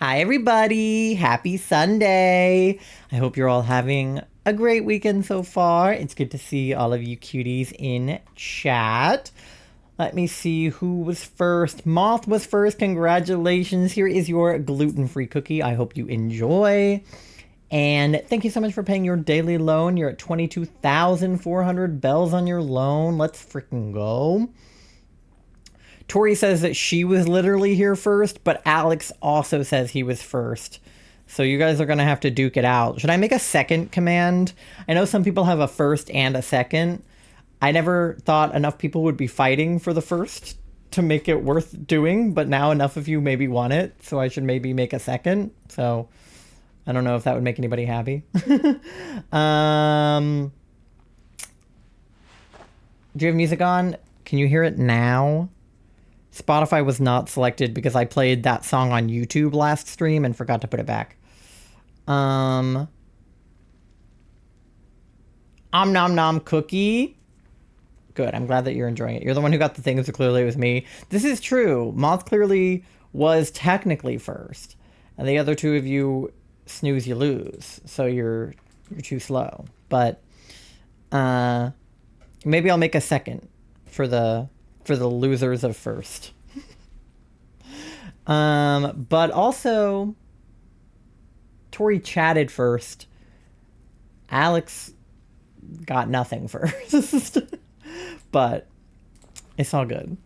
Hi, everybody. Happy Sunday. I hope you're all having a great weekend so far. It's good to see all of you cuties in chat. Let me see who was first. Moth was first. Congratulations. Here is your gluten-free cookie. I hope you enjoy. And thank you so much for paying your daily loan. You're at 22,400 bells on your loan. Let's freaking go. Tori says that she was literally here first, but Alex also says he was first. So you guys are going to have to duke it out. Should I make a second command? I know some people have a first and a second. I never thought enough people would be fighting for the first to make it worth doing, but now enough of you maybe want it, so I should maybe make a second. So I don't know if that would make anybody happy. Do you have music on? Can you hear it now? Spotify was not selected because I played that song on YouTube last stream and forgot to put it back. Om nom nom cookie. Good. I'm glad that you're enjoying it. You're the one who got the thing, so clearly it was me. This is true. Moth clearly was technically first. And the other two of you snooze, you lose. So you're too slow. But maybe I'll make a second for the losers of first. But also, Tori chatted first. Alex got nothing first. But it's all good.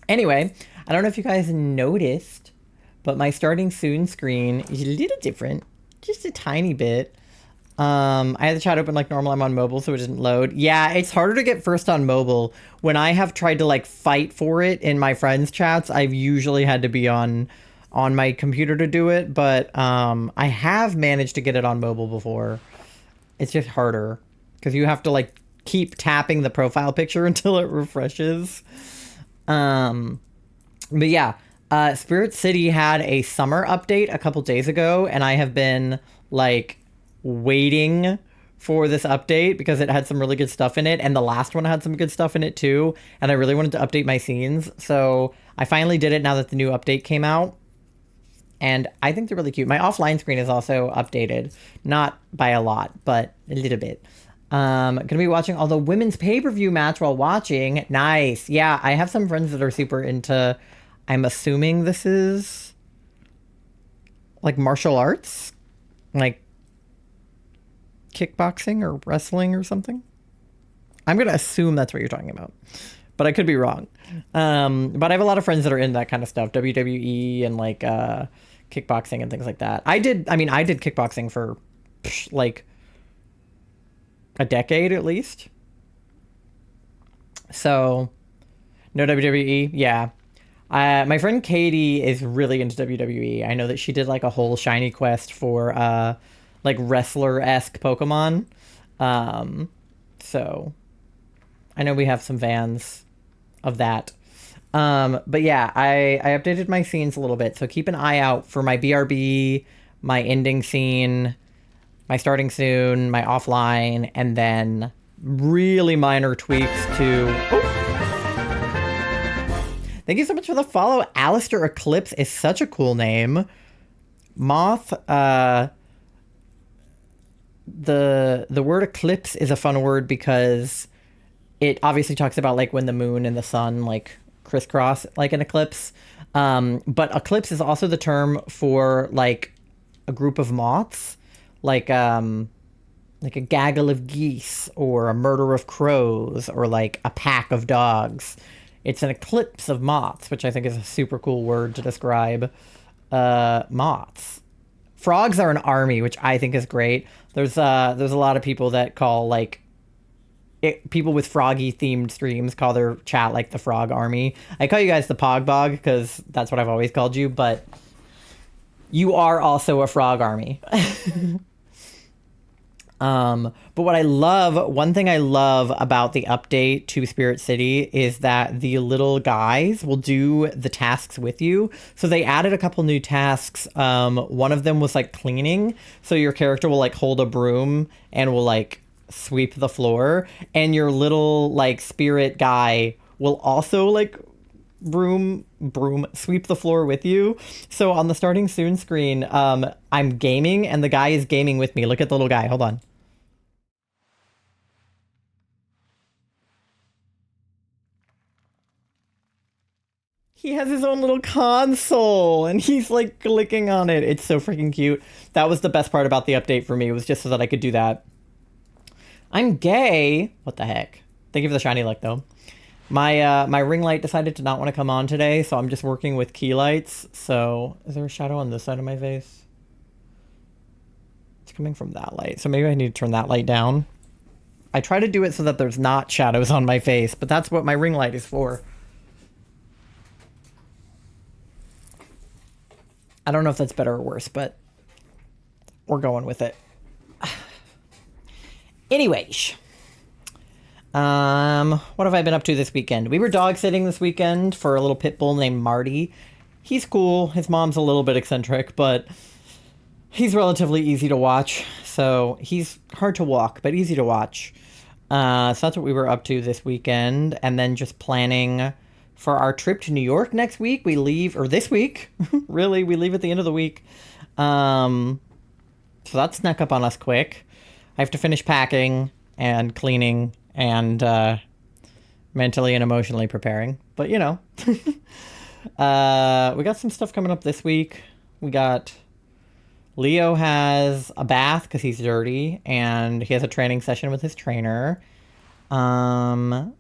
Anyway, I don't know if you guys noticed, but my starting soon screen is a little different. Just a tiny bit. I had the chat open like normal. I'm on mobile, so it doesn't load. Yeah, it's harder to get first on mobile. When I have tried to like fight for it in my friends' chats, I've usually had to be on my computer to do it. But I have managed to get it on mobile before. It's just harder because you have to like keep tapping the profile picture until it refreshes. But yeah, Spirit City had a summer update a couple days ago, and I have been like waiting for this update because it had some really good stuff in it, and the last one had some good stuff in it too, and I really wanted to update my scenes, so I finally did it now that the new update came out, and I think they're really cute. My offline screen is also updated, not by a lot, but a little bit. Gonna be watching all the women's pay-per-view match while watching. Nice. Yeah, I have some friends that are super into, I'm assuming this is like martial arts, like kickboxing or wrestling or something. I'm gonna assume that's what you're talking about, but I could be wrong. But I have a lot of friends that are into that kind of stuff, WWE and like kickboxing and things like that. I did kickboxing for like a decade at least. So no WWE. Yeah. My friend Katie is really into WWE. I know that she did like a whole shiny quest for like wrestler-esque Pokemon. So I know we have some fans of that. But yeah, I updated my scenes a little bit, so keep an eye out for my BRB, my ending scene, my starting soon, my offline, and then really minor tweaks to... Oh. Thank you so much for the follow. Alistair Eclipse is such a cool name. Moth, the word eclipse is a fun word because it obviously talks about like when the moon and the sun like crisscross like an eclipse. But eclipse is also the term for like a group of moths, like a gaggle of geese or a murder of crows or like a pack of dogs. It's an eclipse of moths, which I think is a super cool word to describe moths. Frogs are an army, which I think is great. There's a lot of people that call like people with froggy themed streams call their chat like the frog army. I call you guys the Pogbog because that's what I've always called you, but you are also a frog army. But one thing I love about the update to Spirit City is that the little guys will do the tasks with you. So they added a couple new tasks. One of them was like cleaning. So your character will like hold a broom and will like sweep the floor. And your little like spirit guy will also like sweep the floor with you. So on the starting soon screen, I'm gaming and the guy is gaming with me. Look at the little guy. Hold on. He has his own little console and he's like clicking on it. It's so freaking cute. That was the best part about the update for me. It was just so that I could do that. I'm gay. What the heck? Thank you for the shiny luck though. My ring light decided to not want to come on today, so I'm just working with key lights. So is there a shadow on this side of my face? It's coming from that light. So maybe I need to turn that light down. I try to do it so that there's not shadows on my face, but that's what my ring light is for. I don't know if that's better or worse, but we're going with it. Anyways. What have I been up to this weekend? We were dog sitting this weekend for a little pit bull named Marty. He's cool. His mom's a little bit eccentric, but he's relatively easy to watch. So he's hard to walk, but easy to watch. So that's what we were up to this weekend. And then just planning for our trip to New York next week. We leave, or this week, really, we leave at the end of the week. So that snuck up on us quick. I have to finish packing and cleaning and mentally and emotionally preparing. But, you know, we got some stuff coming up this week. We got Leo has a bath because he's dirty, and he has a training session with his trainer. What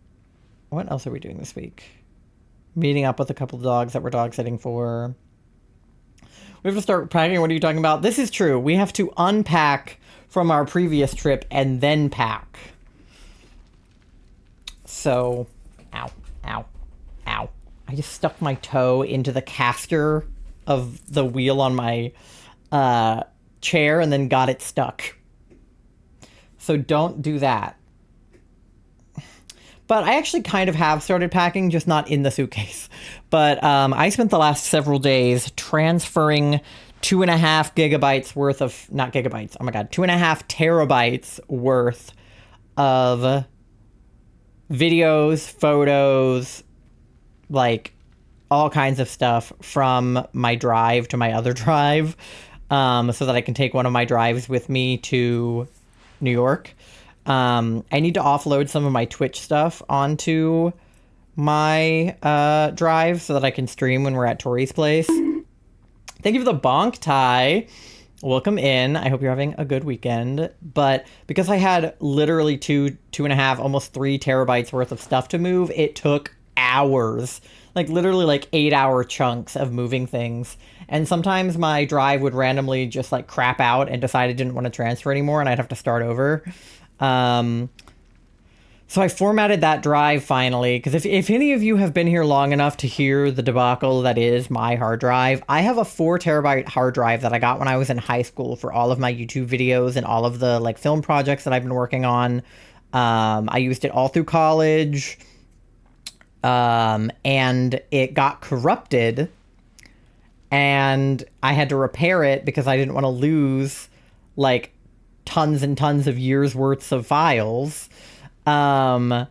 else are we doing this week? Meeting up with a couple of dogs that we're dog sitting for. We have to start packing. What are you talking about? This is true. We have to unpack from our previous trip and then pack. So, ow, ow, ow. I just stuck my toe into the caster of the wheel on my chair and then got it stuck. So don't do that. But I actually kind of have started packing, just not in the suitcase. But I spent the last several days transferring 2.5 gigabytes worth of, not gigabytes, oh my god, 2.5 terabytes worth of videos, photos, like all kinds of stuff from my drive to my other drive, so that I can take one of my drives with me to New York. I need to offload some of my Twitch stuff onto my drive so that I can stream when we're at Tori's place. Thank you for the bonk tie. Welcome in. I hope you're having a good weekend. But because I had literally 2.5, almost 3 terabytes worth of stuff to move, it took hours. Like literally like 8-hour chunks of moving things. And sometimes my drive would randomly just like crap out and decide it didn't want to transfer anymore and I'd have to start over. So I formatted that drive finally, because if any of you have been here long enough to hear the debacle that is my hard drive, I have a 4 terabyte hard drive that I got when I was in high school for all of my YouTube videos and all of the like film projects that I've been working on. I used it all through college, and it got corrupted, and I had to repair it because I didn't want to lose like tons and tons of years worth of files. And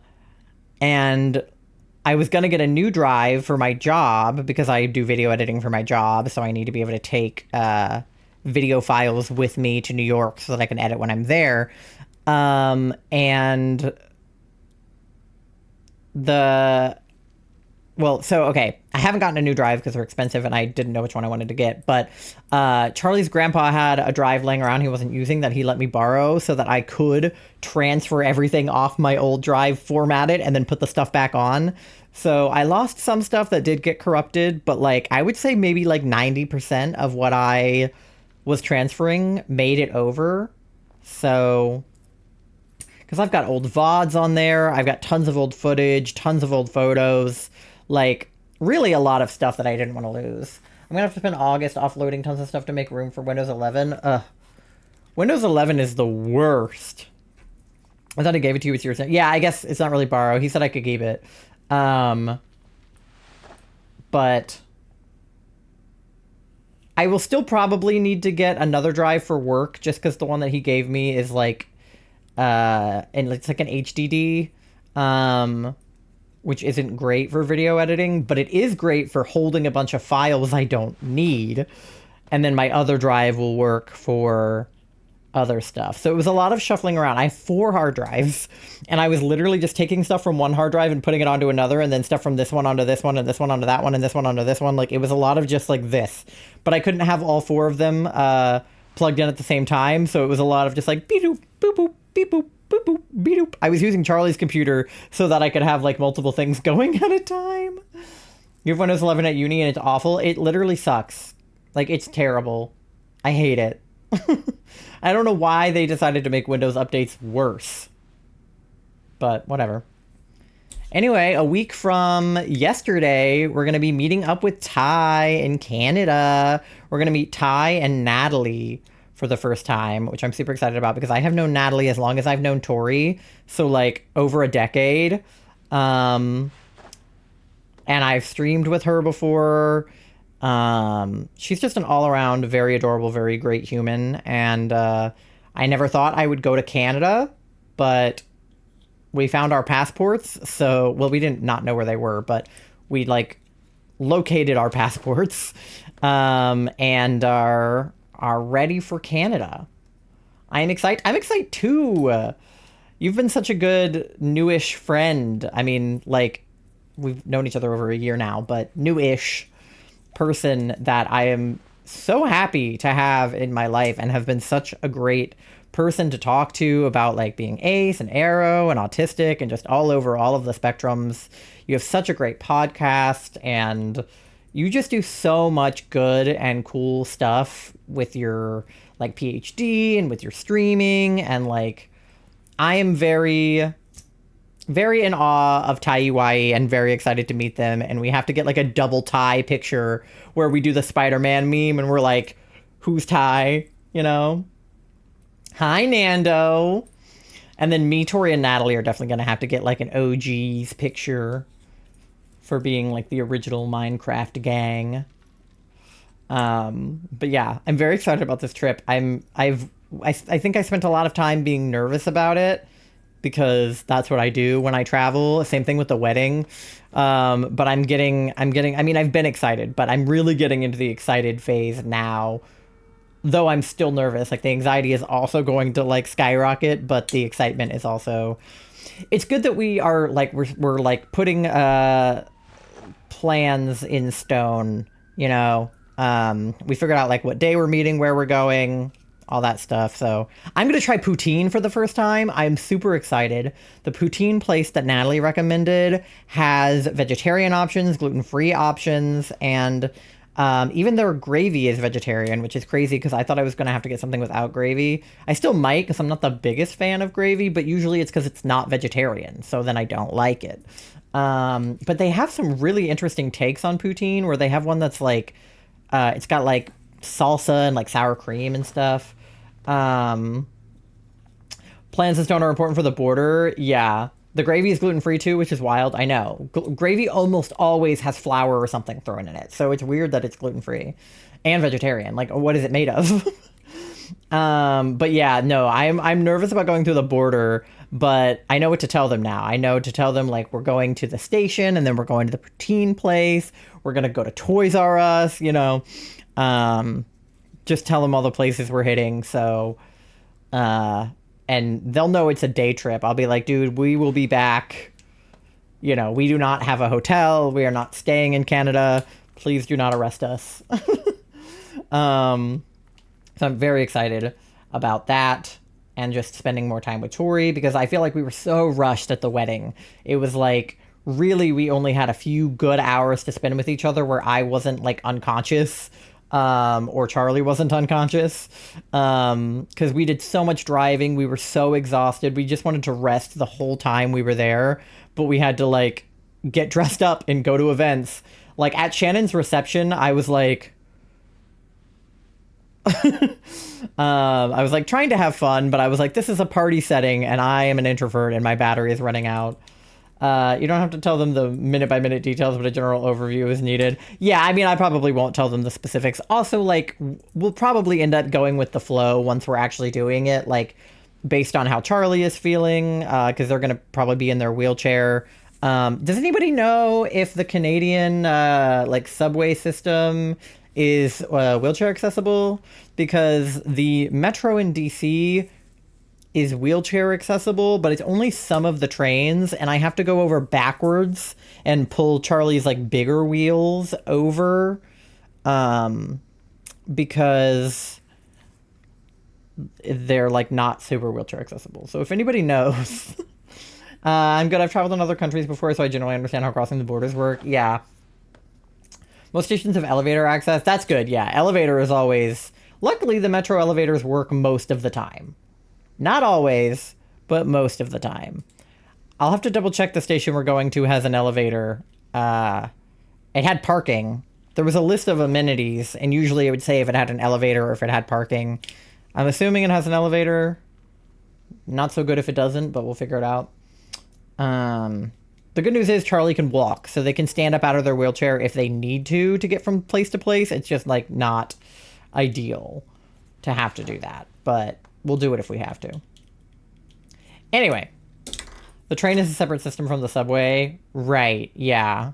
I was going to get a new drive for my job because I do video editing for my job. So I need to be able to take, video files with me to New York so that I can edit when I'm there. Okay, I haven't gotten a new drive because they're expensive and I didn't know which one I wanted to get, but Charlie's grandpa had a drive laying around he wasn't using that he let me borrow so that I could transfer everything off my old drive, format it, and then put the stuff back on. So I lost some stuff that did get corrupted, but like I would say maybe like 90% of what I was transferring made it over. So, because I've got old VODs on there, I've got tons of old footage, tons of old photos, like really a lot of stuff that I didn't want to lose. I'm gonna have to spend August offloading tons of stuff to make room for Windows 11. Windows 11 is the worst. I thought I gave it to you. It's yours. Yeah, I guess it's not really borrow. He said I could keep it. But I will still probably need to get another drive for work just because the one that he gave me is like, and it's like an HDD. which isn't great for video editing, but it is great for holding a bunch of files I don't need. And then my other drive will work for other stuff. So it was a lot of shuffling around. I have 4 hard drives, and I was literally just taking stuff from one hard drive and putting it onto another, and then stuff from this one onto this one, and this one onto that one, and this one onto this one. Like, it was a lot of just like this. But I couldn't have all 4 of them plugged in at the same time, so it was a lot of just like beep boop, boop boop, beep boop, boop boop, beep boop. I was using Charlie's computer so that I could have like multiple things going at a time. You have Windows 11 at uni and it's awful. It literally sucks. Like, it's terrible. I hate it. I don't know why they decided to make Windows updates worse. But whatever. Anyway, a week from yesterday, we're going to be meeting up with Ty in Canada. We're going to meet Ty and Natalie for the first time, which I'm super excited about because I have known Natalie as long as I've known Tori. So, like, over a decade. And I've streamed with her before. She's just an all-around very adorable, very great human, and I never thought I would go to Canada, but we found our passports. So, well, we didn't not know where they were, but we like located our passports, and are ready for Canada. I'm excited too. You've been such a good newish friend. I mean, like, we've known each other over a year now, but newish person that I am so happy to have in my life, and have been such a great person to talk to about like being ace and arrow and autistic and just all over all of the spectrums. You have such a great podcast, and you just do so much good and cool stuff with your like PhD and with your streaming, and like I am very in awe of Ty Iwai and very excited to meet them. And we have to get like a double Ty picture where we do the Spider-Man meme and we're like, who's Ty? You know? Hi, Nando. And then me, Tori, and Natalie are definitely going to have to get like an OG's picture for being like the original Minecraft gang. But yeah, I'm very excited about this trip. I think I spent a lot of time being nervous about it, because that's what I do when I travel. Same thing with the wedding. But I mean, I've been excited, but I'm really getting into the excited phase now, though I'm still nervous. Like, the anxiety is also going to like skyrocket, but the excitement is also, it's good that we are like, we're like putting, plans in stone, you know? We figured out like what day we're meeting, where we're going, all that stuff. So I'm going to try poutine for the first time. I'm super excited. The poutine place that Natalie recommended has vegetarian options, gluten-free options, and even their gravy is vegetarian, which is crazy because I thought I was going to have to get something without gravy. I still might, because I'm not the biggest fan of gravy, but usually it's because it's not vegetarian, so then I don't like it. But they have some really interesting takes on poutine, where they have one that's like, it's got like salsa and like sour cream and stuff. Plans in stone are important for the border. Yeah. The gravy is gluten-free too, which is wild. I know. Gravy almost always has flour or something thrown in it. So it's weird that it's gluten-free and vegetarian. Like, what is it made of? But yeah, no, I'm nervous about going through the border, but I know what to tell them now. I know to tell them, like, we're going to the station, and then we're going to the poutine place. We're going to go to Toys R Us, you know. Just tell them all the places we're hitting, so, and they'll know it's a day trip. I'll be like, dude, we will be back. You know, we do not have a hotel. We are not staying in Canada. Please do not arrest us. So I'm very excited about that, and just spending more time with Tori, because I feel like we were so rushed at the wedding. It was like, really, we only had a few good hours to spend with each other where I wasn't like unconscious. Or Charlie wasn't unconscious, because we did so much driving. We were so exhausted. We just wanted to rest the whole time we were there, but we had to like get dressed up and go to events. Like at Shannon's reception, I was like, I was like trying to have fun, but I was like, this is a party setting and I am an introvert and my battery is running out. You don't have to tell them the minute-by-minute details, but a general overview is needed. Yeah, I mean, I probably won't tell them the specifics. Also, like, we'll probably end up going with the flow once we're actually doing it, like, based on how Charlie is feeling, because they're going to probably be in their wheelchair. Does anybody know if the Canadian like subway system is wheelchair accessible? Because the metro in DC is wheelchair accessible, but it's only some of the trains, and I have to go over backwards and pull Charlie's like bigger wheels over, because they're like not super wheelchair accessible. So if anybody knows, I'm good. I've traveled in other countries before, so I generally understand how crossing the borders work. Yeah. Most stations have elevator access. That's good. Yeah. Elevator is always. Luckily, the metro elevators work most of the time. Not always, but most of the time. I'll have to double check the station we're going to has an elevator. It had parking. There was a list of amenities, and usually it would say if it had an elevator or if it had parking. I'm assuming it has an elevator. Not so good if it doesn't, but we'll figure it out. The good news is Charlie can walk, so they can stand up out of their wheelchair if they need to get from place to place. It's just like not ideal to have to do that, but we'll do it if we have to. Anyway, the train is a separate system from the subway. Right, yeah.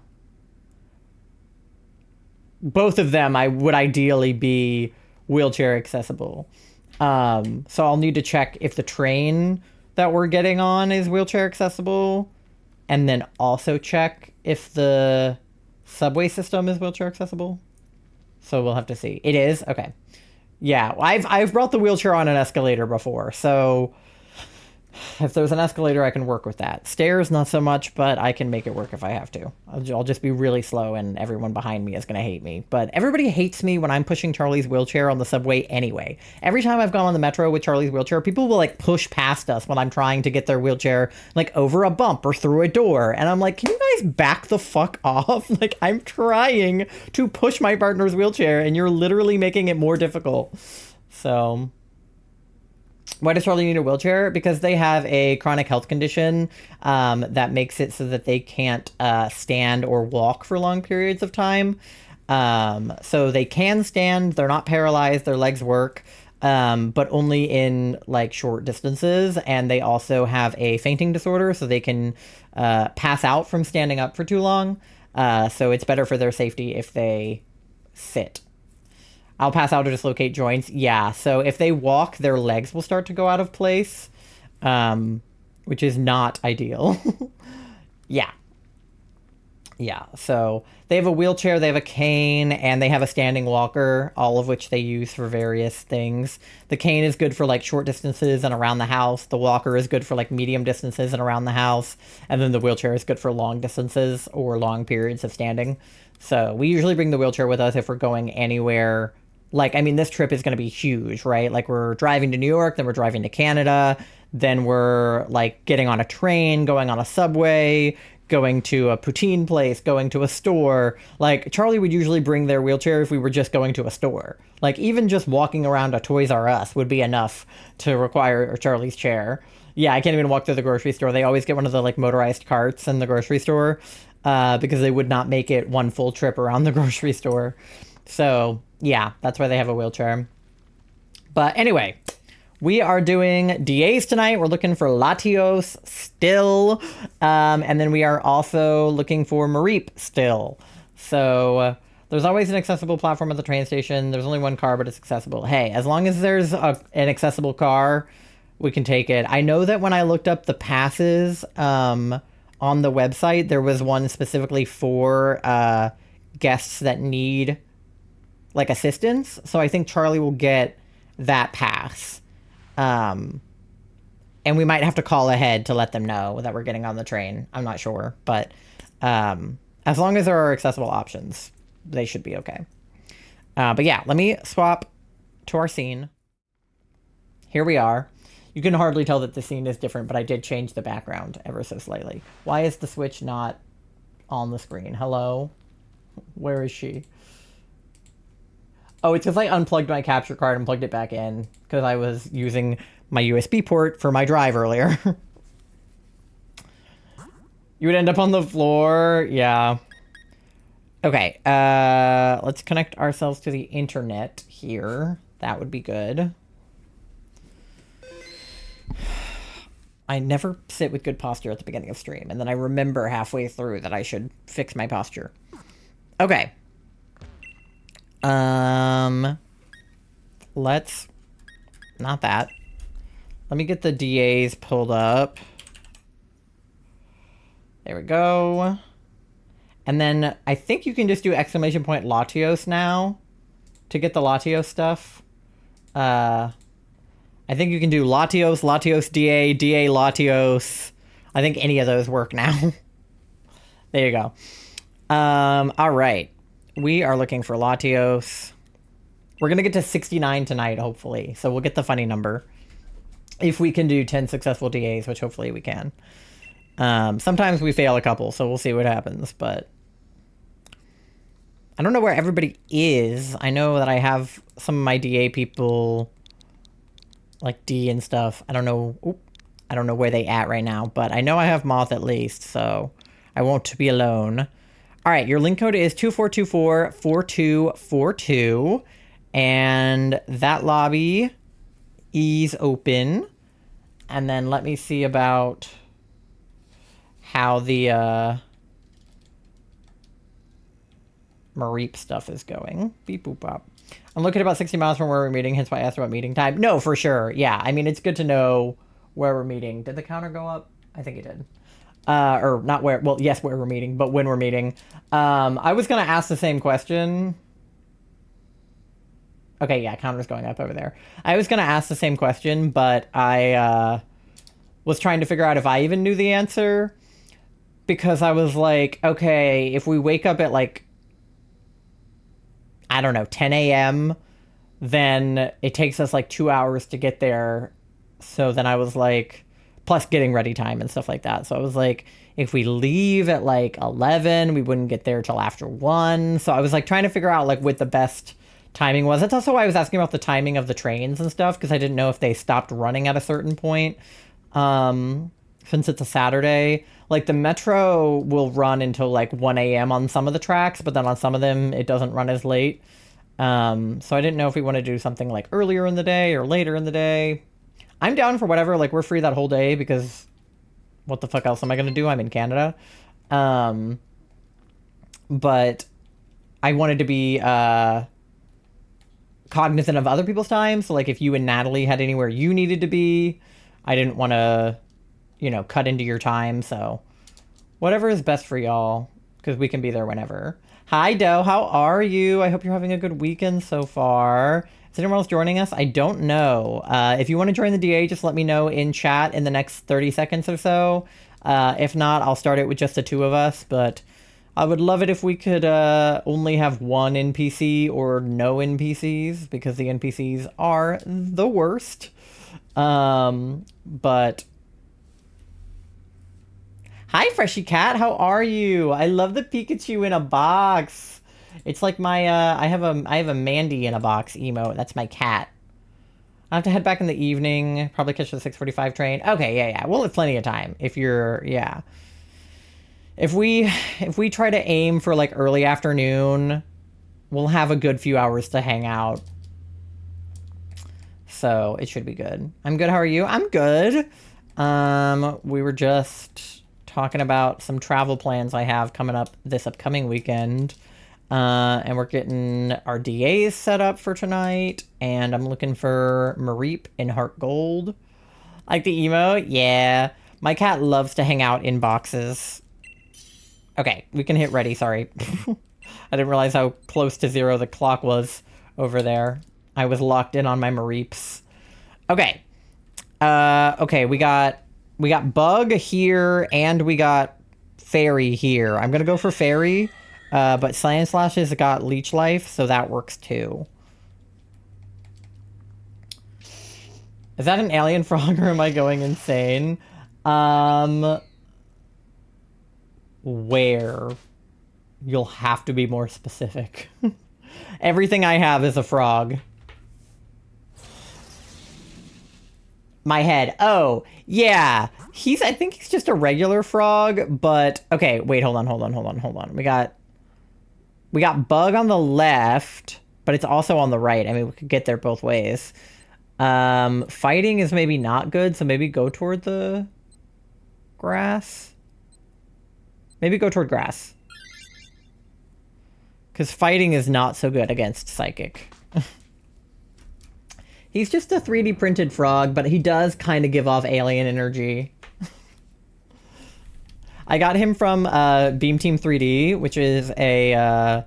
Both of them I would ideally be wheelchair accessible. So I'll need to check if the train that we're getting on is wheelchair accessible, and then also check if the subway system is wheelchair accessible. So we'll have to see. It is? Okay. Yeah, I've brought the wheelchair on an escalator before, so if there's an escalator, I can work with that. Stairs, not so much, but I can make it work if I have to. I'll just be really slow, and everyone behind me is going to hate me. But everybody hates me when I'm pushing Charlie's wheelchair on the subway anyway. Every time I've gone on the metro with Charlie's wheelchair, people will, like, push past us when I'm trying to get their wheelchair, like, over a bump or through a door. And I'm like, can you guys back the fuck off? Like, I'm trying to push my partner's wheelchair, and you're literally making it more difficult. So... why does Charlie need a wheelchair? Because they have a chronic health condition that makes it so that they can't stand or walk for long periods of time. So they can stand, they're not paralyzed, their legs work, but only in like short distances. And they also have a fainting disorder, so they can pass out from standing up for too long. So it's better for their safety if they sit. I'll pass out or dislocate joints. Yeah, so if they walk, their legs will start to go out of place, which is not ideal. Yeah. Yeah, so they have a wheelchair, they have a cane, and they have a standing walker, all of which they use for various things. The cane is good for, like, short distances and around the house. The walker is good for, like, medium distances and around the house. And then the wheelchair is good for long distances or long periods of standing. So we usually bring the wheelchair with us if we're going anywhere. Like, I mean, this trip is going to be huge, right? Like, we're driving to New York, then we're driving to Canada, then we're, like, getting on a train, going on a subway, going to a poutine place, going to a store. Like, Charlie would usually bring their wheelchair if we were just going to a store. Like, even just walking around a Toys R Us would be enough to require Charlie's chair. Yeah, I can't even walk through the grocery store. They always get one of the, like, motorized carts in the grocery store because they would not make it one full trip around the grocery store. So... yeah, that's why they have a wheelchair. But anyway, we are doing DAs tonight. We're looking for Latios still. And then we are also looking for Mareep still. So there's always an accessible platform at the train station. There's only one car, but it's accessible. Hey, as long as there's an accessible car, we can take it. I know that when I looked up the passes on the website, there was one specifically for guests that need... like assistance, so I think Charlie will get that pass. And we might have to call ahead to let them know that we're getting on the train. I'm not sure, but as long as there are accessible options, they should be okay. But yeah, let me swap to our scene. Here we are. You can hardly tell that the scene is different, but I did change the background ever so slightly. Why is the Switch not on the screen? Hello? Where is she? Oh, it's because I unplugged my capture card and plugged it back in because I was using my USB port for my drive earlier. You would end up on the floor. Yeah. Okay. Let's connect ourselves to the internet here. That would be good. I never sit with good posture at the beginning of stream, and then I remember halfway through that I should fix my posture. Okay. Let's... Not that. Let me get the DAs pulled up. There we go. And then I think you can just do exclamation point Latios now to get the Latios stuff. I think you can do Latios, Latios DA, DA Latios. I think any of those work now. There you go. All right. We are looking for Latios. We're going to get to 69 tonight, hopefully. So we'll get the funny number. If we can do 10 successful DAs, which hopefully we can. Sometimes we fail a couple, so we'll see what happens, but... I don't know where everybody is. I know that I have some of my DA people, like D and stuff. I don't know. Oop, I don't know where they at right now, but I know I have Moth at least, so I won't be alone. All right, your link code is 2424-4242, and that lobby is open. And then let me see about how the Mareep stuff is going. Beep boop bop. I'm looking about 60 miles from where we're meeting, hence why I asked about meeting time. No, for sure. Yeah, I mean, it's good to know where we're meeting. Did the counter go up? I think it did. Or not where, well, yes, where we're meeting, but when we're meeting. I was going to ask the same question. Okay, yeah, counter's going up over there. I was going to ask the same question, but I was trying to figure out if I even knew the answer. Because I was like, okay, if we wake up at like, I don't know, 10 a.m., then it takes us like 2 hours to get there. So then I was like, plus getting ready time and stuff like that. So I was like, if we leave at like 11, we wouldn't get there till after 1. So I was like trying to figure out like what the best timing was. That's also why I was asking about the timing of the trains and stuff, because I didn't know if they stopped running at a certain point. Since it's a Saturday, like the metro will run until like 1 a.m. on some of the tracks, but then on some of them it doesn't run as late. So I didn't know if we want to do something like earlier in the day or later in the day. I'm down for whatever, like we're free that whole day because what the fuck else am I going to do? I'm in Canada. But I wanted to be cognizant of other people's time. So like if you and Natalie had anywhere you needed to be, I didn't want to, you know, cut into your time. So whatever is best for y'all, because we can be there whenever. Hi, Doe. How are you? I hope you're having a good weekend so far. Is anyone else joining us? I don't know. If you want to join the DA, just let me know in chat in the next 30 seconds or so. If not, I'll start it with just the two of us. But I would love it if we could only have one NPC or no NPCs, because the NPCs are the worst. But... Hi, Freshy Cat. How are you? I love the Pikachu in a box. It's like my, I have a Mandy in a box emote. That's my cat. I have to head back in the evening. Probably catch the 6:45 train. Okay, yeah. We'll have plenty of time. If you're, yeah. If we try to aim for like early afternoon, we'll have a good few hours to hang out. So it should be good. I'm good. How are you? I'm good. We were just talking about some travel plans I have coming up this upcoming weekend. And we're getting our DAs set up for tonight. And I'm looking for Mareep in Heart Gold. Like the emote? Yeah. My cat loves to hang out in boxes. Okay, we can hit ready. Sorry. I didn't realize how close to 0 the clock was over there. I was locked in on my Mareeps. Okay. Okay, we got Bug here, and we got Fairy here. I'm gonna go for Fairy, but Science Slash has got Leech Life, so that works too. Is that an alien frog, or am I going insane? Where? You'll have to be more specific. Everything I have is a frog. My head. Oh, yeah. I think he's just a regular frog, but... Okay, wait, hold on. We got Bug on the left, but it's also on the right. I mean, we could get there both ways. Fighting is maybe not good, so maybe go toward the grass? Maybe go toward grass. Because fighting is not so good against psychic. He's just a 3D printed frog, but he does kind of give off alien energy. I got him from Beam Team 3D, which is a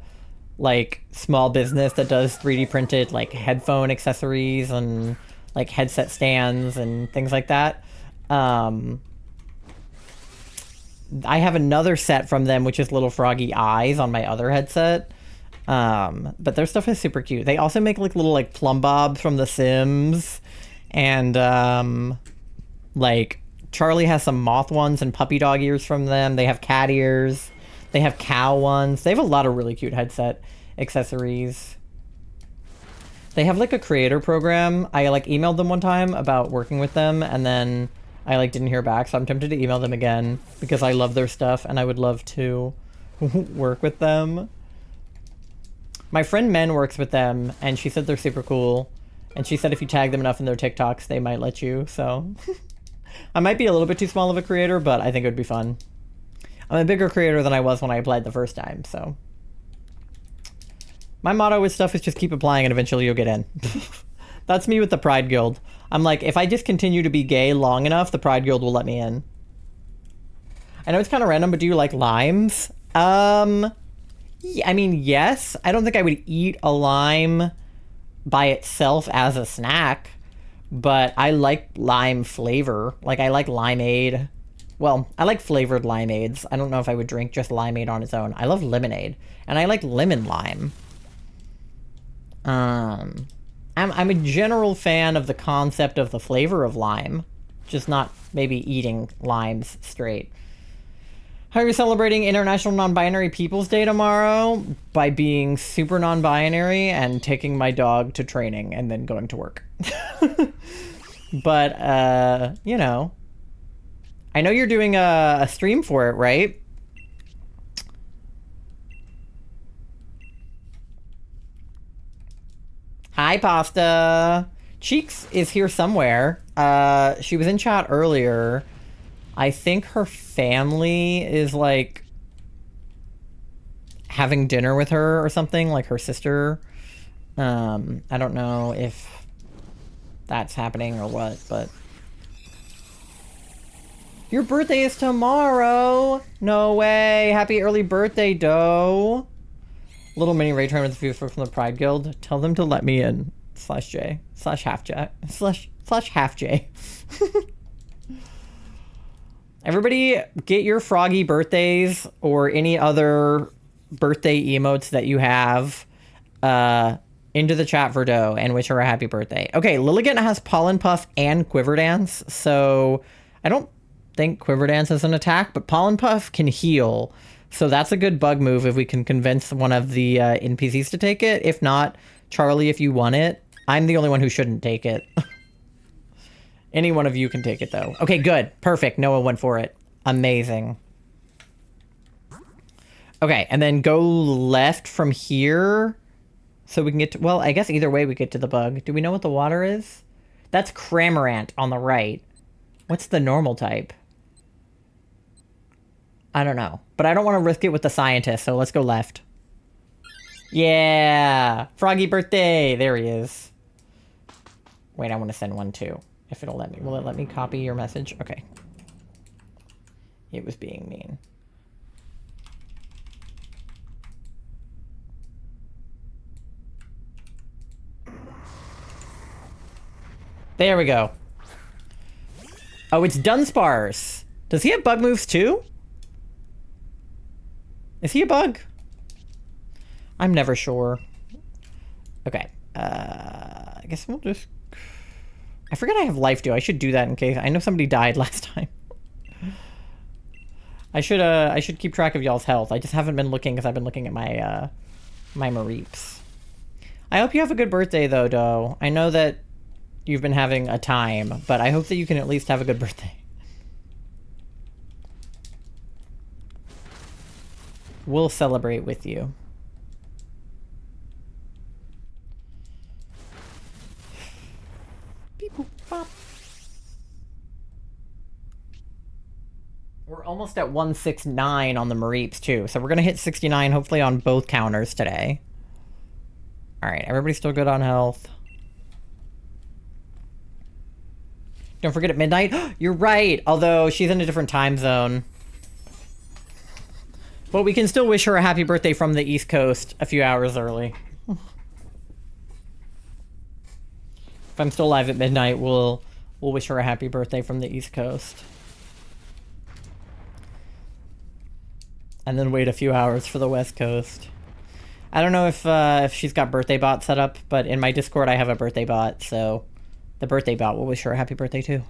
like small business that does 3D printed like headphone accessories and like headset stands and things like that. I have another set from them, which is little froggy eyes on my other headset. But their stuff is super cute. They also make like little like plumb bobs from The Sims, and like Charlie has some moth ones and puppy dog ears from them. They have cat ears. They have cow ones. They have a lot of really cute headset accessories. They have like a creator program. I like emailed them one time about working with them, and then I like didn't hear back, so I'm tempted to email them again because I love their stuff and I would love to work with them. My friend Men works with them, and she said they're super cool. And she said if you tag them enough in their TikToks, they might let you, so... I might be a little bit too small of a creator, but I think it would be fun. I'm a bigger creator than I was when I applied the first time, so... My motto with stuff is just keep applying and eventually you'll get in. That's me with the Pride Guild. I'm like, if I just continue to be gay long enough, the Pride Guild will let me in. I know it's kind of random, but do you like limes? Yeah, I mean, yes. I don't think I would eat a lime by itself as a snack, but I like lime flavor. Like, I like limeade. Well, I like flavored limeades. I don't know if I would drink just limeade on its own. I love lemonade, and I like lemon lime. I'm a general fan of the concept of the flavor of lime, just not maybe eating limes straight. How are you celebrating International Non-Binary People's Day tomorrow? By being super non-binary and taking my dog to training and then going to work. But, you know. I know you're doing a stream for it, right? Hi, Pasta. Cheeks is here somewhere. She was in chat earlier. I think her family is, like, having dinner with her or something, like her sister. I don't know if that's happening or what, but... Your birthday is tomorrow! No way! Happy early birthday, Doe! Little mini Ray Train with a few from the Pride Guild. Tell them to let me in. /J. /half J. /half J. Everybody get your froggy birthdays or any other birthday emotes that you have into the chat for Doe and wish her a happy birthday. Okay, Lilligant has Pollen Puff and Quiver Dance, so I don't think Quiver Dance is an attack, but Pollen Puff can heal, so that's a good bug move if we can convince one of the NPCs to take it. If not, Charlie, if you want it. I'm the only one who shouldn't take it. Any one of you can take it, though. Okay, good. Perfect. Noah went for it. Amazing. Okay, and then go left from here so we can get to... Well, I guess either way we get to the bug. Do we know what the water is? That's Cramorant on the right. What's the normal type? I don't know. But I don't want to risk it with the scientist, so let's go left. Yeah! Froggy birthday! There he is. Wait, I want to send one, too. If it'll let me. Will it let me copy your message? Okay. It was being mean. There we go. Oh, it's Dunsparce. Does he have bug moves too? Is he a bug? I'm never sure. Okay. I guess we'll just... I forget I have life do. I should do that in case... I know somebody died last time. I should keep track of y'all's health. I just haven't been looking because I've been looking at my, my Mareeps. I hope you have a good birthday, though, Doe. I know that you've been having a time, but I hope that you can at least have a good birthday. We'll celebrate with you. Beep, boop, bop. almost at 169 on the Mareeps, too. So we're going to hit 69, hopefully, on both counters today. All right, everybody's still good on health. Don't forget at midnight. You're right, although she's in a different time zone. But we can still wish her a happy birthday from the East Coast a few hours early. If I'm still live at midnight, we'll wish her a happy birthday from the East Coast. And then wait a few hours for the West Coast. I don't know if she's got birthday bot set up, but in my Discord I have a birthday bot, so the birthday bot will wish her a happy birthday too.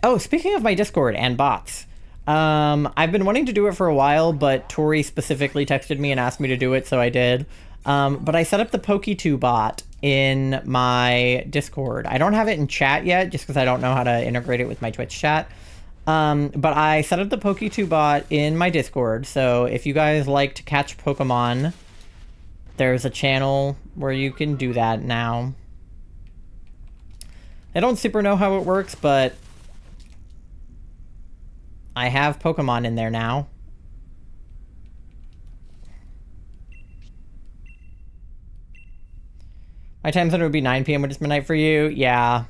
Oh, speaking of my Discord and bots, I've been wanting to do it for a while, but Tori specifically texted me and asked me to do it, so I did. But I set up the Poke2 bot in my Discord. I don't have it in chat yet, just because I don't know how to integrate it with my Twitch chat. But I set up the Poke2 bot in my Discord, so if you guys like to catch Pokemon, there's a channel where you can do that now. I don't super know how it works, but I have Pokemon in there now. My time zone would be 9 p.m. when it's midnight for you. Yeah.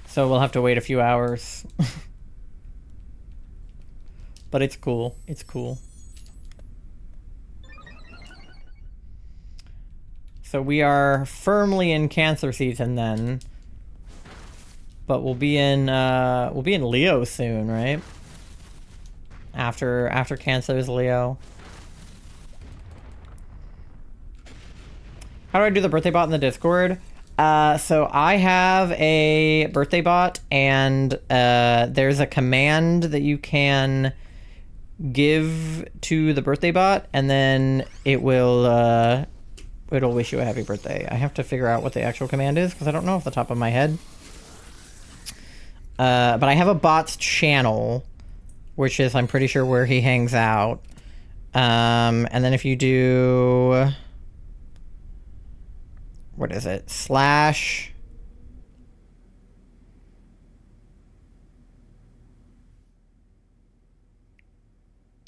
So we'll have to wait a few hours. But it's cool. It's cool. So we are firmly in Cancer season then. But we'll be in Leo soon, right? After Cancer is Leo. How do I do the birthday bot in the Discord? So I have a birthday bot, and there's a command that you can give to the birthday bot, and then it'll wish you a happy birthday. I have to figure out what the actual command is, because I don't know off the top of my head. But I have a bot's channel, which is, I'm pretty sure, where he hangs out. And then if you do... What is it? Slash...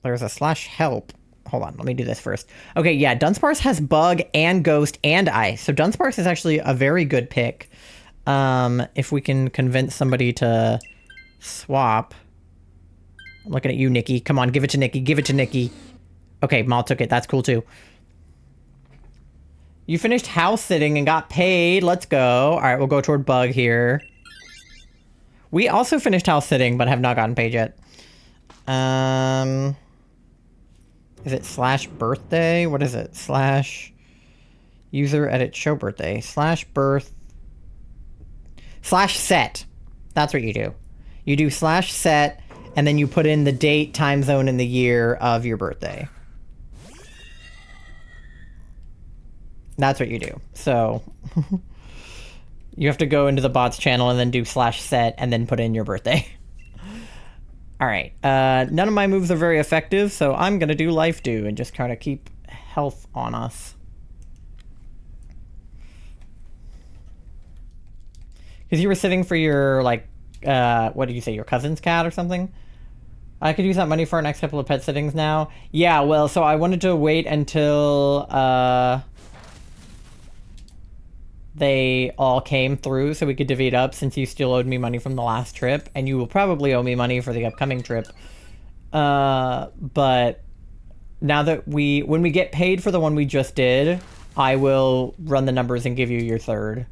There's a slash help. Hold on, let me do this first. Okay, yeah, Dunsparce has Bug and Ghost and Ice. So Dunsparce is actually a very good pick. If we can convince somebody to swap. I'm looking at you, Nikki. Come on, give it to Nikki. Give it to Nikki. Okay, Maul took it. That's cool, too. You finished house sitting and got paid. Let's go. All right, we'll go toward Bug here. We also finished house sitting, but have not gotten paid yet. Is it slash birthday? What is it? Slash user edit show birthday. Slash birth. Slash set. That's what you do. You do slash set, and then you put in the date, time zone, and the year of your birthday. That's what you do. So you have to go into the bot's channel and then do slash set and then put in your birthday. All right. None of my moves are very effective, so I'm going to do Life Do and just try to keep health on us. Because you were sitting for your, like, what did you say, your cousin's cat or something? I could use that money for our next couple of pet sittings now. Yeah, well, so I wanted to wait until they all came through so we could divvy it up, since you still owed me money from the last trip, and you will probably owe me money for the upcoming trip. But now that when we get paid for the one we just did, I will run the numbers and give you your third.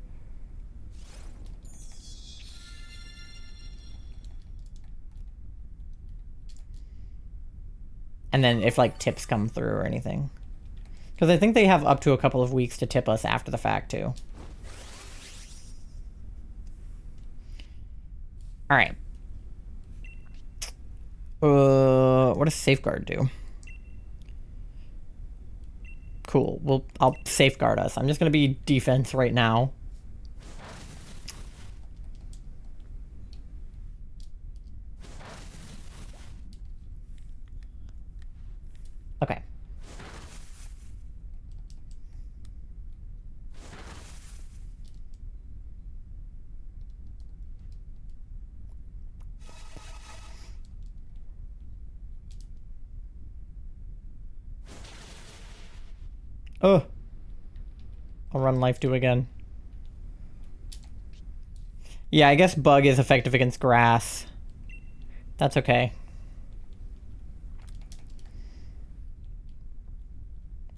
And then if, like, tips come through or anything. Because I think they have up to a couple of weeks to tip us after the fact, too. All right. What does Safeguard do? Cool. I'll safeguard us. I'm just going to be defense right now. Okay. Oh. I'll run life 2 again. Yeah, I guess bug is effective against grass. That's okay.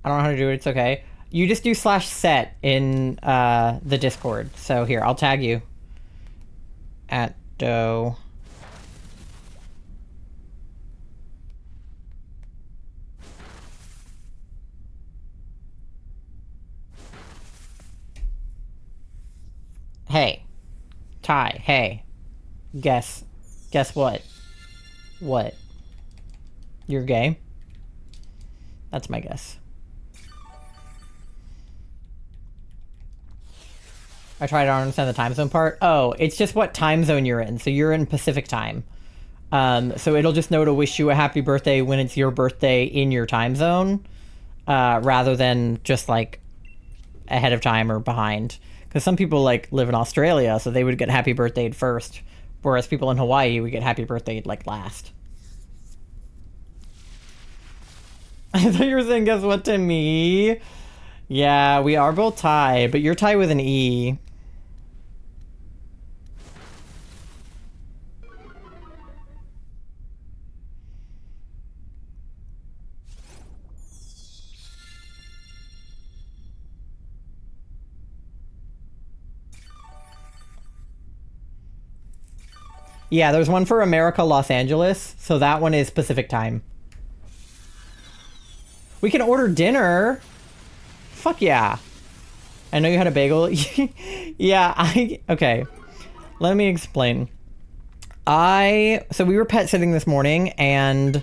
I don't know how to do it. It's okay. You just do /set in the Discord. So here, I'll tag you. At doe. Hey. Ty, hey. Guess what? What? You're gay? That's my guess. I try to understand the time zone part. Oh, it's just what time zone you're in. So you're in Pacific time. So it'll just know to wish you a happy birthday when it's your birthday in your time zone, rather than just like ahead of time or behind. Because some people like live in Australia, so they would get happy birthday first, whereas people in Hawaii would get happy birthday like last. I thought you were saying guess what to me? Yeah, we are both Thai, but you're Thai with an E. Yeah, there's one for America, Los Angeles, so that one is Pacific time. We can order dinner. Fuck yeah. I know you had a bagel. Yeah, okay. Let me explain. So we were pet sitting this morning and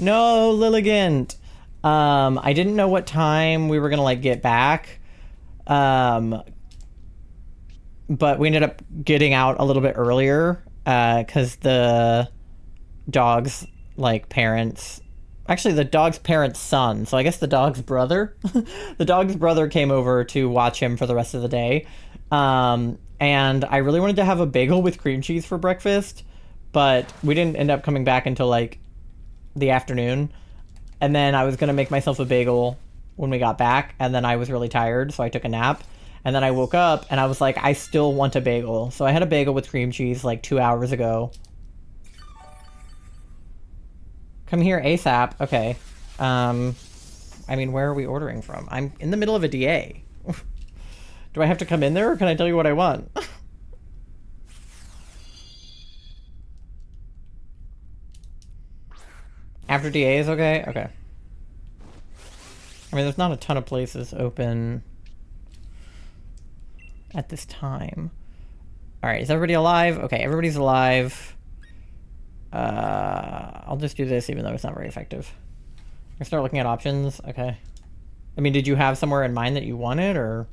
no, Lilligant. I didn't know what time we were gonna like get back. But we ended up getting out a little bit earlier, because the dog's like parents, actually the dog's parents' son, so I guess the dog's brother, the dog's brother came over to watch him for the rest of the day. And I really wanted to have a bagel with cream cheese for breakfast, but we didn't end up coming back until like the afternoon. And then I was gonna make myself a bagel when we got back, and then I was really tired, so I took a nap. And then I woke up and I was like, I still want a bagel. So I had a bagel with cream cheese like 2 hours ago. Come here ASAP. Okay. I mean, where are we ordering from? I'm in the middle of a DA. Do I have to come in there or can I tell you what I want? After DA is okay? Okay. I mean, there's not a ton of places open at this time. All right, is everybody alive? Okay, everybody's alive. I'll just do this even though it's not very effective. I start looking at options. Okay. I mean, did you have somewhere in mind that you wanted, or?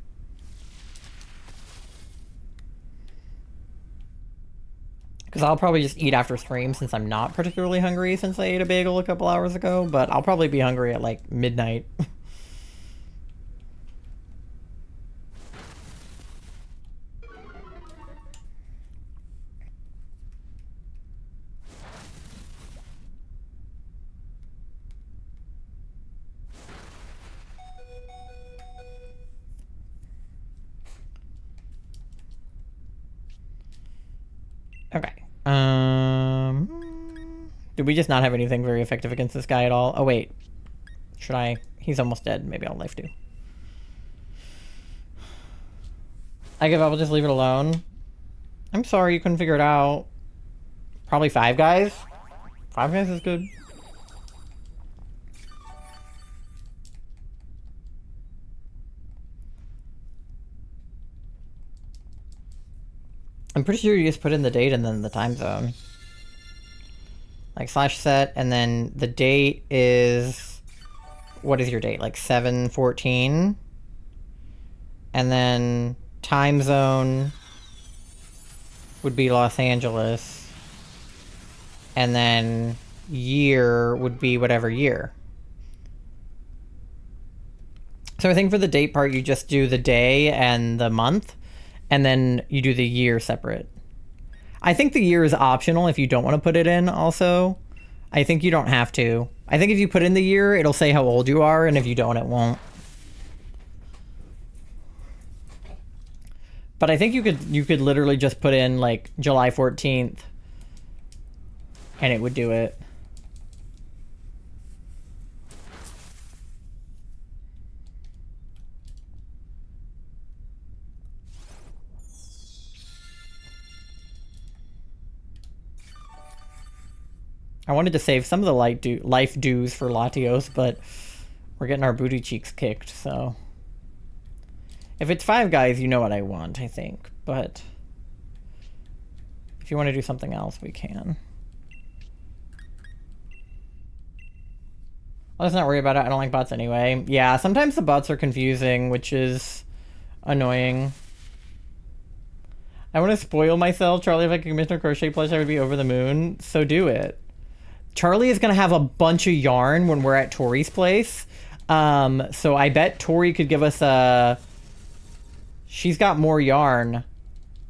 Because I'll probably just eat after stream since I'm not particularly hungry since I ate a bagel a couple hours ago, but I'll probably be hungry at like midnight. Okay. Did we just not have anything very effective against this guy at all? Oh, wait. Should I? He's almost dead. Maybe I'll life 2. I give up. I'll just leave it alone. I'm sorry you couldn't figure it out. Probably 5 guys? 5 guys is good. I'm pretty sure you just put in the date and then the time zone. Like /set, and then the date is... What is your date? Like 7/14? And then time zone would be Los Angeles. And then year would be whatever year. So I think for the date part, you just do the day and the month, and then you do the year separate. I think the year is optional if you don't want to put it in also. I think you don't have to. I think if you put in the year, it'll say how old you are, and if you don't, it won't. But I think you could literally just put in like July 14th and it would do it. I wanted to save some of the life dues for Latios, but we're getting our booty cheeks kicked, so... If it's 5 guys, you know what I want, I think. But if you want to do something else, we can. Let's not worry about it. I don't like bots anyway. Yeah, sometimes the bots are confusing, which is annoying. I want to spoil myself. Charlie, if I could commission a crochet plush, I would be over the moon. So do it. Charlie is going to have a bunch of yarn when we're at Tori's place. So I bet Tori could give us a... She's got more yarn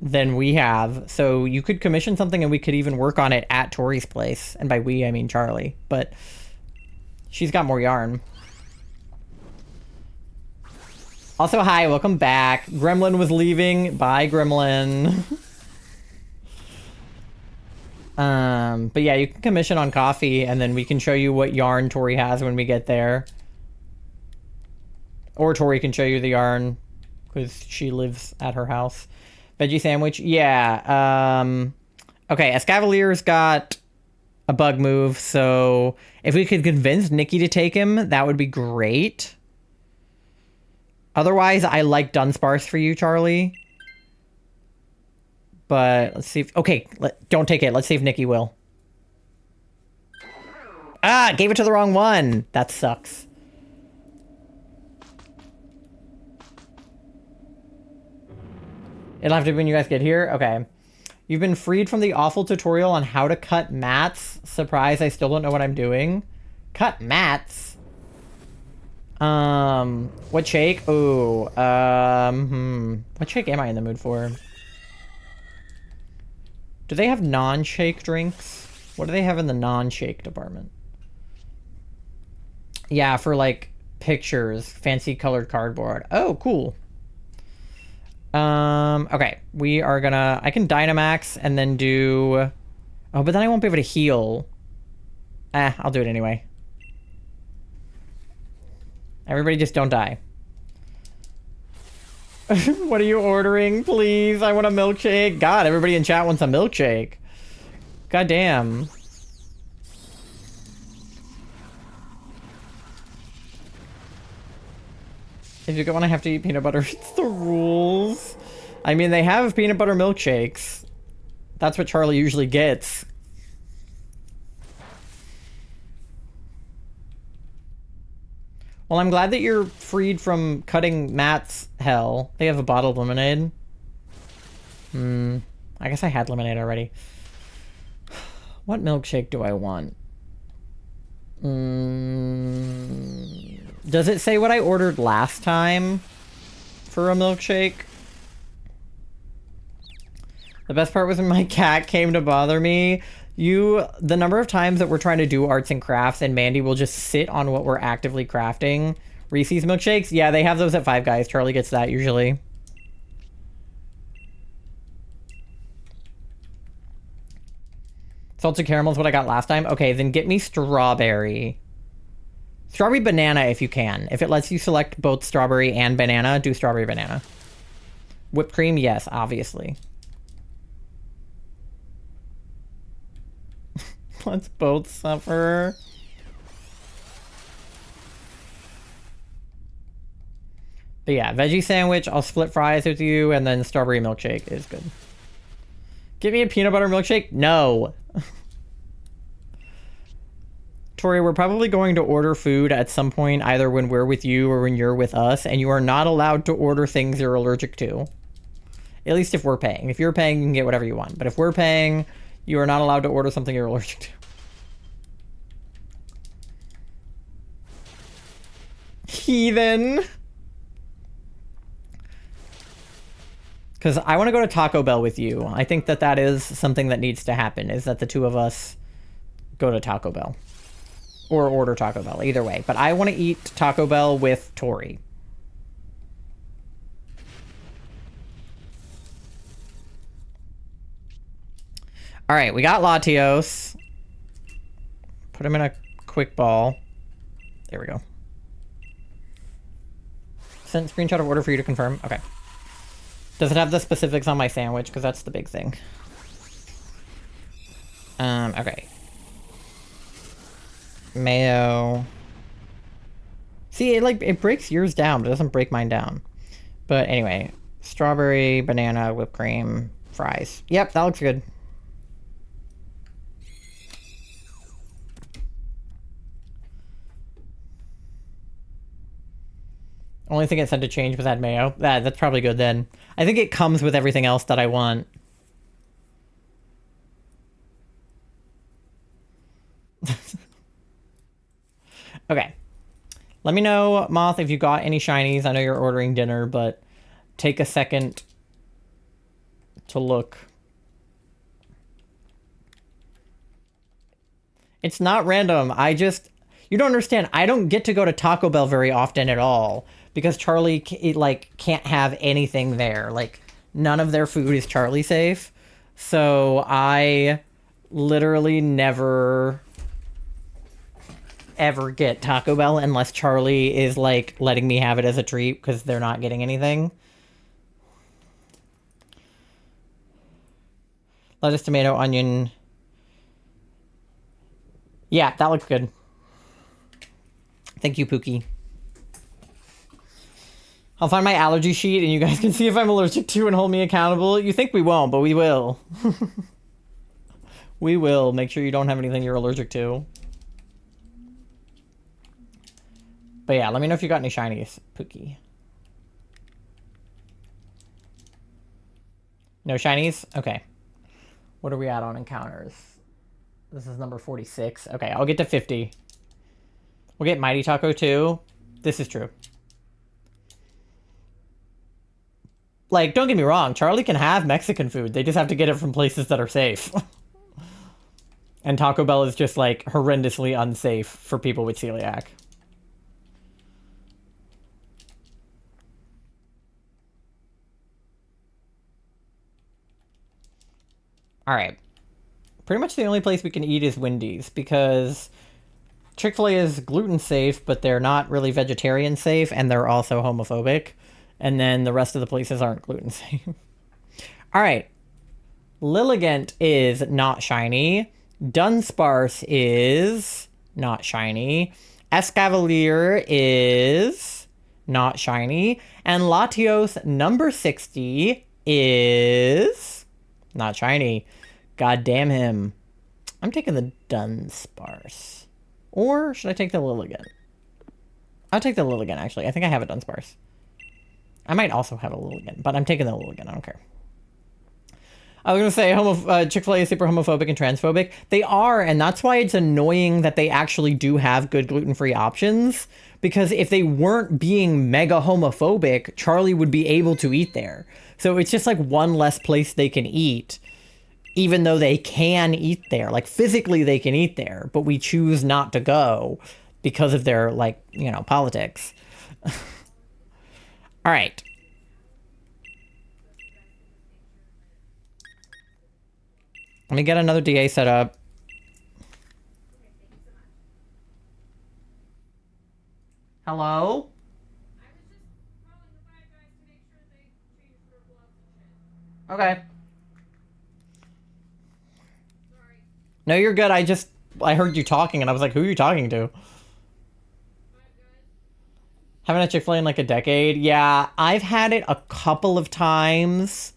than we have. So you could commission something and we could even work on it at Tori's place. And by we, I mean Charlie. But she's got more yarn. Also, hi, welcome back. Gremlin was leaving. Bye, Gremlin. But yeah, you can commission on coffee and then we can show you what yarn Tori has when we get there. Or Tori can show you the yarn because she lives at her house. Veggie sandwich, yeah. Okay, Escavalier's got a bug move, so if we could convince Nikki to take him, that would be great. Otherwise, I like Dunsparce for you, Charlie. But let's see if... Okay, don't take it. Let's see if Nikki will. Ah, gave it to the wrong one. That sucks. It'll have to be when you guys get here. Okay. You've been freed from the awful tutorial on how to cut mats. Surprise, I still don't know what I'm doing. Cut mats? What shake? Ooh, what shake am I in the mood for? Do they have non-shake drinks? What do they have in the non-shake department? Yeah, for like pictures, fancy colored cardboard. Oh, cool. Okay, we are gonna... I can Dynamax and then do... Oh, but then I won't be able to heal. I'll do it anyway. Everybody just don't die. What are you ordering, please? I want a milkshake. God, everybody in chat wants a milkshake. God damn. If you want to have to eat peanut butter, it's the rules. I mean, they have peanut butter milkshakes. That's what Charlie usually gets. Well, I'm glad that you're freed from cutting Matt's hell. They have a bottled lemonade. I guess I had lemonade already. What milkshake do I want? Does it say what I ordered last time for a milkshake? The best part was when my cat came to bother me. The number of times that we're trying to do arts and crafts and Mandy will just sit on what we're actively crafting. Reese's milkshakes? Yeah, they have those at Five Guys. Charlie gets that usually. Salted caramel is what I got last time. Okay, then get me strawberry. Strawberry banana if you can. If it lets you select both strawberry and banana, do strawberry banana. Whipped cream? Yes, obviously. Let's both suffer. But yeah, veggie sandwich, I'll split fries with you, and then strawberry milkshake is good. Give me a peanut butter milkshake? No. Tori, we're probably going to order food at some point, either when we're with you or when you're with us, and you are not allowed to order things you're allergic to. At least if we're paying. If you're paying, you can get whatever you want. But if we're paying, you are not allowed to order something you're allergic to. Heathen. Because I want to go to Taco Bell with you. I think that that is something that needs to happen, is that the two of us go to Taco Bell. Or order Taco Bell, either way. But I want to eat Taco Bell with Tori. All right, we got Latios. Put him in a quick ball. There we go. Sent screenshot of order for you to confirm. Okay. Does it have the specifics on my sandwich? Because that's the big thing. Okay. Mayo. See, it breaks yours down, but it doesn't break mine down. But anyway, strawberry, banana, whipped cream, fries. Yep, that looks good. Only thing it said to change was that mayo. That's probably good then. I think it comes with everything else that I want. Okay. Let me know, Moth, if you got any shinies. I know you're ordering dinner, but take a second to look. It's not random. You don't understand. I don't get to go to Taco Bell very often at all because Charlie, can't have anything there. Like, none of their food is Charlie safe. So I literally never ever get Taco Bell unless Charlie is like letting me have it as a treat because they're not getting anything. Lettuce, tomato, onion. Yeah, that looks good. Thank you, Pookie. I'll find my allergy sheet and you guys can see if I'm allergic to and hold me accountable. You think we won't, but we will. We will. Make sure you don't have anything you're allergic to. But yeah, let me know if you got any shinies, Pookie. No shinies? Okay. What are we at on encounters? This is number 46. Okay, I'll get to 50. We'll get Mighty Taco too. This is true. Like, don't get me wrong. Charlie can have Mexican food. They just have to get it from places that are safe. And Taco Bell is just, like, horrendously unsafe for people with celiac. Alright. Pretty much the only place we can eat is Wendy's, because Chick-fil-A is gluten safe, but they're not really vegetarian safe, and they're also homophobic. And then the rest of the places aren't gluten safe. Alright. Lilligant is not shiny. Dunsparce is not shiny. Escavalier is not shiny. And Latios number 60 is not shiny. God damn him. I'm taking the Dunsparce. Or should I take the Lilligant? I'll take the Lilligant, actually. I think I have a Dunsparce. I might also have a Lilligant, but I'm taking the Lilligant. I don't care. I was going to say Chick-fil-A is super homophobic and transphobic. They are, and that's why it's annoying that they actually do have good gluten-free options. Because if they weren't being mega homophobic, Charlie would be able to eat there. So it's just like one less place they can eat, even though they can eat there. Like, physically they can eat there, but we choose not to go because of their, like, you know, politics. All right. Let me get another DA set up. Hello? Okay. No, you're good. I heard you talking and I was like, who are you talking to? Haven't had Chick-fil-A in like a decade. Yeah, I've had it a couple of times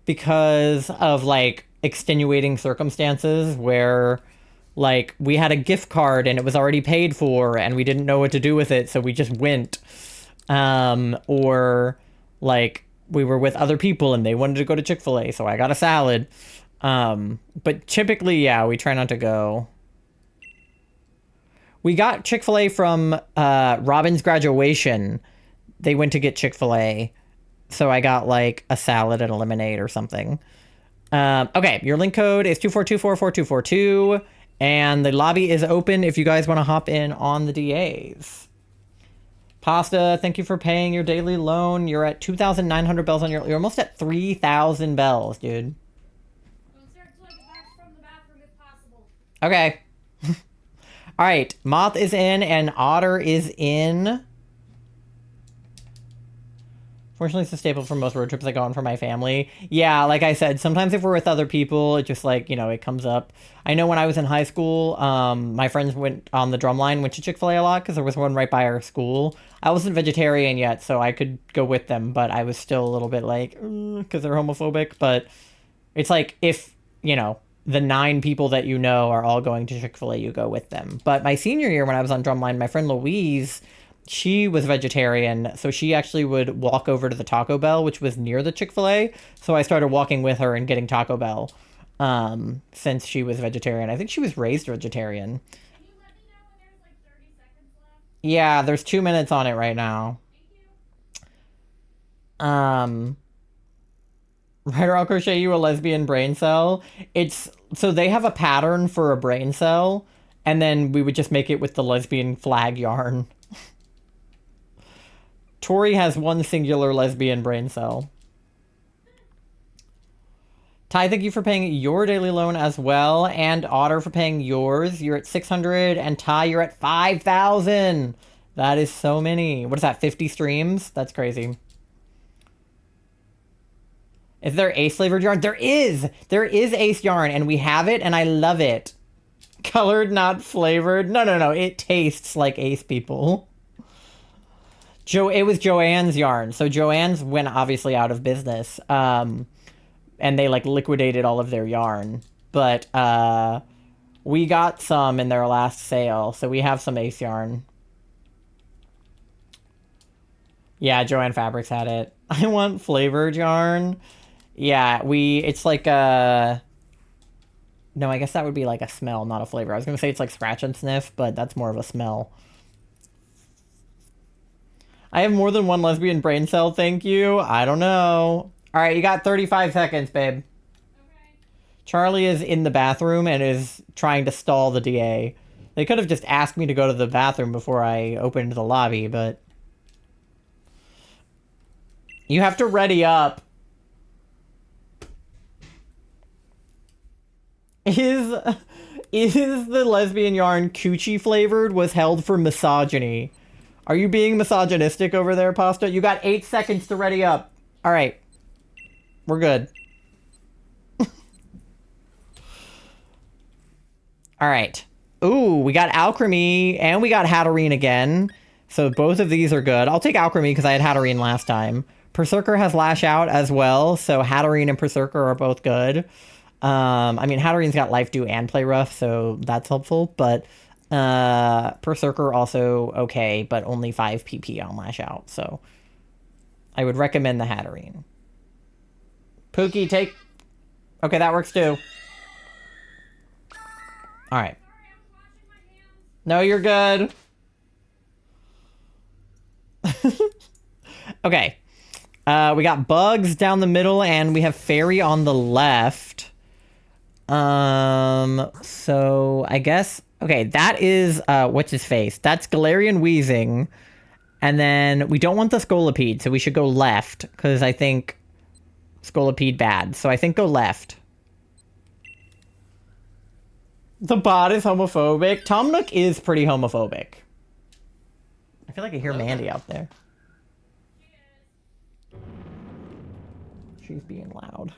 because of like extenuating circumstances where like we had a gift card and it was already paid for and we didn't know what to do with it, so we just went. Or like we were with other people and they wanted to go to Chick-fil-A, so I got a salad. But typically, yeah, we try not to go. We got Chick-fil-A from Robin's graduation. They went to get Chick-fil-A. So I got like a salad and a lemonade or something. Okay, your link code is 24244242. And the lobby is open if you guys want to hop in on the DAs. Pasta, thank you for paying your daily loan. You're at 2,900 bells on you're almost at 3,000 bells, dude. Okay. All right. Moth is in and Otter is in. Fortunately, it's a staple for most road trips I go on for my family. Yeah, like I said, sometimes if we're with other people, it just like, it comes up. I know when I was in high school, my friends went on the drumline, went to Chick-fil-A a lot because there was one right by our school. I wasn't vegetarian yet, so I could go with them, but I was still a little bit like, because they're homophobic. But it's like if, the 9 people that you know are all going to Chick-fil-A, you go with them. But my senior year when I was on drumline, my friend Louise, she was vegetarian, so she actually would walk over to the Taco Bell, which was near the Chick-fil-A. So I started walking with her and getting Taco Bell since she was vegetarian. I think she was raised vegetarian. Can you let me know when there's like 30 seconds left? Yeah, there's 2 minutes on it right now. Thank you. Ryder, I'll crochet you a lesbian brain cell. So they have a pattern for a brain cell, and then we would just make it with the lesbian flag yarn. Tori has one singular lesbian brain cell. Ty, thank you for paying your daily loan as well, and Otter for paying yours. You're at 600, and Ty, you're at 5,000. That is so many. What is that, 50 streams? That's crazy. Is there ace flavored yarn? There is! There is ace yarn, and we have it, and I love it. Colored, not flavored. No. It tastes like ace, people. It was Joanne's yarn. So Joanne's went obviously out of business. And they like liquidated all of their yarn. But we got some in their last sale, so we have some ace yarn. Yeah, Joanne Fabrics had it. I want flavored yarn. Yeah, it's like a... No, I guess that would be like a smell, not a flavor. I was going to say it's like scratch and sniff, but that's more of a smell. I have more than one lesbian brain cell, thank you. I don't know. All right, you got 35 seconds, babe. Okay. Charlie is in the bathroom and is trying to stall the DA. They could have just asked me to go to the bathroom before I opened the lobby, but... You have to ready up. Is the lesbian yarn coochie flavored was held for misogyny? Are you being misogynistic over there, Pasta? You got 8 seconds to ready up. All right. We're good. All right. Ooh, we got Alchemy and we got Hatterene again. So both of these are good. I'll take Alchemy because I had Hatterene last time. Berserker has Lash Out as well. So Hatterene and Berserker are both good. I mean, Hatterene's got Life Dew and Play Rough, so that's helpful. But Berserker also okay, but only 5 PP on Lash Out. So I would recommend the Hatterene. Pookie, take... Okay, that works too. All right. Sorry, I was washing my hands. No, you're good. Okay. We got Bugs down the middle, and we have Fairy on the left. So I guess... Okay, that is, what's his face? That's Galarian Wheezing. And then we don't want the Scolipede, so we should go left, because I think Scolipede bad. So I think go left. The bot is homophobic. Tom Nook is pretty homophobic. I feel like I hear Mandy out there. She's being loud.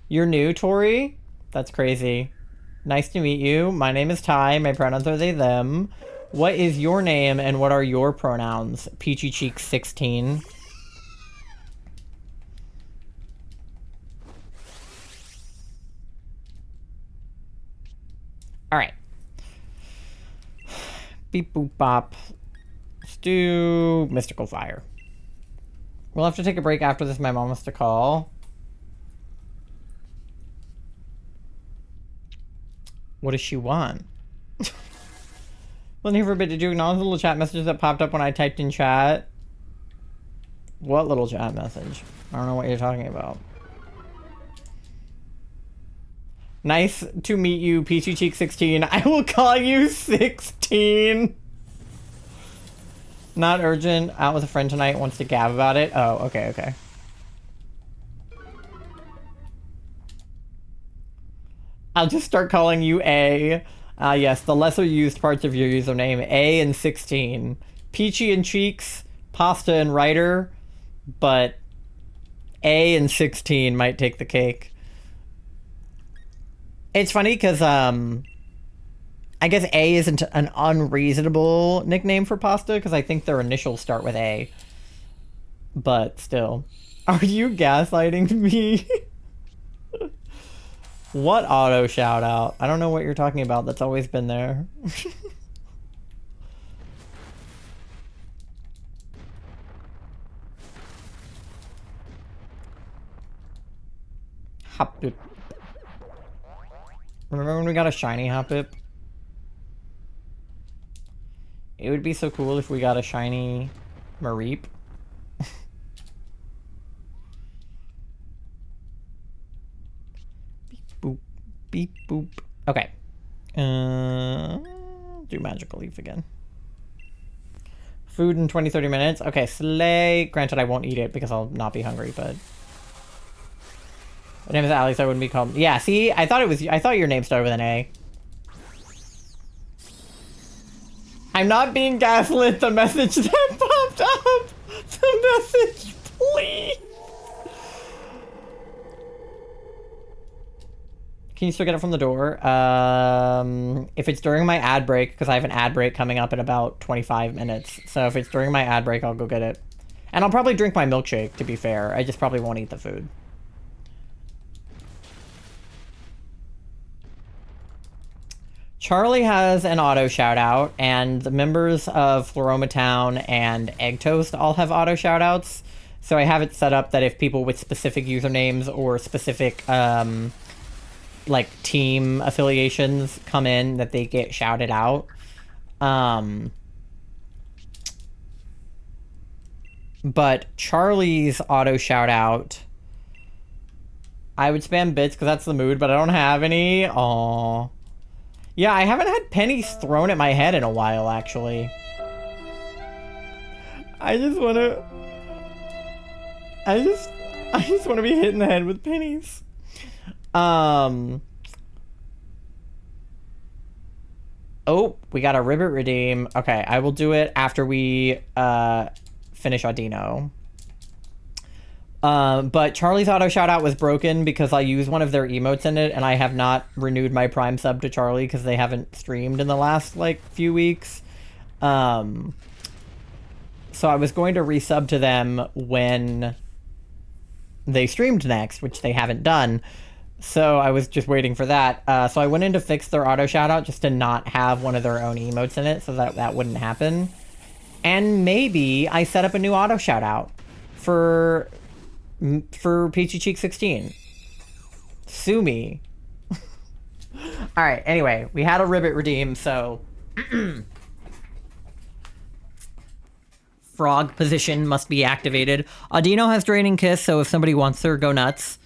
You're new, Tori? That's crazy. Nice to meet you. My name is Ty. My pronouns are they, them. What is your name and what are your pronouns? Peachy Cheeks 16. Alright. Beep boop bop. Let's do Mystical Fire. We'll have to take a break after this. My mom has to call. What does she want? Wasn't here for a bit. Did you acknowledge the little chat messages that popped up when I typed in chat? What little chat message? I don't know what you're talking about. Nice to meet you, Peachy Cheek 16. I will call you 16. Not urgent. Out with a friend tonight. Wants to gab about it. Oh, okay. I'll just start calling you A. Yes, the lesser used parts of your username, A and 16. Peachy and Cheeks, Pasta and Writer, but A and 16 might take the cake. It's funny because, I guess A isn't an unreasonable nickname for Pasta because I think their initials start with A. But still. Are you gaslighting me? What auto shout out? I don't know what you're talking about. That's always been there. Hoppip. Remember when we got a shiny Hoppip? It would be so cool if we got a shiny Mareep. Beep boop. Beep boop. Okay. Do Magical Leaf again. Food in 20-30 minutes. Okay, Slay. Granted, I won't eat it because I'll not be hungry, but... My name is Alex, I wouldn't be called... Yeah, see? I thought your name started with an A. I'm not being gaslit. The message that popped up. The message, please. Can you still get it from the door? If it's during my ad break, because I have an ad break coming up in about 25 minutes. So if it's during my ad break, I'll go get it. And I'll probably drink my milkshake, to be fair. I just probably won't eat the food. Charlie has an auto shout out, and the members of Floroma Town and Egg Toast all have auto shout outs. So I have it set up that if people with specific usernames or specific like team affiliations come in, that they get shouted out. But Charlie's auto shout out, I would spam bits because that's the mood, but I don't have any. Aww. Yeah, I haven't had pennies thrown at my head in a while, actually. I just want to be hit in the head with pennies. Oh, we got a Ribbit redeem. Okay, I will do it after we finish Audino. But Charlie's auto shout out was broken because I used one of their emotes in it, and I have not renewed my Prime sub to Charlie because they haven't streamed in the last like few weeks. So I was going to resub to them when they streamed next, which they haven't done. So I was just waiting for that. So I went in to fix their auto shout out just to not have one of their own emotes in it so that that wouldn't happen. And maybe I set up a new auto shout out for Peachy Cheek 16. Sue me. Alright, anyway, we had a Ribbit redeem, so... Frog position must be activated. Audino has Draining Kiss, so if somebody wants her, go nuts.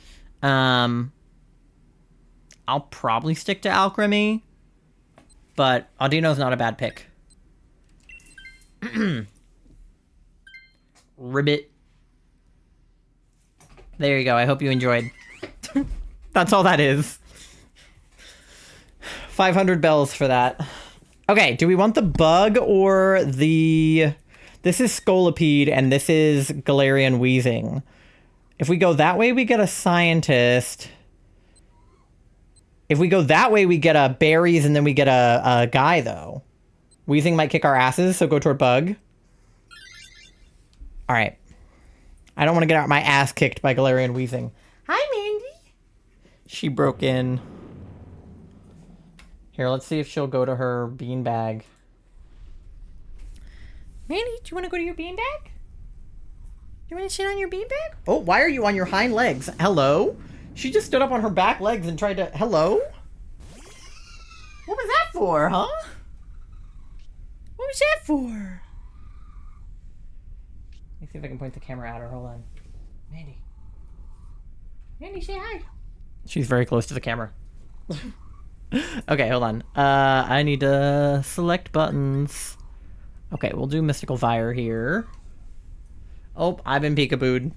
I'll probably stick to Alchemy, but Audino's not a bad pick. Ribbit. There you go. I hope you enjoyed. That's all that is. 500 bells for that. Okay, do we want the bug or the... This is Scolipede and this is Galarian Wheezing. If we go that way, we get a Scientist. If we go that way, we get a Berries and then we get a Guy, though. Wheezing might kick our asses, so go toward Bug. Alright. I don't want to get my ass kicked by Galarian Wheezing. Hi, Mandy. She broke in. Here, let's see if she'll go to her beanbag. Mandy, do you want to go to your beanbag? You want to sit on your beanbag? Oh, why are you on your hind legs? Hello? She just stood up on her back legs and tried to... Hello? What was that for, huh? What was that for? Let me see if I can point the camera at her. Hold on. Mandy. Mandy, say hi. She's very close to the camera. Okay, hold on. I need to select buttons. Okay, we'll do Mystical Fire here. Oh, I've been peekabooed.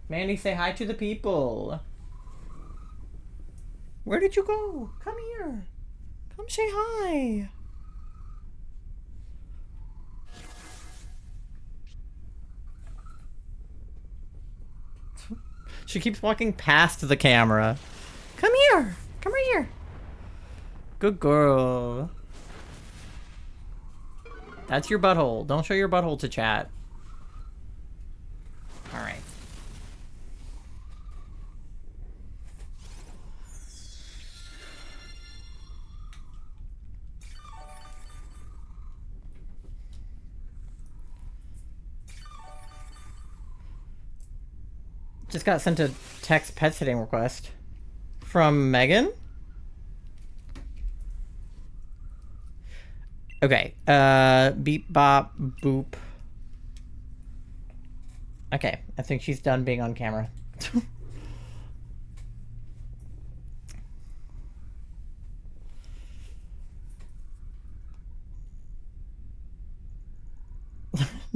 Mandy, say hi to the people. Where did you go? Come here. Come say hi. She keeps walking past the camera. Come here. Come right here. Good girl. That's your butthole. Don't show your butthole to chat. Alright. Just got sent a text pet sitting request. From Megan? Okay. Beep, bop, boop. Okay. I think she's done being on camera.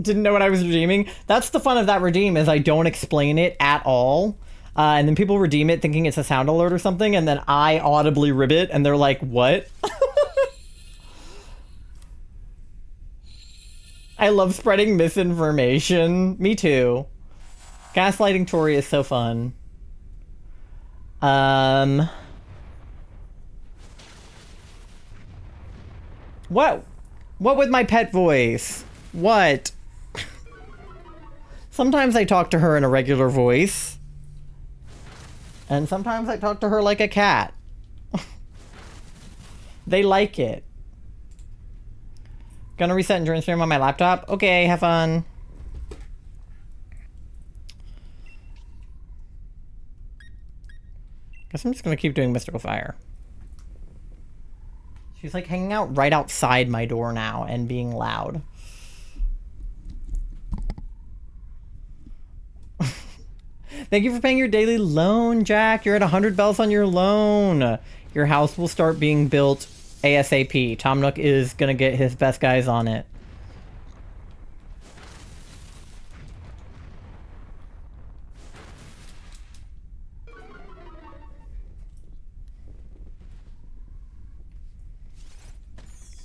Didn't know what I was redeeming. That's the fun of that redeem, is I don't explain it at all. And then people redeem it thinking it's a sound alert or something, and then I audibly ribbit, and they're like, what? I love spreading misinformation. Me too. Gaslighting Tori is so fun. What? What with my pet voice? What? Sometimes I talk to her in a regular voice. And sometimes I talk to her like a cat. They like it. Gonna reset endurance stream on my laptop? Okay, have fun. Guess I'm just gonna keep doing Mystical Fire. She's like hanging out right outside my door now and being loud. Thank you for paying your daily loan, Jack. You're at 100 bells on your loan. Your house will start being built ASAP. Tom Nook is gonna get his best guys on it.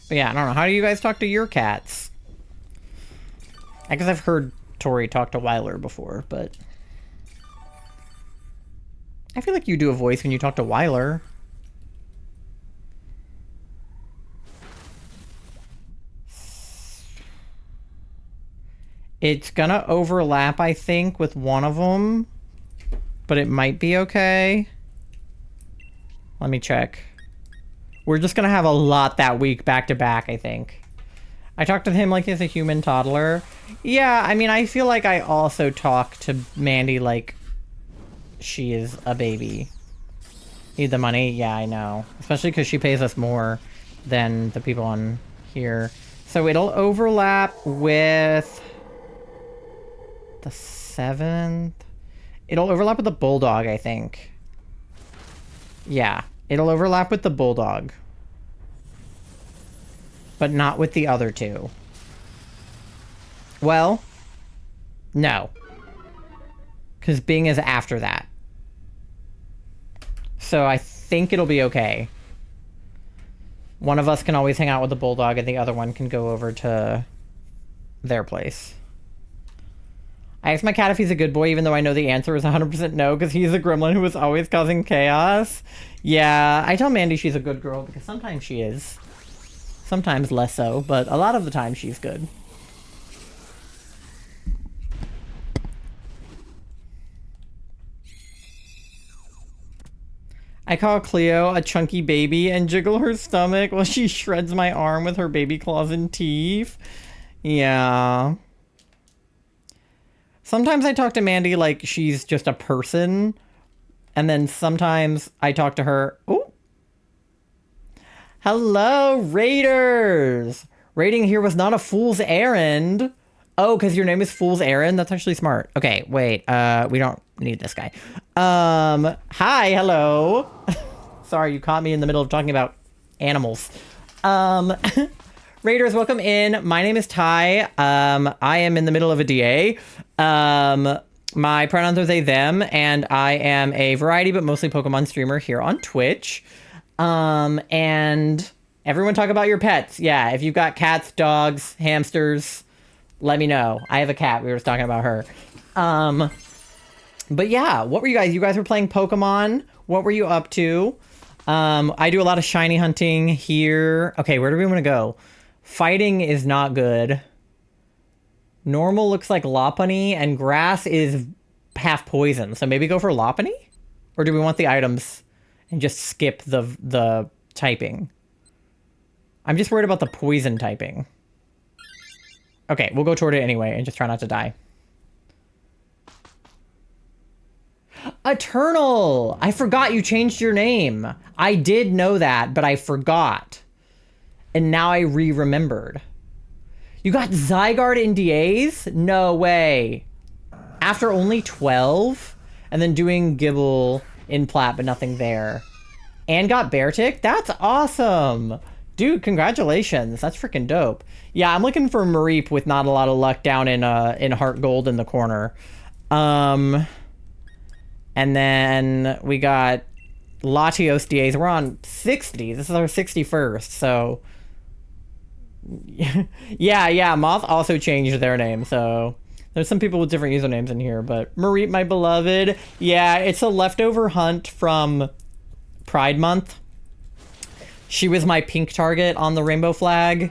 But yeah, I don't know. How do you guys talk to your cats? I guess I've heard Tori talk to Wyler before, but I feel like you do a voice when you talk to Wyler. It's gonna overlap, I think, with one of them, but it might be okay. Let me check. We're just gonna have a lot that week back to back, I think. I talked to him like he's a human toddler. Yeah, I mean, I feel like I also talk to Mandy like she is a baby. Need the money? Yeah, I know. Especially because she pays us more than the people on here. So it'll overlap with the 7th. It'll overlap with the Bulldog, I think. Yeah, it'll overlap with the Bulldog. But not with the other two. Well, no. Because Bing is after that. So I think it'll be okay. One of us can always hang out with the Bulldog and the other one can go over to their place. I asked my cat if he's a good boy, even though I know the answer is 100% no, because he's a gremlin who is always causing chaos. Yeah, I tell Mandy she's a good girl, because sometimes she is. Sometimes less so, but a lot of the time she's good. I call Cleo a chunky baby and jiggle her stomach while she shreds my arm with her baby claws and teeth. Yeah. Sometimes I talk to Mandy like she's just a person. And then sometimes I talk to her... Ooh. Hello, Raiders! Raiding here was not a fool's errand. Oh, because your name is Fool's Errand? That's actually smart. Okay, wait. We don't need this guy. Hi, hello. Sorry, you caught me in the middle of talking about animals. Raiders, welcome in. My name is Ty. I am in the middle of a DA. My pronouns are they, them, and I am a variety but mostly Pokemon streamer here on Twitch. And everyone talk about your pets. Yeah, if you've got cats, dogs, hamsters, let me know. I have a cat. We were just talking about her. But yeah, what were you guys? You guys were playing Pokemon. What were you up to? I do a lot of shiny hunting here. Okay, where do we want to go? Fighting is not good. Normal looks like Lopunny, and grass is half poison. So maybe go for Lopunny? Or do we want the items and just skip the typing? I'm just worried about the poison typing. Okay, we'll go toward it anyway and just try not to die. Eternal! I forgot you changed your name. I did know that, but I forgot. And now I re-remembered. You got Zygarde in DAs? No way. After only 12? And then doing Gibble in Plat, but nothing there. And got Beartic? That's awesome! Dude, congratulations. That's freaking dope. Yeah, I'm looking for Mareep with not a lot of luck down in Heart Gold in the corner. And then we got Latios DAs. We're on 60. This is our 61st, so... yeah, Moth also changed their name, so... There's some people with different usernames in here, but... Mareep, my beloved. Yeah, it's a leftover hunt from Pride Month. She was my pink target on the rainbow flag.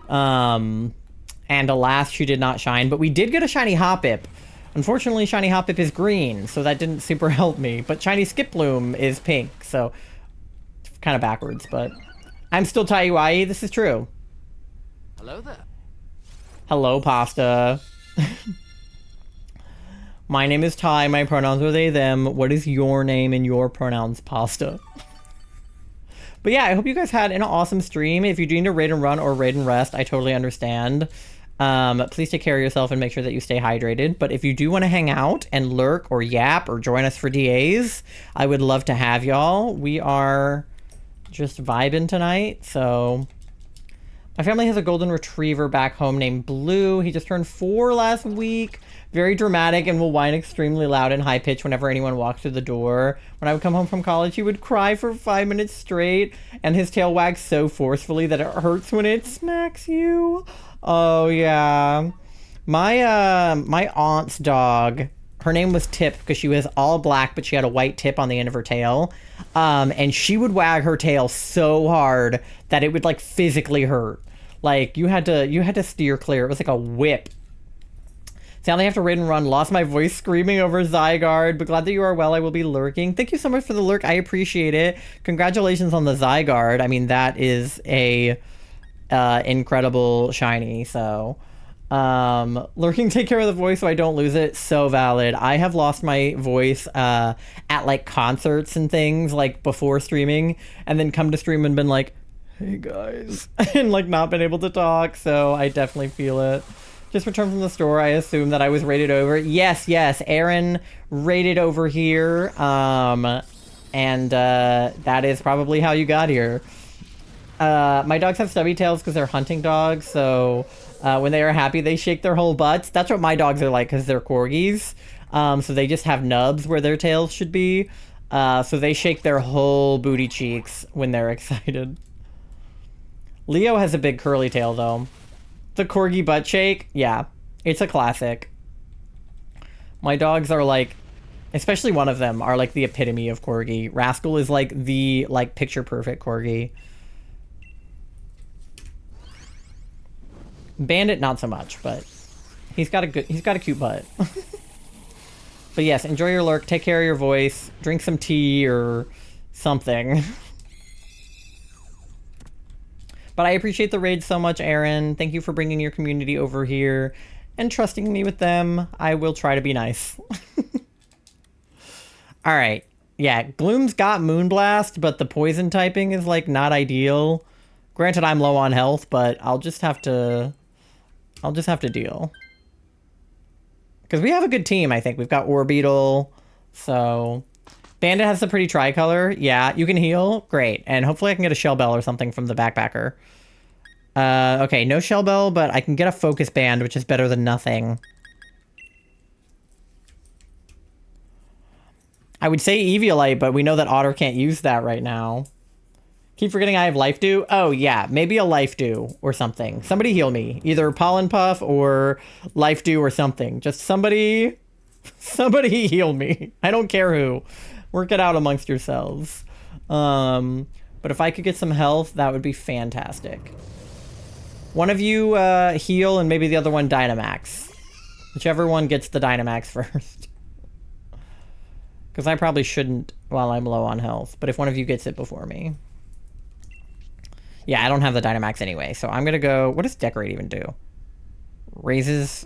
And alas, she did not shine. But we did get a shiny Hoppip. Unfortunately, shiny Hoppip is green, so that didn't super help me. But shiny Skiploom is pink, so... kind of backwards, but... I'm still Taiwai, this is true. Hello there. Hello, Pasta. My name is Ty, my pronouns are they, them. What is your name and your pronouns, Pasta? But yeah, I hope you guys had an awesome stream. If you do need to raid and run or raid and rest, I totally understand. Please take care of yourself and make sure that you stay hydrated. But if you do want to hang out and lurk or yap or join us for DAs, I would love to have y'all. We are just vibing tonight, so... My family has a golden retriever back home named Blue. He just turned 4 last week. Very dramatic and will whine extremely loud and high pitched whenever anyone walks through the door. When I would come home from college, he would cry for 5 minutes straight, and his tail wags so forcefully that it hurts when it smacks you. Oh yeah. My aunt's dog, her name was Tip because she was all black, but she had a white tip on the end of her tail. And she would wag her tail so hard that it would like physically hurt. Like you had to steer clear. It was like a whip. So now they have to raid and run. Lost my voice screaming over Zygarde, but glad that you are well. I will be lurking. Thank you so much for the lurk. I appreciate it. Congratulations on the Zygarde. I mean, that is a incredible shiny. So lurking, take care of the voice so I don't lose it. So valid. I have lost my voice at like concerts and things like before streaming, and then come to stream and been like, hey guys, and like not been able to talk. So I definitely feel it. Just returned from the store. I assume that I was rated over. Yes, Aaron rated over here. And that is probably how you got here. My dogs have stubby tails because they're hunting dogs. So when they are happy, they shake their whole butts. That's what my dogs are like because they're corgis. So they just have nubs where their tails should be. So they shake their whole booty cheeks when they're excited. Leo has a big curly tail though. The corgi butt shake, yeah, it's a classic. My dogs are like, especially one of them, are like the epitome of corgi. Rascal is like the picture perfect corgi. Bandit not so much, but he's got a cute butt. But yes, enjoy your lurk, take care of your voice, drink some tea or something. But I appreciate the raid so much, Aaron. Thank you for bringing your community over here and trusting me with them. I will try to be nice. All right. Yeah, Gloom's got Moonblast, but the poison typing is like not ideal. Granted, I'm low on health, but I'll just have to deal. Because we have a good team, I think. We've got Orbeetle, so... Bandit has a pretty tricolor. Yeah, you can heal. Great. And hopefully I can get a Shell Bell or something from the backpacker. Okay, no Shell Bell, but I can get a Focus Band, which is better than nothing. I would say Eviolite, but we know that Otter can't use that right now. Keep forgetting I have Life Dew. Oh, yeah. Maybe a Life Dew or something. Somebody heal me. Either Pollen Puff or Life Dew or something. Just somebody... Somebody heal me. I don't care who. Work it out amongst yourselves. But if I could get some health, that would be fantastic. One of you heal and maybe the other one Dynamax. Whichever one gets the Dynamax first. Because I probably shouldn't while I'm low on health. But if one of you gets it before me. Yeah, I don't have the Dynamax anyway. So I'm going to go... What does Decorate even do? Raises...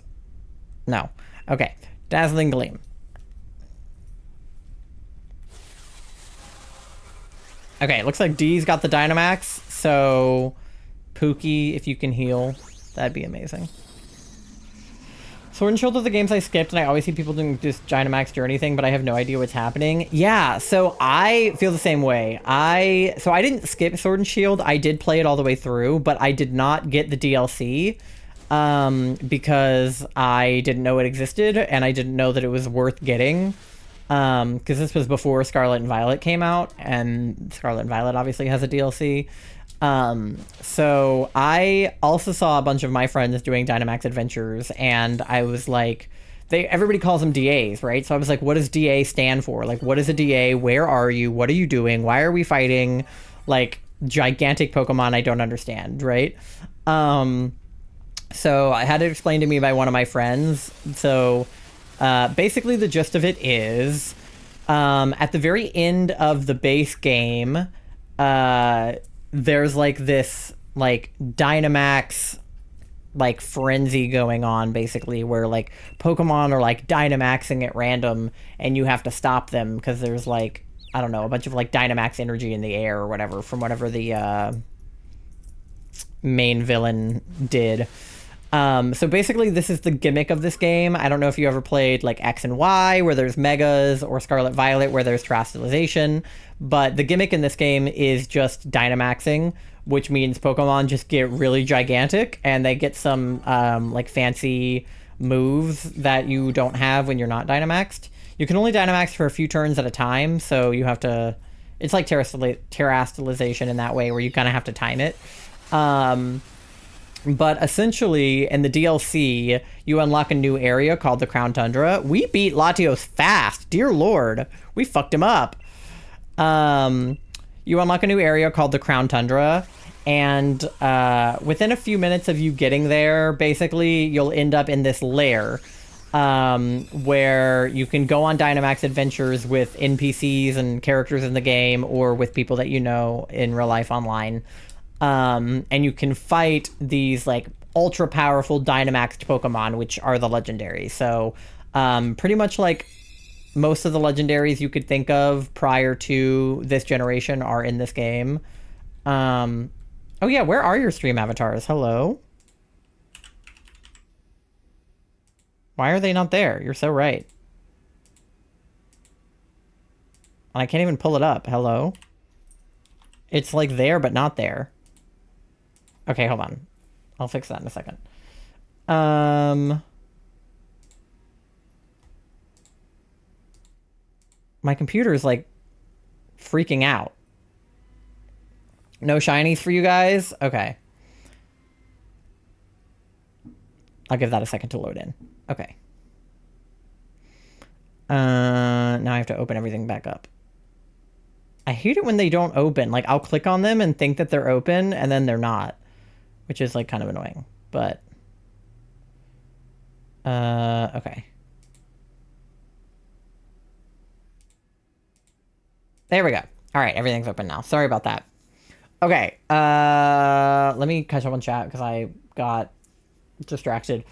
No. Okay. Dazzling Gleam. Okay, it looks like D's got the Dynamax. So, Pookie, if you can heal, that'd be amazing. Sword and Shield are the games I skipped, and I always see people doing this Dynamax Journey thing, but I have no idea what's happening. Yeah, so I feel the same way. So I didn't skip Sword and Shield. I did play it all the way through, but I did not get the DLC because I didn't know it existed, and I didn't know that it was worth getting. Because this was before Scarlet and Violet came out, and Scarlet and Violet obviously has a DLC. So I also saw a bunch of my friends doing Dynamax Adventures, and I was like, everybody calls them DAs, right? So I was like, what does DA stand for? Like, what is a DA? Where are you? What are you doing? Why are we fighting like gigantic Pokemon I don't understand, right? So I had it explained to me by one of my friends. So basically the gist of it is at the very end of the base game, there's like this like Dynamax like frenzy going on, basically, where like Pokemon are like Dynamaxing at random and you have to stop them because there's like, I don't know, a bunch of like Dynamax energy in the air or whatever from whatever the main villain did. So basically this is the gimmick of this game. I don't know if you ever played like X and Y where there's Megas, or Scarlet Violet where there's Terastallization, but the gimmick in this game is just Dynamaxing, which means Pokemon just get really gigantic and they get some like fancy moves that you don't have when you're not Dynamaxed. You can only Dynamax for a few turns at a time, so you have to... It's like Terastallization in that way where you kind of have to time it. But essentially, in the DLC, you unlock a new area called the Crown Tundra. We beat Latios fast. Dear Lord. We fucked him up. You unlock a new area called the Crown Tundra. And within a few minutes of you getting there, basically, you'll end up in this lair. Where you can go on Dynamax adventures with NPCs and characters in the game, or with people that you know in real life online. And you can fight these like ultra powerful Dynamaxed Pokemon, which are the legendaries. So pretty much like most of the legendaries you could think of prior to this generation are in this game. Oh yeah, where are your stream avatars? Hello? Why are they not there? You're so right. And I can't even pull it up. Hello? It's like there, but not there. Okay, hold on. I'll fix that in a second. My computer is like freaking out. No shinies for you guys? Okay. I'll give that a second to load in. Okay. Now I have to open everything back up. I hate it when they don't open. Like, I'll click on them and think that they're open, and then they're not. Which is, like, kind of annoying. But... okay. There we go. Alright, everything's open now. Sorry about that. Okay, let me catch up on chat, because I got distracted.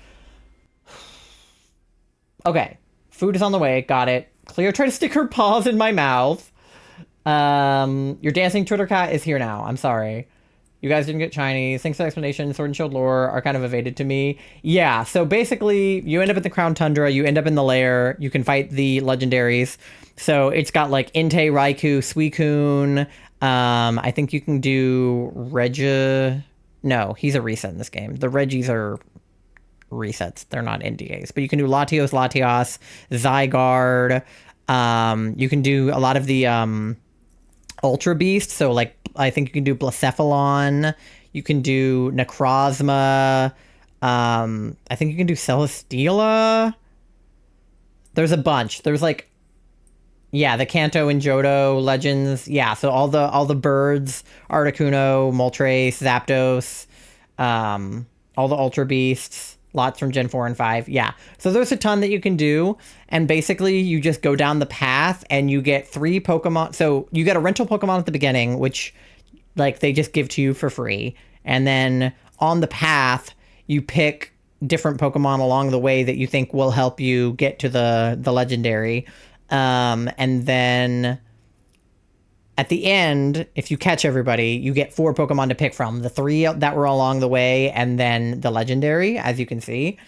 Okay. Food is on the way. Got it. Cleo tried to stick her paws in my mouth. Your dancing Twitter cat is here now. I'm sorry. You guys didn't get Chinese. Thanks for the explanation. Sword and Shield lore are kind of evaded to me. Yeah, so basically, you end up at the Crown Tundra. You end up in the lair. You can fight the legendaries. So it's got like Entei, Raikou, Suicune. I think you can do Regi... No, he's a reset in this game. The Regis are resets. They're not NDAs. But you can do Latios, Zygarde. You can do a lot of the Ultra Beasts. So, like, I think you can do Blacephalon. You can do Necrozma. I think you can do Celesteela. There's a bunch. There's like, yeah, the Kanto and Johto legends. Yeah, so all the birds, Articuno, Moltres, Zapdos, all the Ultra Beasts, lots from Gen 4 and 5. Yeah. So there's a ton that you can do. And basically you just go down the path and you get 3 Pokemon. So you get a rental Pokemon at the beginning, which like they just give to you for free. And then on the path, you pick different Pokemon along the way that you think will help you get to the legendary. And then at the end, if you catch everybody, you get 4 Pokemon to pick from. The 3 that were along the way, and then the legendary, as you can see.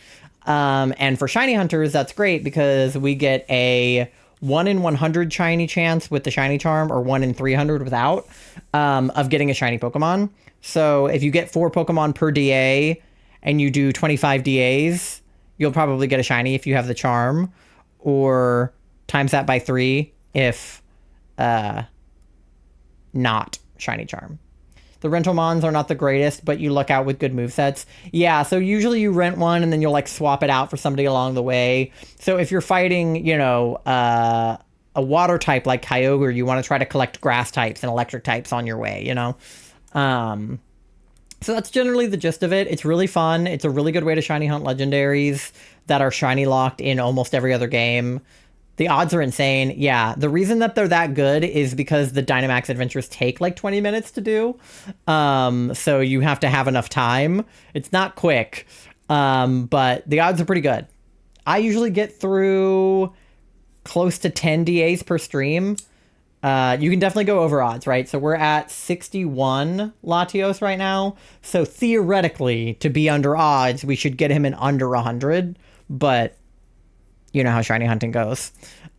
And for shiny hunters, that's great because we get a 1 in 100 shiny chance with the shiny charm, or 1 in 300 without, of getting a shiny Pokemon. So if you get 4 Pokemon per DA and you do 25 DAs, you'll probably get a shiny if you have the charm, or times that by 3 if not shiny charm. The rental mons are not the greatest, but you luck out with good movesets. Yeah, so usually you rent one and then you'll like swap it out for somebody along the way. So if you're fighting, you know, a water type like Kyogre, you want to try to collect grass types and electric types on your way, you know? So that's generally the gist of it. It's really fun. It's a really good way to shiny hunt legendaries that are shiny locked in almost every other game. The odds are insane. Yeah, the reason that they're that good is because the Dynamax adventures take like 20 minutes to do. So you have to have enough time. It's not quick, but the odds are pretty good. I usually get through close to 10 DAs per stream. You can definitely go over odds, right? So we're at 61 Latios right now. So theoretically, to be under odds, we should get him in under 100, but you know how shiny hunting goes.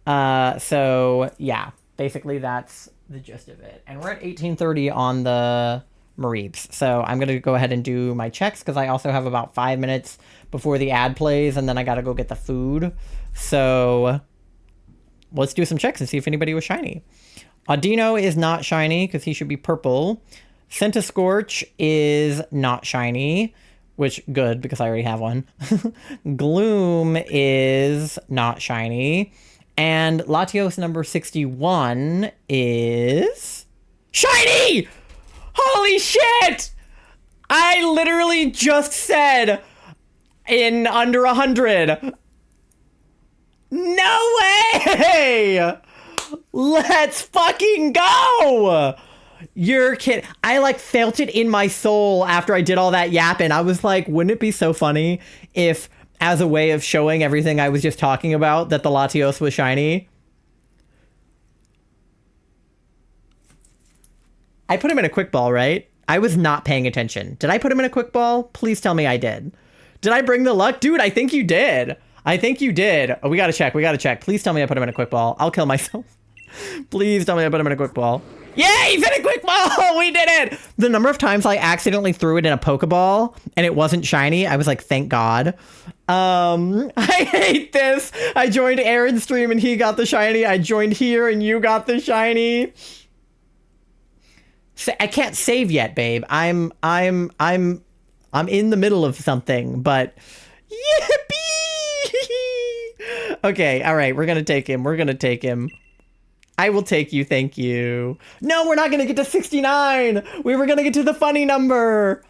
So yeah, basically that's the gist of it. And we're at 1830 on the Mareeps. So I'm going to go ahead and do my checks because I also have about 5 minutes before the ad plays, and then I got to go get the food. So let's do some checks and see if anybody was shiny. Audino is not shiny because he should be purple. Centiskorch is not shiny, which good because I already have one. Gloom is not shiny. And Latios number 61 is shiny! Holy shit! I literally just said in under 100. No way! Let's fucking go! You're kidding. I like felt it in my soul after I did all that yapping. I was like, wouldn't it be so funny if, as a way of showing everything I was just talking about, that the Latios was shiny? I put him in a quick ball, right? I was not paying attention. Did I put him in a quick ball? Please tell me I did. Did I bring the luck? Dude, I think you did. I think you did. Oh, we gotta check. We gotta check. Please tell me I put him in a quick ball. I'll kill myself. Please tell me I put him in a quick ball. Yay! He's in a quick ball! We did it! The number of times I accidentally threw it in a Pokeball and it wasn't shiny, I was like, thank God. I hate this. I joined Aaron's stream and he got the shiny. I joined here and you got the shiny. I can't save yet, babe. I'm in the middle of something, but yippee! Okay, all right, we're gonna take him. We're gonna take him. I will take you, thank you. No, we're not gonna get to 69. We were gonna get to the funny number.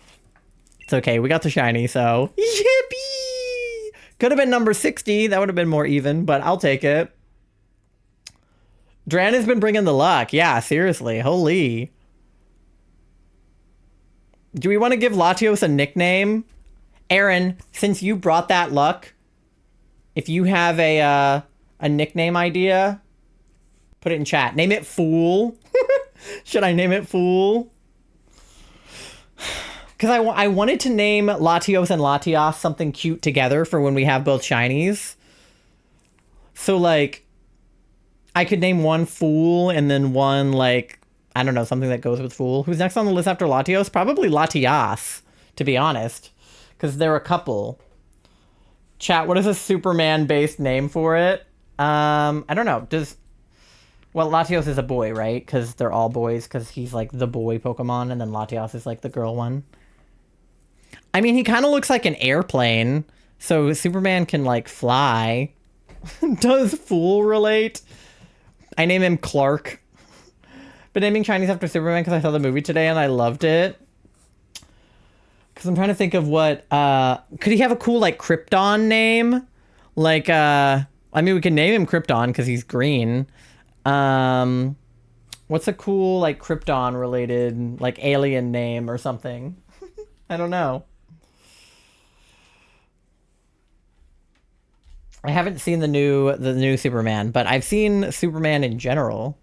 It's okay, we got the shiny, so yippee! Could have been number 60. That would have been more even, but I'll take it. Dran has been bringing the luck. Yeah, seriously, holy. Do we want to give Latios a nickname? Aaron, since you brought that luck, if you have a nickname idea, put it in chat. Name it Fool. Should I name it Fool? Because I wanted to name Latios and Latios something cute together for when we have both shinies. So, like, I could name one Fool and then one, like, I don't know, something that goes with Fool. Who's next on the list after Latios? Probably Latias, to be honest. Because they're a couple. Chat, what is a Superman-based name for it? I don't know. Well, Latios is a boy, right? Because they're all boys. Because he's like the boy Pokemon, and then Latios is like the girl one. I mean, he kind of looks like an airplane, so Superman can like fly. Does Fool relate? I name him Clark. Been naming Chinese after Superman because I saw the movie today and I loved it. Because I'm trying to think of what could he have a cool like Krypton name? Like I mean we can name him Krypton because he's green. Um what's a cool like Krypton related like alien name or something? I don't know. I haven't seen the new Superman, but I've seen Superman in general.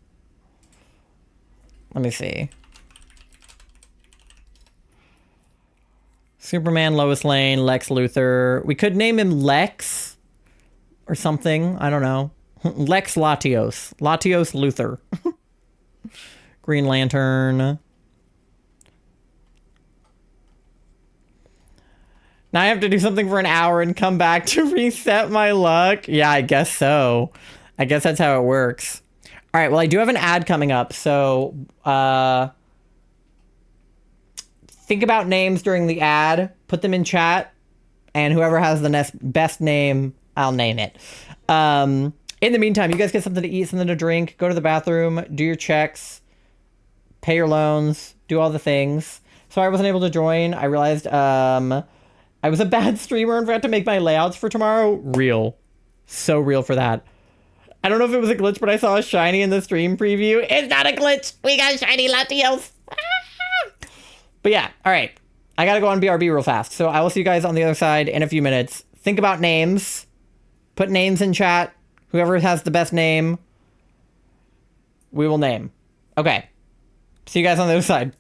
Let me see. Superman, Lois Lane, Lex Luthor. We could name him Lex or something. I don't know. Lex Latios. Latios Luthor. Green Lantern. Now I have to do something for an hour and come back to reset my luck. Yeah, I guess so. I guess that's how it works. All right, well, I do have an ad coming up, so think about names during the ad, put them in chat, and whoever has the best name, I'll name it. In the meantime, you guys get something to eat, something to drink, go to the bathroom, do your checks, pay your loans, do all the things. So I wasn't able to join. I realized I was a bad streamer and forgot to make my layouts for tomorrow. Real. So real for that. I don't know if it was a glitch, but I saw a shiny in the stream preview. It's not a glitch. We got shiny Latios. But yeah, all right. I gotta go on BRB real fast. So I will see you guys on the other side in a few minutes. Think about names. Put names in chat. Whoever has the best name, we will name. Okay. See you guys on the other side.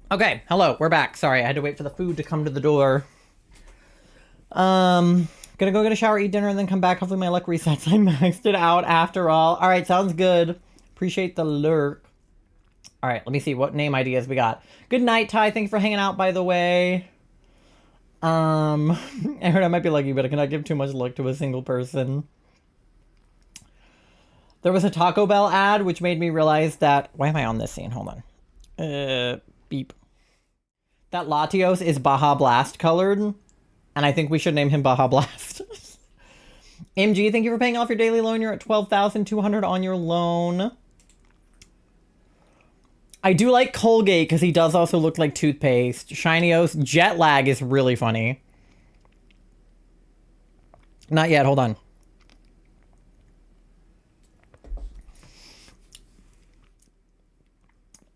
Okay, hello, we're back. Sorry, I had to wait for the food to come to the door. Gonna go get a shower, eat dinner, and then come back. Hopefully my luck resets. I maxed it out after all. Alright, sounds good. Appreciate the lurk. Alright, let me see what name ideas we got. Good night, Ty. Thank you for hanging out, by the way. I heard I might be lucky, but I cannot give too much luck to a single person. There was a Taco Bell ad, which made me realize that... Why am I on this scene? Hold on. Beep. That Latios is Baja Blast colored, and I think we should name him Baja Blast. MG, thank you for paying off your daily loan. You're at 12,200 on your loan. I do like Colgate because he does also look like toothpaste. Shinios, jet lag is really funny. Not yet, hold on.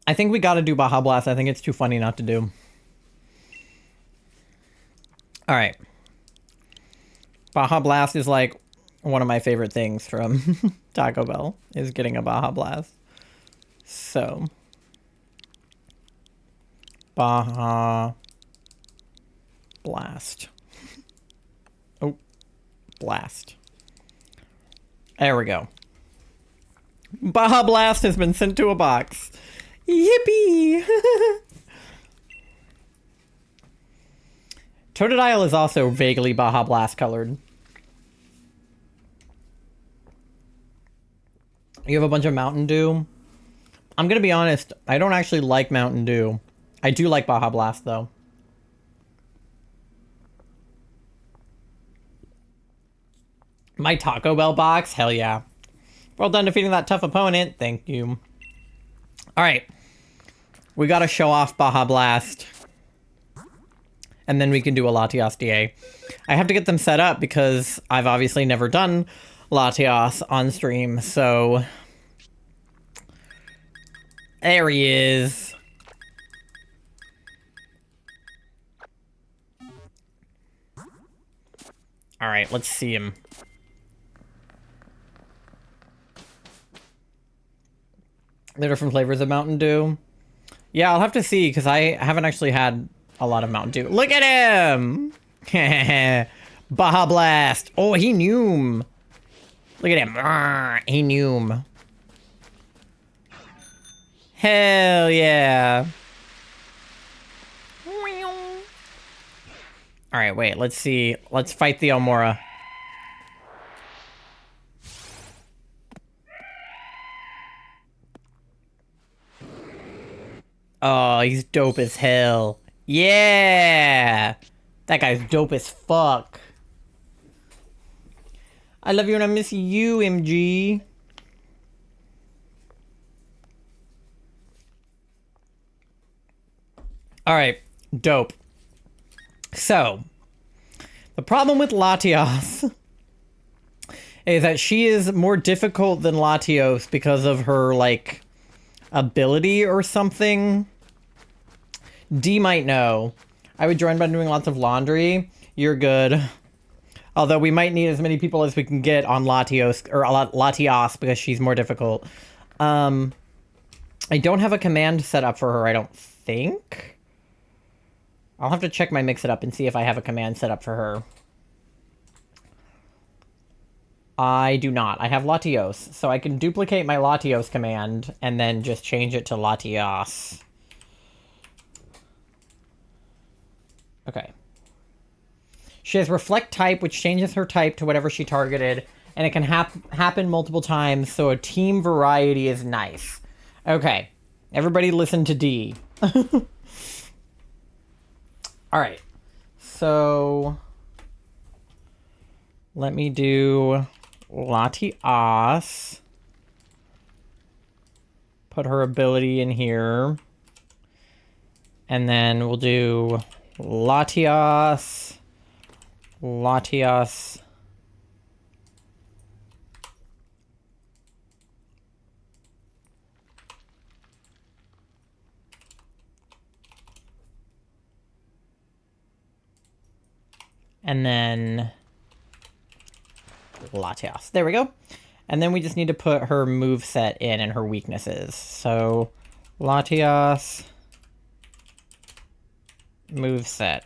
I think we gotta do Baja Blast. I think it's too funny not to do. Alright. Baja Blast is like one of my favorite things from Taco Bell, is getting a Baja Blast. So... Baja Blast. Oh, Blast. There we go. Baja Blast has been sent to a box. Yippee! Totodile is also vaguely Baja Blast colored. You have a bunch of Mountain Dew. I'm gonna be honest, I don't actually like Mountain Dew. I do like Baja Blast, though. My Taco Bell box? Hell yeah. Well done defeating that tough opponent. Thank you. Alright. We gotta show off Baja Blast. And then we can do a Latios DA. I have to get them set up because I've obviously never done Latios on stream, so... There he is. Alright, let's see him. There are different flavors of Mountain Dew. Yeah, I'll have to see, because I haven't actually had a lot of Mountain Dew. Look at him! Baja Blast! Oh, he knew him. Look at him. He knew him. Hell yeah. Alright, wait, let's see. Let's fight the Almora. Oh, he's dope as hell. Yeah! That guy's dope as fuck. I love you and I miss you, MG. Alright, dope. So, the problem with Latios is that she is more difficult than Latios because of her, like, ability or something. D might know. I would join by doing lots of laundry. You're good. Although we might need as many people as we can get on Latios, or Latios, because she's more difficult. I don't have a command set up for her, I don't think. I'll have to check my mix it up and see if I have a command set up for her. I do not. I have Latios, so I can duplicate my Latios command and then just change it to Latios. Okay. She has Reflect type, which changes her type to whatever she targeted, and it can happen multiple times, so a team variety is nice. Okay. Everybody listen to D. Alright. So... let me do Latios. Put her ability in here. And then we'll do Latios. Latios. And then Latios. There we go. And then we just need to put her moveset in and her weaknesses. So Latios. move set.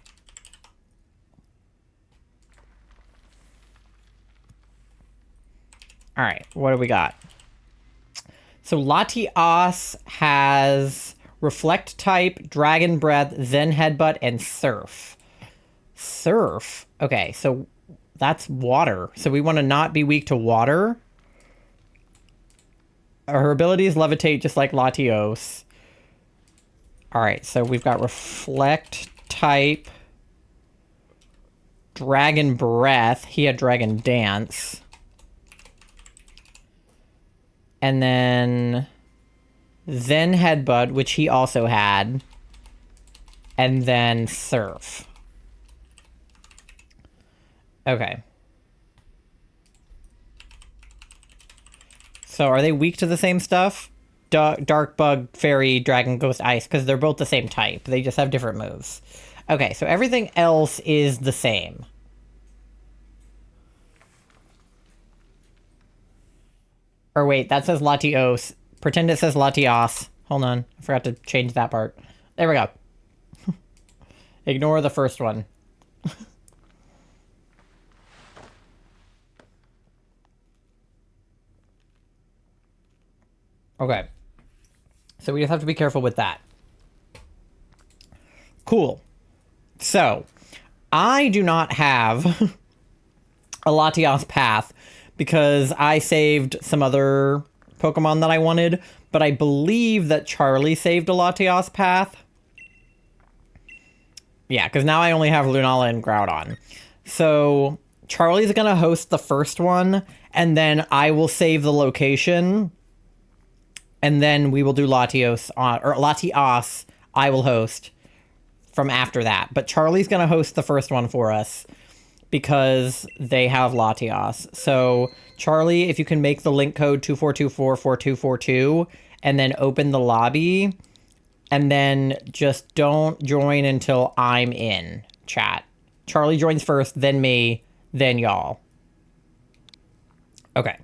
All right, what do we got? So Latios has Reflect type, Dragon Breath, Zen Headbutt, and Surf. Surf? Okay, so that's water. So we want to not be weak to water. Her abilities levitate just like Latios. Alright, so we've got Reflect type, Dragon Breath. He had Dragon Dance. And then Zen Headbutt, which he also had. And then Surf. Okay. So are they weak to the same stuff? Dark Bug, Fairy, Dragon, Ghost, Ice, because they're both the same type. They just have different moves. Okay, so everything else is the same. Or wait, that says Latios. Pretend it says Latios. Hold on, I forgot to change that part. There we go. Ignore the first one. Okay. So we just have to be careful with that. Cool. So, I do not have a Latios path because I saved some other Pokemon that I wanted, but I believe that Charlie saved a Latios path. Yeah, because now I only have Lunala and Groudon. So, Charlie's going to host the first one, and then I will save the location, and then we will do Latios, or Latios, I will host from after that. But Charlie's going to host the first one for us because they have Latios. So, Charlie, if you can make the link code 24244242 and then open the lobby, and then just don't join until I'm in, chat. Charlie joins first, then me, then y'all. Okay.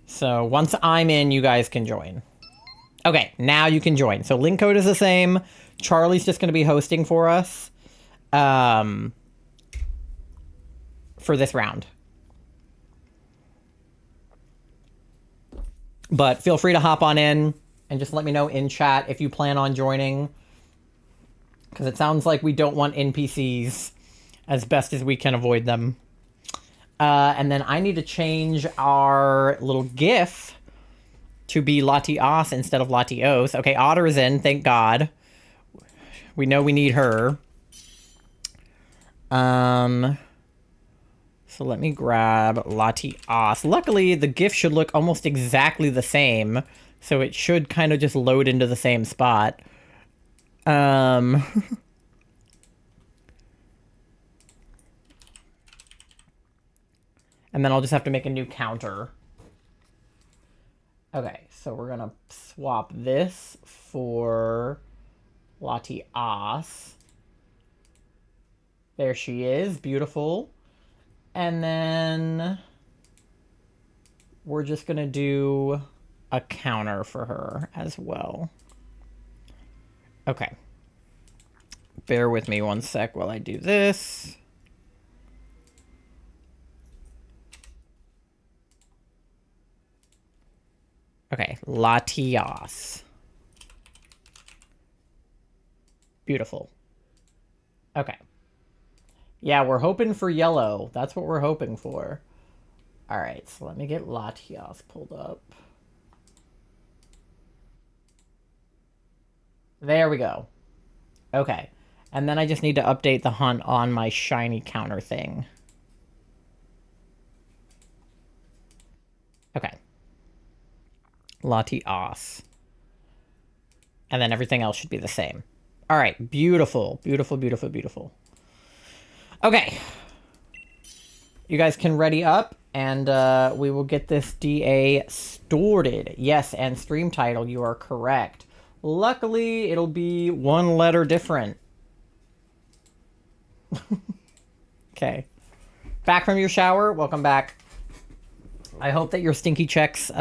So once I'm in, you guys can join. Okay, now you can join. So link code is the same. Charlie's just going to be hosting for us for this round. But feel free to hop on in and just let me know in chat if you plan on joining. Because it sounds like we don't want NPCs as best as we can avoid them. And then I need to change our little GIF to be Latios instead of Latios. Okay, Otter is in, thank God. We know we need her. So let me grab Latios. Luckily, the GIF should look almost exactly the same, so it should kind of just load into the same spot. And then I'll just have to make a new counter. Okay, so we're gonna swap this for Latios. There she is, beautiful. And then we're just gonna do a counter for her as well. Okay. Bear with me one sec while I do this. Okay, Latios. Beautiful. Okay. Yeah, we're hoping for yellow. That's what we're hoping for. Alright, so let me get Latios pulled up. There we go. Okay. And then I just need to update the hunt on my shiny counter thing. Okay. Latios. And then everything else should be the same. All right, beautiful, beautiful, beautiful, beautiful. Okay. You guys can ready up, and we will get this DA started. Yes, and stream title, you are correct. Luckily, it'll be one letter different. Okay. Back from your shower. Welcome back. I hope that your stinky checks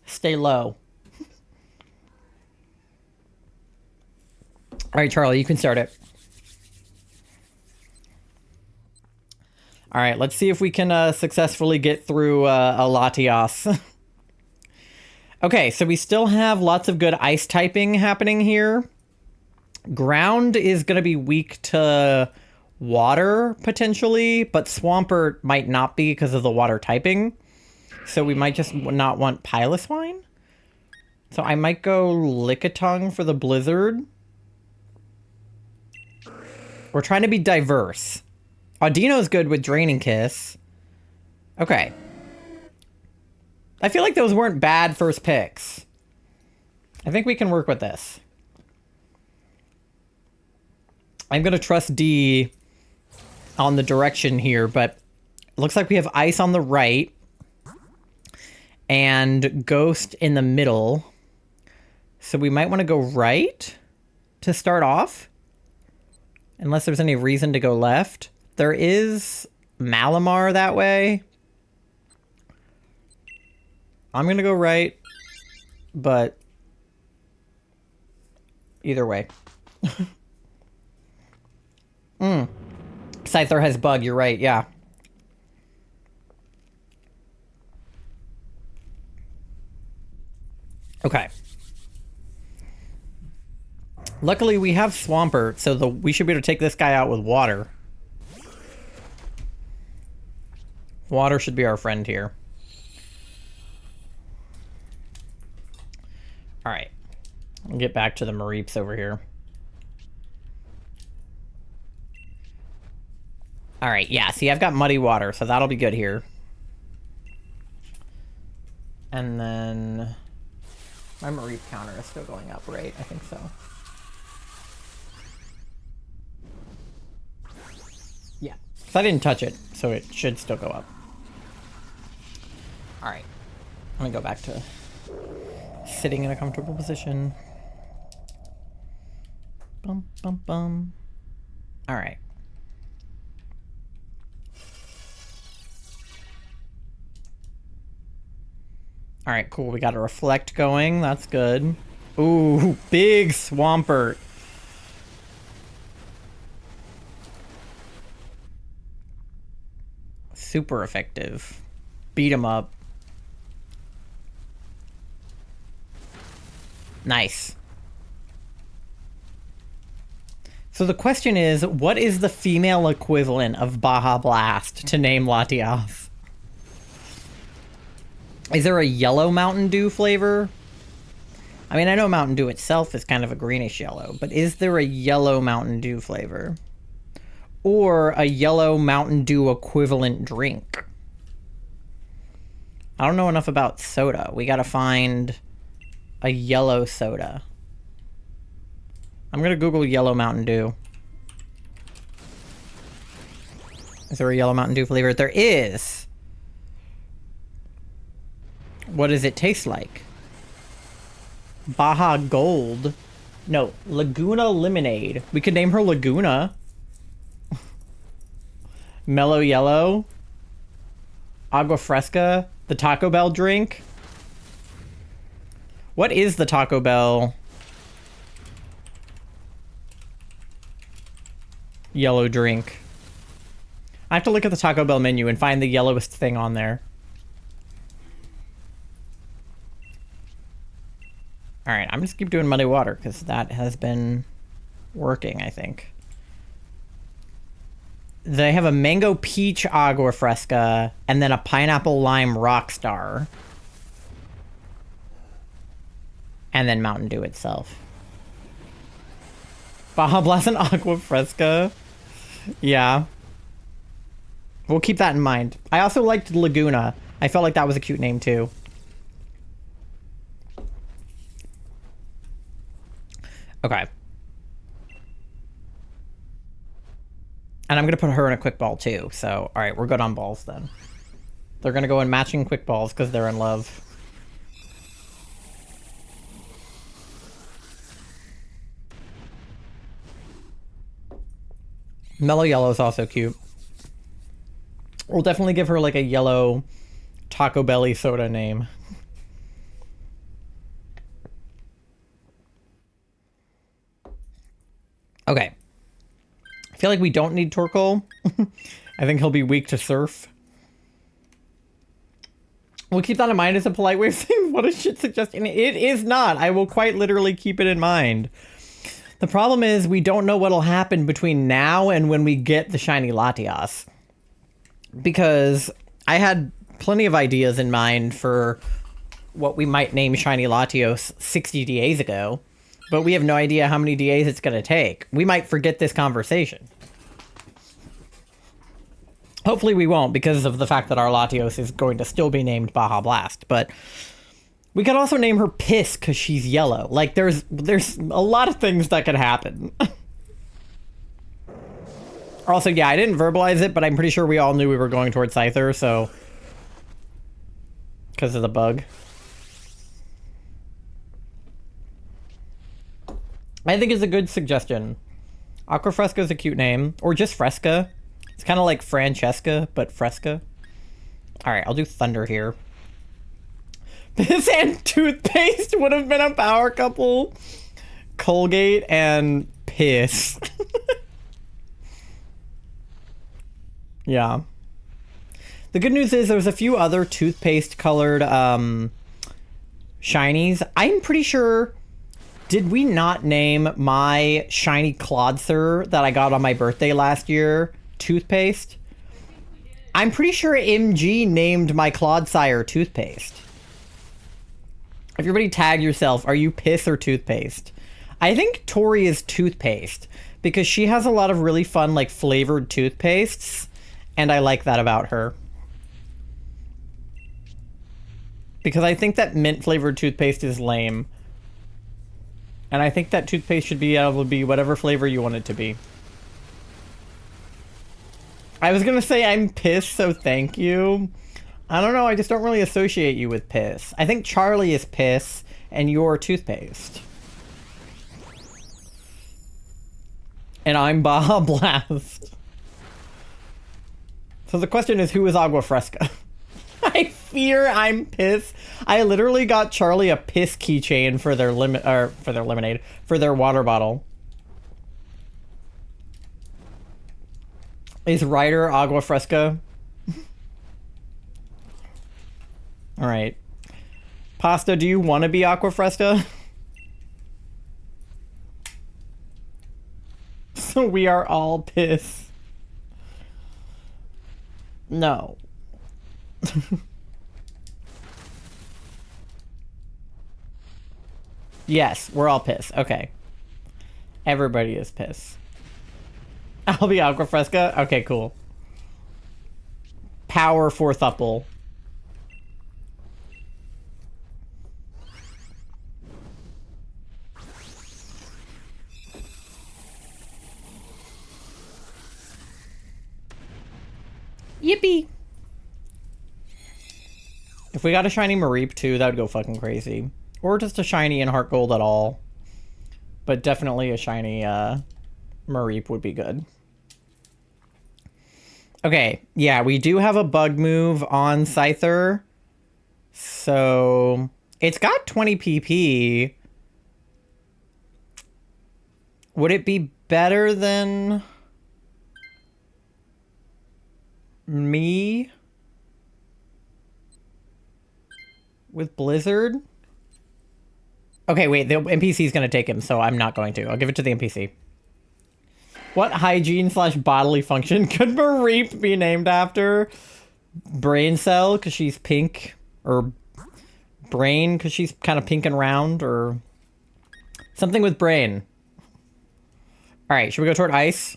stay low. All right, Charlie, you can start it. All right, let's see if we can successfully get through a Latios. Okay, so we still have lots of good ice typing happening here. Ground is going to be weak to water, potentially, but Swampert might not be because of the water typing. So we might just not want Piloswine. So I might go Lickitung for the Blizzard. We're trying to be diverse. Audino's good with Draining Kiss. Okay. I feel like those weren't bad first picks. I think we can work with this. I'm going to trust D on the direction here, but it looks like we have Ice on the right and Ghost in the middle. So we might want to go right to start off, unless there's any reason to go left. There is Malamar that way. I'm going to go right, but either way. Scyther has bug, you're right, yeah. Okay. Luckily, we have Swampert, so we should be able to take this guy out with water. Water should be our friend here. Alright. I'll get back to the Mareeps over here. Alright, yeah, see, I've got Muddy Water, so that'll be good here. And then... my Mareep counter is still going up, right? I think so. Yeah, because I didn't touch it, so it should still go up. Alright. Let me go back to sitting in a comfortable position. Bum, bum, bum. Alright. Alright, cool. We got a Reflect going. That's good. Ooh, big Swampert. Super effective. Beat him up. Nice. So the question is, what is the female equivalent of Baja Blast to name Latios? Is there a yellow Mountain Dew flavor? I mean, I know Mountain Dew itself is kind of a greenish yellow, but is there a yellow Mountain Dew flavor? Or a yellow Mountain Dew equivalent drink? I don't know enough about soda. We gotta find a yellow soda. I'm gonna Google yellow Mountain Dew. Is there a yellow Mountain Dew flavor? There is! What does it taste like? Baja Gold. No, Laguna Lemonade. We could name her Laguna. Mellow Yellow. Agua Fresca. The Taco Bell drink. What is the Taco Bell yellow drink? I have to look at the Taco Bell menu and find the yellowest thing on there. Alright, I'm just keep doing Muddy Water, because that has been working, I think. They have a Mango Peach Agua Fresca, and then a Pineapple Lime Rockstar. And then Mountain Dew itself. Baja Blast and Agua Fresca. Yeah. We'll keep that in mind. I also liked Laguna. I felt like that was a cute name, too. Okay. And I'm going to put her in a quick ball, too. So, alright, we're good on balls, then. They're going to go in matching quick balls because they're in love. Mellow Yellow is also cute. We'll definitely give her, like, a yellow Taco Belly soda name. Okay. I feel like we don't need Torkoal. I think he'll be weak to Surf. We'll keep that in mind as a polite way of saying what a shit suggestion. It is not. I will quite literally keep it in mind. The problem is we don't know what'll happen between now and when we get the shiny Latios. Because I had plenty of ideas in mind for what we might name shiny Latios 60 DAs ago. But we have no idea how many DAs it's going to take. We might forget this conversation. Hopefully we won't, because of the fact that our Latios is going to still be named Baja Blast. But we could also name her Piss because she's yellow. Like, there's a lot of things that could happen. Also, yeah, I didn't verbalize it, but I'm pretty sure we all knew we were going towards Scyther, so... because of the bug. I think it's a good suggestion. Aquafresca is a cute name. Or just Fresca. It's kind of like Francesca, but Fresca. Alright, I'll do Thunder here. Piss and toothpaste would have been a power couple. Colgate and Piss. Yeah. The good news is there's a few other toothpaste colored shinies. I'm pretty sure... Did we not name my shiny Clodser that I got on my birthday last year toothpaste? I'm pretty sure MG named my Clodsire toothpaste. Everybody tag yourself. Are you Piss or toothpaste? I think Tori is toothpaste because she has a lot of really fun, like, flavored toothpastes, and I like that about her. Because I think that mint flavored toothpaste is lame. And I think that toothpaste should be able to be whatever flavor you want it to be. I was gonna say I'm Piss, so thank you. I don't know, I just don't really associate you with Piss. I think Charlie is Piss, and you're toothpaste. And I'm Baja Blast. So the question is, who is Agua Fresca? I fear I'm Piss. I literally got Charlie a Piss keychain for their lemonade, for their water bottle. Is Ryder Agua Fresca? All right. Pasta, do you want to be Aqua Fresca? So we are all Piss. No. Yes, we're all Piss. Okay. Everybody is Piss. I'll be Aqua Fresca? Okay, cool. Power fourthuple. Yippee! If we got a shiny Mareep too, that would go fucking crazy. Or just a shiny in Heart Gold at all. But definitely a shiny Mareep would be good. Okay, yeah, we do have a bug move on Scyther. So it's got 20 PP. Would it be better than me with Blizzard? Okay, wait, the NPC is going to take him, so I'm not going to. I'll give it to the NPC. What hygiene / bodily function could Mareep be named after? Brain cell, because she's pink. Or brain, because she's kind of pink and round. Or something with brain. Alright, should we go toward ice?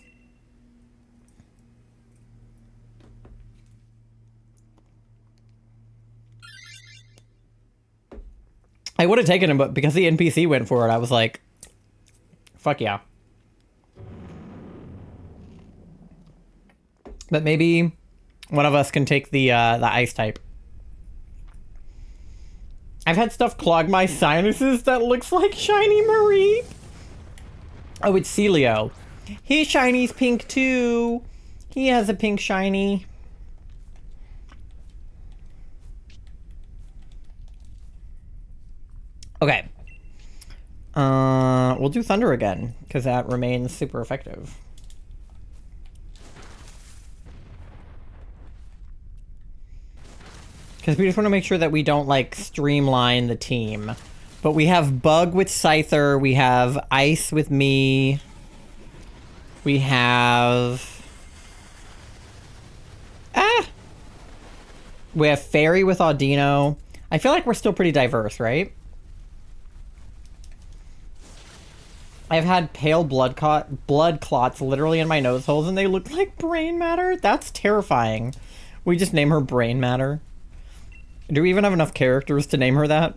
I would have taken him, but because the NPC went for it, I was like, fuck yeah. But maybe one of us can take the ice type. I've had stuff clog my sinuses that looks like shiny Mareep. Oh, it's Celio. His shiny's pink too. He has a pink shiny. Okay. We'll do Thunder again, because that remains super effective. Because we just want to make sure that we don't, like, streamline the team. But we have Bug with Scyther, we have Ice with me, we have... We have Fairy with Audino. I feel like we're still pretty diverse, right? I've had pale blood clots literally in my nose holes, and they look like brain matter. That's terrifying. We just name her Brain Matter. Do we even have enough characters to name her that?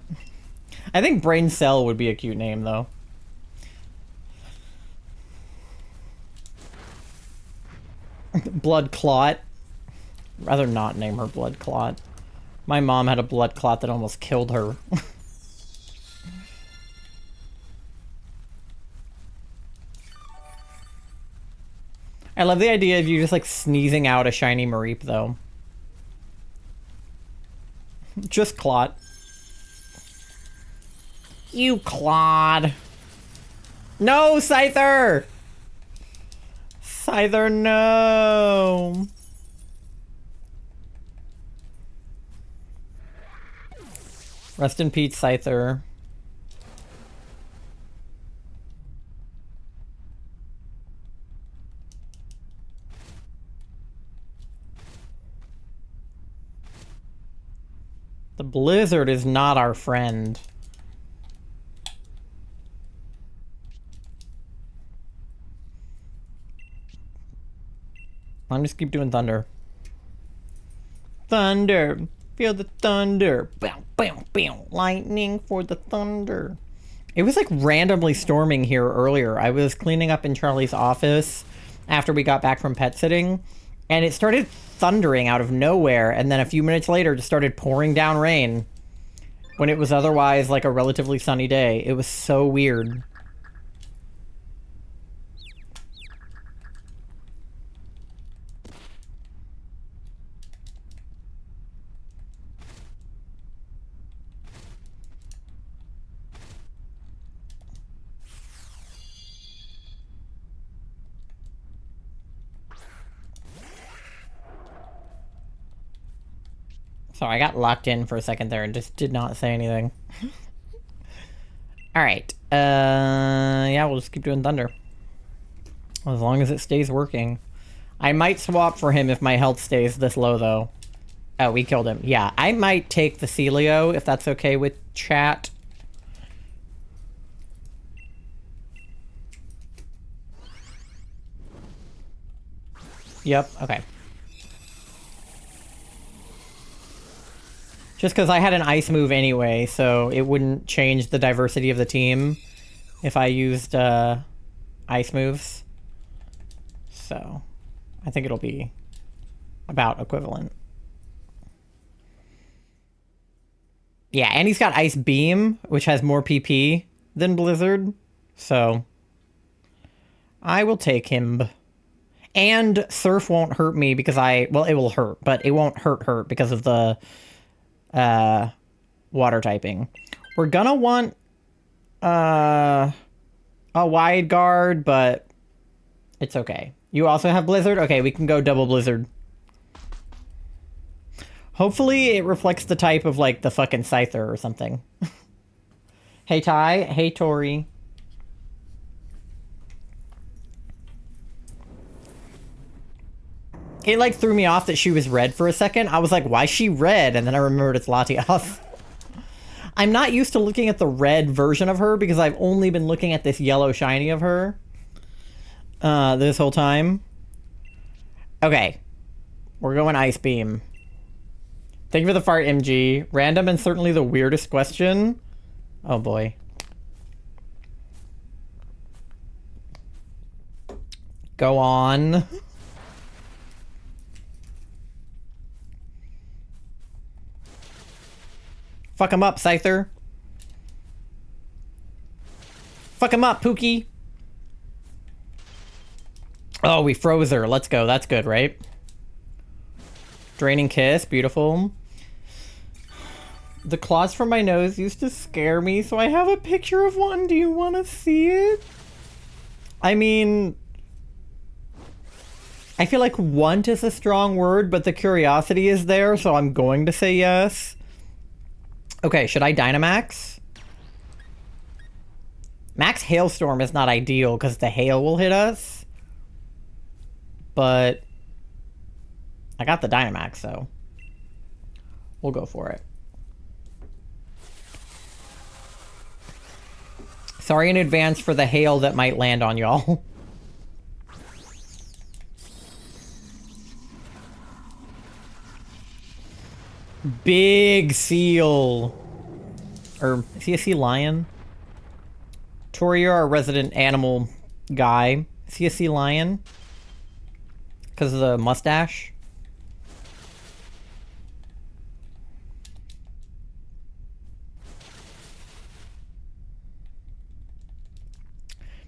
I think Brain Cell would be a cute name, though. Blood Clot. Rather not name her Blood Clot. My mom had a blood clot that almost killed her. I love the idea of you just, like, sneezing out a shiny Mareep, though. Just Clot. You Claude. No, Scyther! Scyther, no! Rest in peace, Scyther. The blizzard is not our friend. I'm just keep doing thunder. Thunder. Feel the thunder. Bow, bow, bow. Lightning for the thunder. It was like randomly storming here earlier. I was cleaning up in Charlie's office after we got back from pet sitting, and it started thundering out of nowhere, and then a few minutes later just started pouring down rain when it was otherwise like a relatively sunny day. It was so weird. Sorry, I got locked in for a second there and just did not say anything. Alright. Yeah, we'll just keep doing thunder. As long as it stays working. I might swap for him if my health stays this low, though. Oh, we killed him. Yeah, I might take the Celio, if that's okay with chat. Yep, okay. Just because I had an ice move anyway, so it wouldn't change the diversity of the team if I used ice moves. So I think it'll be about equivalent. Yeah, and he's got Ice Beam, which has more PP than Blizzard. So I will take him. And Surf won't hurt me because well, it will hurt, but it won't hurt because of the water typing. We're gonna want a wide guard, but it's okay. You also have Blizzard? Okay, we can go double Blizzard. Hopefully it reflects the type of, like, the fucking Scyther or something. Hey Ty, hey Tori. It, like, threw me off that she was red for a second. I was like, why is she red? And then I remembered it's Latios. I'm not used to looking at the red version of her because I've only been looking at this yellow shiny of her this whole time. Okay. We're going Ice Beam. Thank you for the fart, MG. Random and certainly the weirdest question. Oh, boy. Go on. Fuck him up, Scyther. Fuck him up, Pookie. Oh, we froze her. Let's go. That's good, right? Draining Kiss. Beautiful. The claws from my nose used to scare me, so I have a picture of one. Do you want to see it? I mean... I feel like want is a strong word, but the curiosity is there, so I'm going to say yes. Okay, should I Dynamax? Max Hailstorm is not ideal because the hail will hit us. But I got the Dynamax, so we'll go for it. Sorry in advance for the hail that might land on y'all. Big seal. Or is he a sea lion? Tori, you're our resident animal guy. Is he a sea lion? Because of the mustache?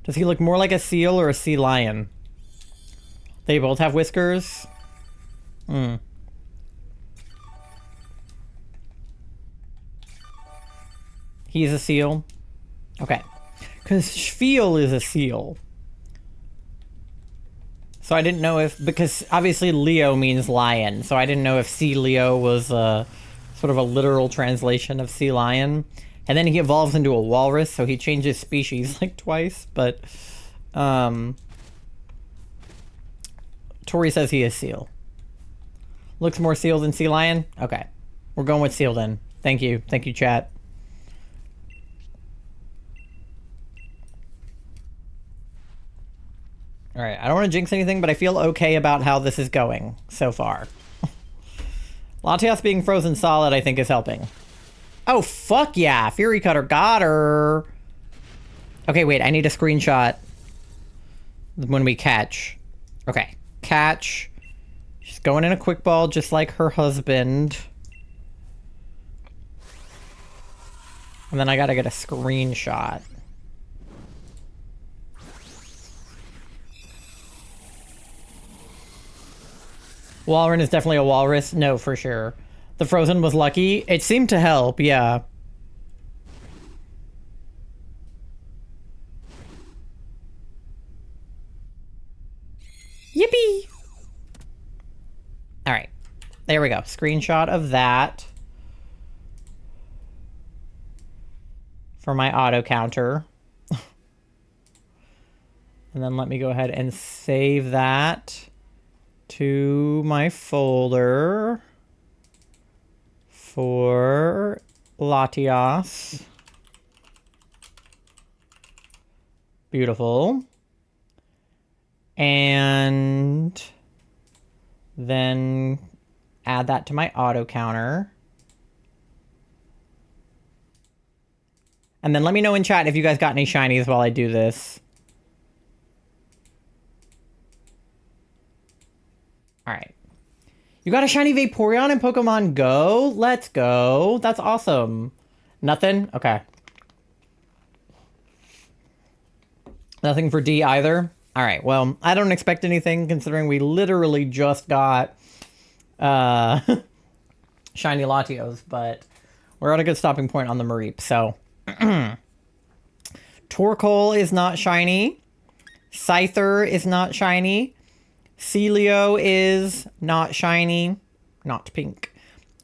Does he look more like a seal or a sea lion? They both have whiskers? Hmm. He's a seal? Okay. Because Spiel is a seal. So I didn't know if... Because obviously Leo means lion. So I didn't know if Sea Leo was a, sort of a literal translation of sea lion. And then he evolves into a walrus, so he changes species like twice. But Tori says he is seal. Looks more seal than sea lion? Okay. We're going with seal then. Thank you. Thank you, chat. Alright, I don't want to jinx anything, but I feel okay about how this is going so far. Latios being frozen solid, I think, is helping. Oh, fuck yeah! Fury Cutter got her! Okay, wait, I need a screenshot when we catch. Okay, catch. She's going in a quick ball just like her husband. And then I gotta get a screenshot. Walrus is definitely a walrus. No, for sure. The frozen was lucky. It seemed to help, yeah. Yippee! Alright. There we go. Screenshot of that. For my auto counter. And then let me go ahead and save that to my folder for Latios. Beautiful. And then add that to my auto counter. And then let me know in chat if you guys got any shinies while I do this. Alright. You got a shiny Vaporeon in Pokemon Go? Let's go. That's awesome. Nothing? Okay. Nothing for D either? Alright, well, I don't expect anything considering we literally just got shiny Latios, but we're at a good stopping point on the Mareep, so... Torkoal is not shiny. Scyther is not shiny. Celio is not shiny, not pink.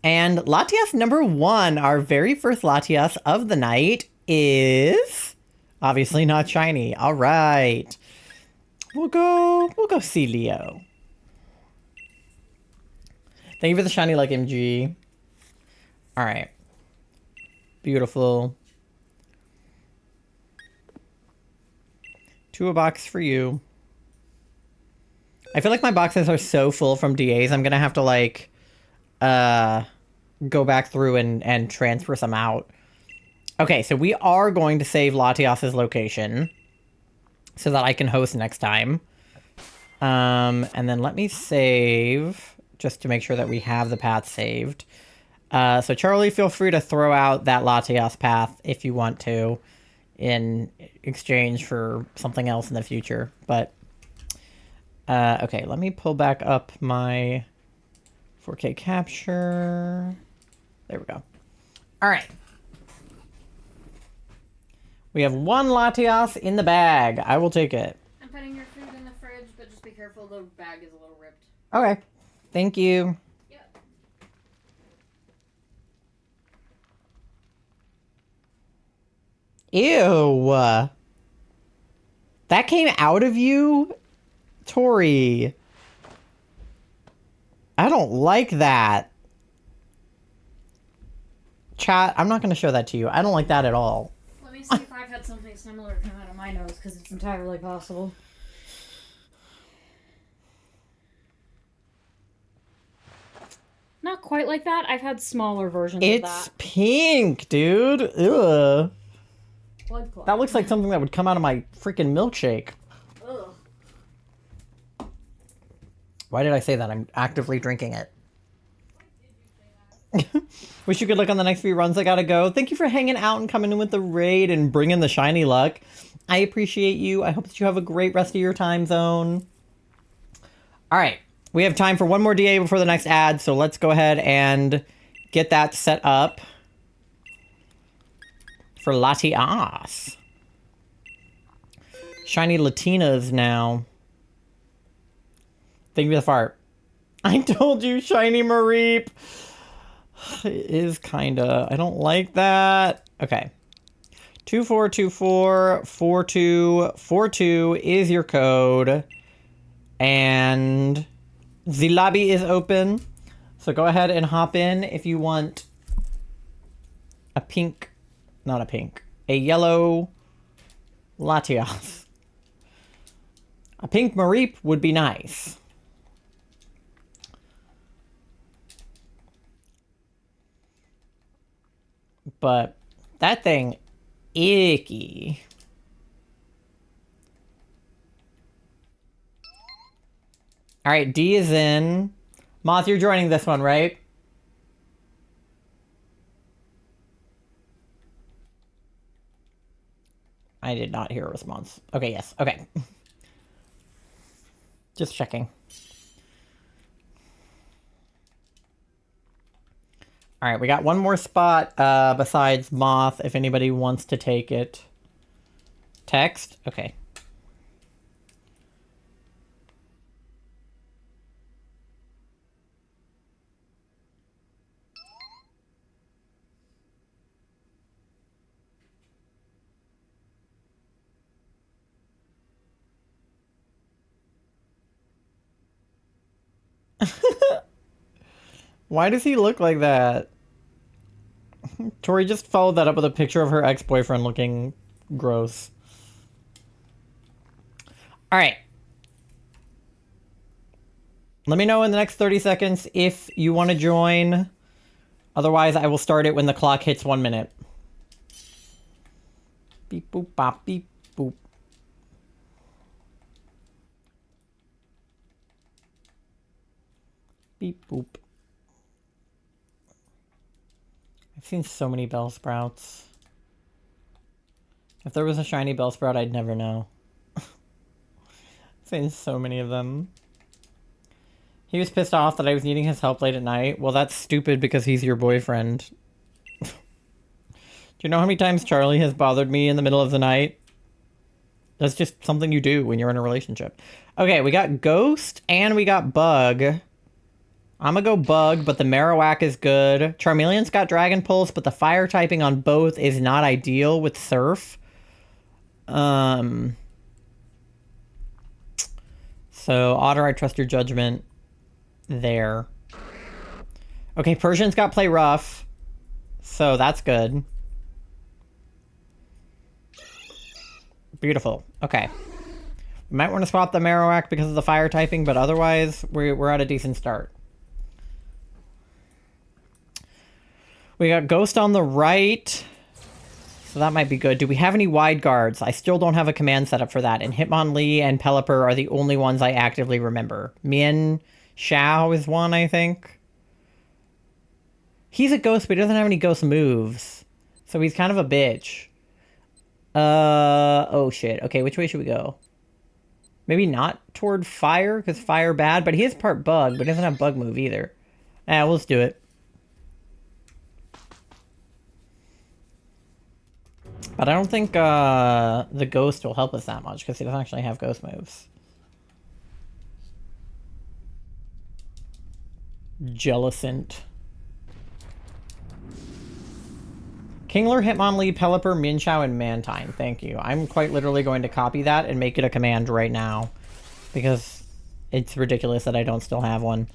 And Latias number 1, our very first Latias of the night, is obviously not shiny. All right. We'll go Celio. Thank you for the shiny like MG. All right. Beautiful. 2 a box for you. I feel like my boxes are so full from DAs, I'm gonna have to, like, go back through and transfer some out. Okay, so we are going to save Latios's location so that I can host next time. And then let me save, just to make sure that we have the path saved. So Charlie, feel free to throw out that Latios path if you want to in exchange for something else in the future, but... okay, let me pull back up my 4K capture. There we go. All right. We have 1 Latios in the bag. I will take it. I'm putting your food in the fridge, but just be careful, the bag is a little ripped. Okay. Thank you. Yep. Ew. That came out of you? Tori. I don't like that. Chat, I'm not going to show that to you. I don't like that at all. Let me see if I've had something similar come out of my nose, because it's entirely possible. Not quite like that. I've had smaller versions of It's that. pink, dude. Ugh. Blood clot. That looks like something that would come out of my freaking milkshake. Ugh. Why did I say that? I'm actively drinking it. Wish you good luck on the next few runs. I gotta go. Thank you for hanging out and coming in with the raid and bringing the shiny luck. I appreciate you. I hope that you have a great rest of your time zone. All right. We have time for one more DA before the next ad, so let's go ahead and get that set up for Latios. Shiny Latinas now. Thank you for the fart. I told you, Shiny Mareep. It is kinda. I don't like that. Okay. 24244242 is your code. And the lobby is open. So go ahead and hop in if you want a pink, not a pink, a yellow Latios. A pink Mareep would be nice. But that thing, icky. All right, D is in. Moth, you're joining this one, right? I did not hear a response. Okay, yes. Okay. Just checking. All right, we got one more spot besides Moth, if anybody wants to take it. Text? Okay. Why does he look like that? Tori just followed that up with a picture of her ex-boyfriend looking gross. All right. Let me know in the next 30 seconds if you want to join. Otherwise, I will start it when the clock hits 1 minute. Beep, boop, bop, beep, boop. Beep, boop. I've seen so many Bellsprouts. If there was a shiny Bellsprout, I'd never know. I've seen so many of them. He was pissed off that I was needing his help late at night. Well, that's stupid because he's your boyfriend. Do you know how many times Charlie has bothered me in the middle of the night? That's just something you do when you're in a relationship. Okay, we got Ghost and we got Bug. I'm gonna go Bug, but the Marowak is good. Charmeleon's got Dragon Pulse, but the fire typing on both is not ideal with Surf. So, Otter, I trust your judgment there. Okay, Persian's got Play Rough, so that's good. Beautiful. Okay. We might want to swap the Marowak because of the fire typing, but otherwise, we're at a decent start. We got Ghost on the right, so that might be good. Do we have any wide guards? I still don't have a command set up for that, and Hitmonlee and Pelipper are the only ones I actively remember. Mian Xiao is one, I think. He's a ghost, but he doesn't have any ghost moves, so he's kind of a bitch. Oh shit. Okay, which way should we go? Maybe not toward fire, because fire bad, but he is part bug, but he doesn't have bug move either. We'll just do it. But I don't think the ghost will help us that much, because he doesn't actually have ghost moves. Jellicent. Kingler, Hitmonlee, Pelipper, Minchow, and Mantine. Thank you. I'm quite literally going to copy that and make it a command right now. Because it's ridiculous that I don't still have one.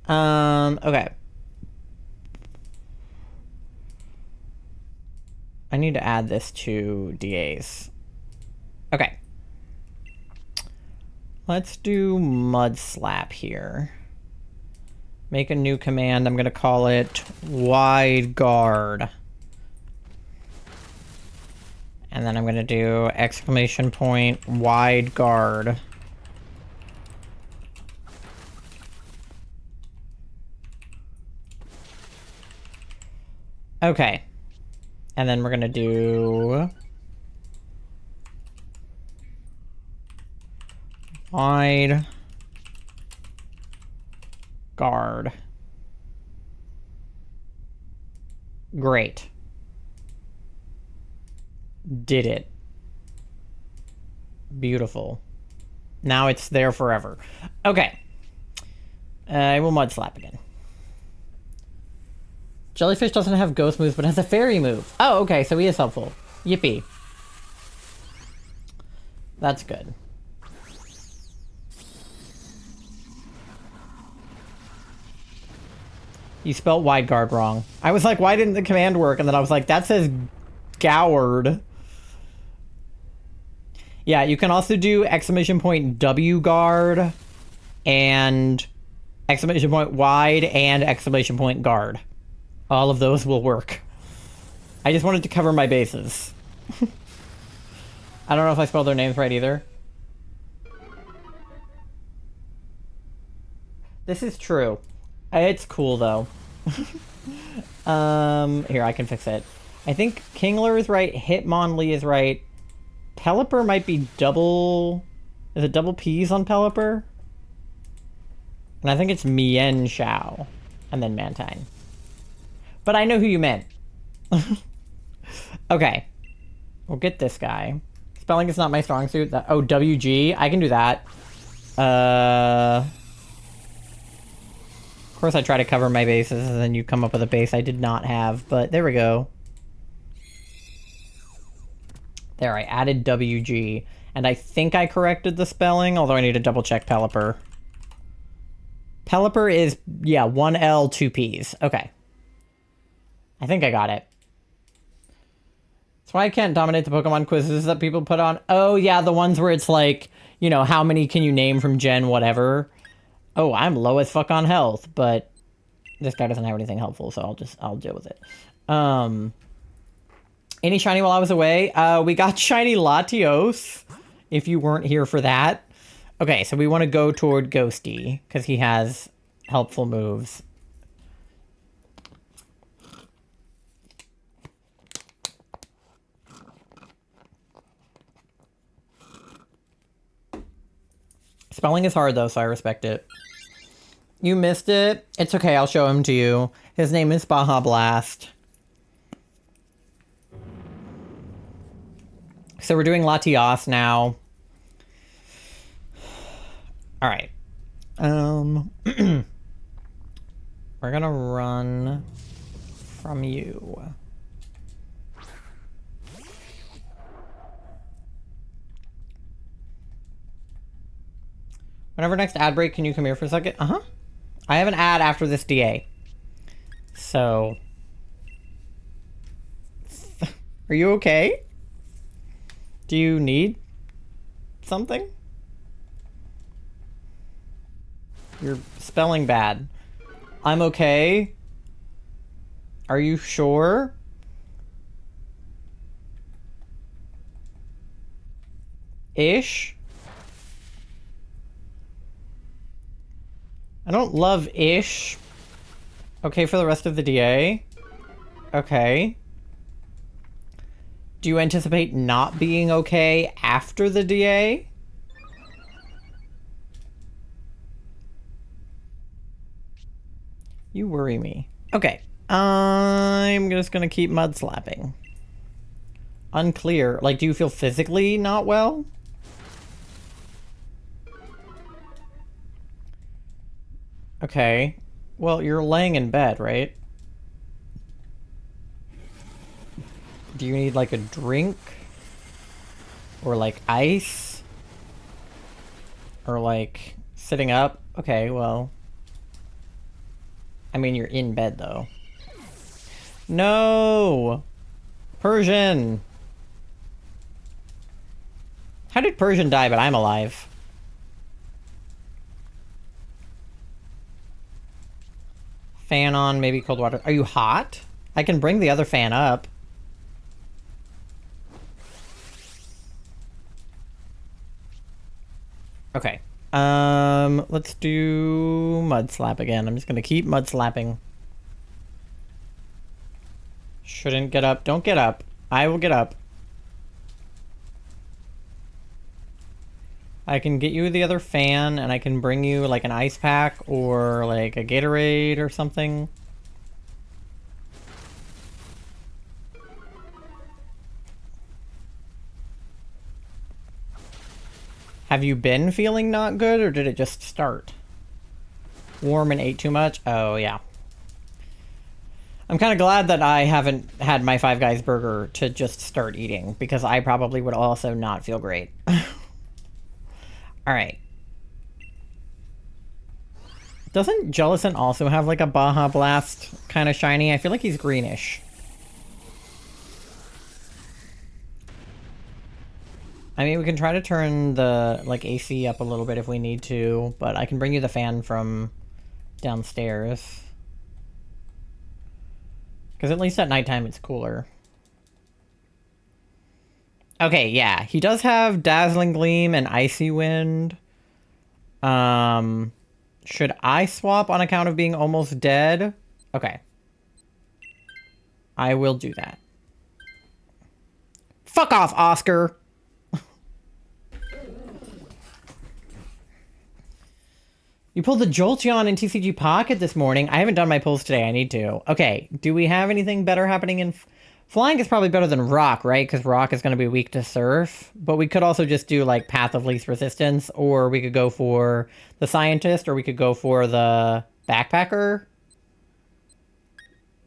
Okay. I need to add this to DAs. Okay. Let's do Mud Slap here. Make a new command. I'm going to call it Wide Guard. And then I'm going to do exclamation point Wide Guard. Okay. And then we're going to do Wide Guard. Great. Did it. Beautiful. Now it's there forever. Okay. I will Mud Slap again. Jellyfish doesn't have ghost moves, but has a fairy move. Oh, okay, so he is helpful. Yippee. That's good. You spelled Wide Guard wrong. I was like, why didn't the command work? And then I was like, that says Goward. Yeah, you can also do exclamation point W guard and exclamation point wide and exclamation point guard. All of those will work. I just wanted to cover my bases. I don't know if I spelled their names right either. This is true. It's cool though. Here, I can fix it. I think Kingler is right, Hitmonlee is right. Pelipper might be double... Is it double P's on Pelipper? And I think it's Mien Shao. And then Mantine. But I know who you meant. Okay. We'll get this guy. Spelling is not my strong suit. Oh, WG. I can do that. Of course I try to cover my bases and then you come up with a base I did not have. But there we go. There, I added WG. And I think I corrected the spelling, although I need to double check Pelipper. Pelipper is, yeah, 1 L, 2 P's. Okay. I think I got it. That's why I can't dominate the Pokemon quizzes that people put on. Oh, yeah, the ones where it's like, you know, how many can you name from Gen whatever. Oh, I'm low as fuck on health, but this guy doesn't have anything helpful, so I'll deal with it. Any shiny while I was away? We got shiny Latios, if you weren't here for that. Okay, so we want to go toward Ghosty, because he has helpful moves. Spelling is hard, though, so I respect it. You missed it? It's okay, I'll show him to you. His name is Baja Blast. So we're doing Latios now. Alright. We're gonna run from you. Whenever next ad break, can you come here for a second? Uh-huh. I have an ad after this DA. So... Are you okay? Do you need something? You're spelling bad. I'm okay. Are you sure? Ish? I don't love ish. Okay for the rest of the DA? Okay. Do you anticipate not being okay after the DA? You worry me. Okay. I'm just gonna keep mud slapping. Unclear. Like, do you feel physically not well? Okay. Well, you're laying in bed, right? Do you need like a drink? Or like ice? Or like sitting up? Okay, well. I mean, you're in bed though. No! Persian! How did Persian die, but I'm alive? Fan on, maybe cold water. Are you hot? I can bring the other fan up. Okay. Let's do mud slap again. I'm just gonna keep mud slapping. Shouldn't get up. Don't get up. I will get up. I can get you the other fan, and I can bring you like an ice pack or like a Gatorade or something. Have you been feeling not good, or did it just start? Warm and ate too much? Oh, yeah. I'm kind of glad that I haven't had my Five Guys burger to just start eating, because I probably would also not feel great. Alright. Doesn't Jellicent also have like a Baja Blast kind of shiny? I feel like he's greenish. I mean, we can try to turn the like AC up a little bit if we need to, but I can bring you the fan from downstairs. Because at least at nighttime it's cooler. Okay, yeah. He does have Dazzling Gleam and Icy Wind. Should I swap on account of being almost dead? Okay. I will do that. Fuck off, Oscar! You pulled the Jolteon in TCG Pocket this morning. I haven't done my pulls today. I need to. Okay, do we have anything better happening in... Flying is probably better than Rock, right? Because Rock is going to be weak to Surf. But we could also just do, like, Path of Least Resistance. Or we could go for the Scientist. Or we could go for the Backpacker.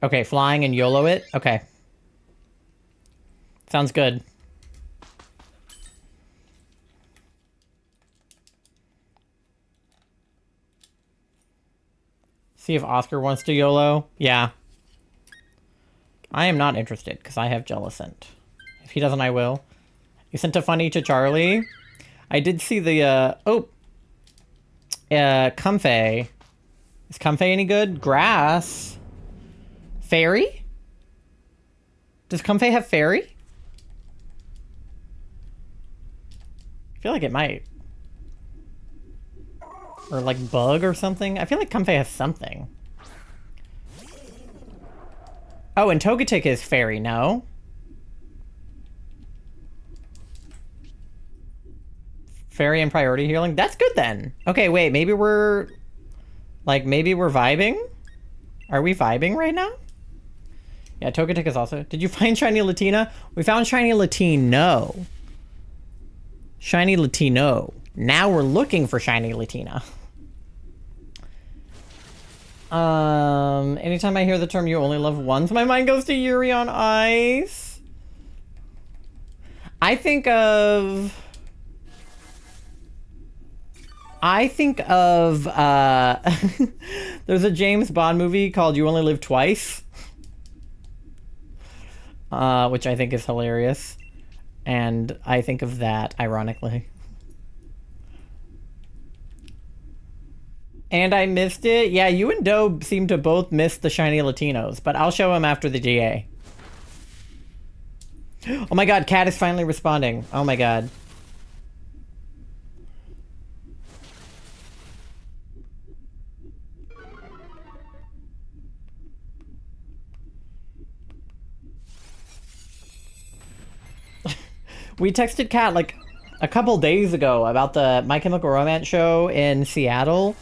Okay, Flying and YOLO it. Okay. Sounds good. See if Oscar wants to YOLO. Yeah. I am not interested, because I have Jellicent. If he doesn't, I will. You sent a funny to Charlie. I did see the, Comfey. Is Comfey any good? Grass. Fairy? Does Comfey have Fairy? I feel like it might. Or like Bug or something? I feel like Comfey has something. Oh, and Togetic is Fairy, no? Fairy and Priority Healing? That's good then. Okay, wait, maybe we're... Like, maybe we're vibing? Are we vibing right now? Yeah, Togetic is also... Did you find Shiny Latina? We found Shiny Latino. Shiny Latino. Now we're looking for Shiny Latina. Anytime I hear the term "you only love once," my mind goes to Yuri on Ice. I think of there's a James Bond movie called "You Only Live Twice," which I think is hilarious, and I think of that ironically. And I missed it. Yeah, you and Doe seem to both miss the Shiny Latinos, but I'll show him after the GA. Oh my god, Cat is finally responding. Oh my god. We texted Cat like a couple days ago about the My Chemical Romance show in Seattle.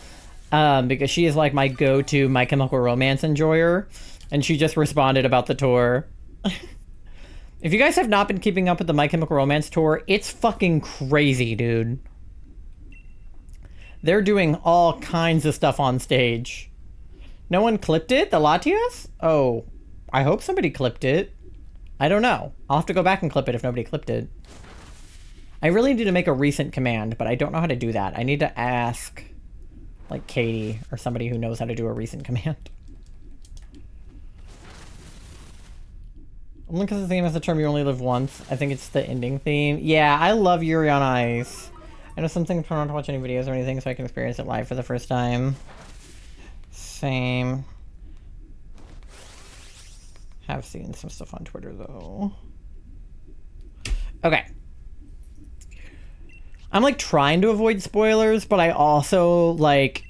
Because she is like my go-to My Chemical Romance enjoyer, and she just responded about the tour. If you guys have not been keeping up with the My Chemical Romance tour, it's fucking crazy, dude. They're doing all kinds of stuff on stage. No one clipped it? The Latios? Oh, I hope somebody clipped it. I don't know. I'll have to go back and clip it if nobody clipped it. I really need to make a recent command, but I don't know how to do that. I need to ask, like, Katie or somebody who knows how to do a recent command. Only because the theme has the term you only live once. I think it's the ending theme. Yeah, I love Yuri on Ice. I know something turn on to watch any videos or anything so I can experience it live for the first time. Same. Have seen some stuff on Twitter though. Okay. I'm like trying to avoid spoilers, but I also like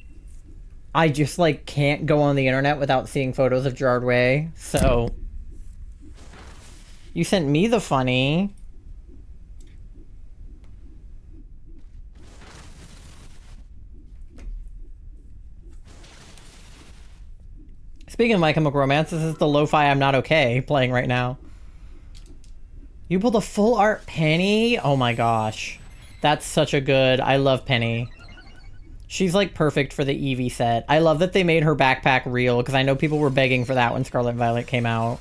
I just like can't go on the internet without seeing photos of Gerard Way. So you sent me the funny. Speaking of My Chemical Romance, this is the lo-fi I'm Not Okay playing right now. You pulled a full art Penny? Oh my gosh. That's such a good... I love Penny. She's like perfect for the Eevee set. I love that they made her backpack real because I know people were begging for that when Scarlet Violet came out.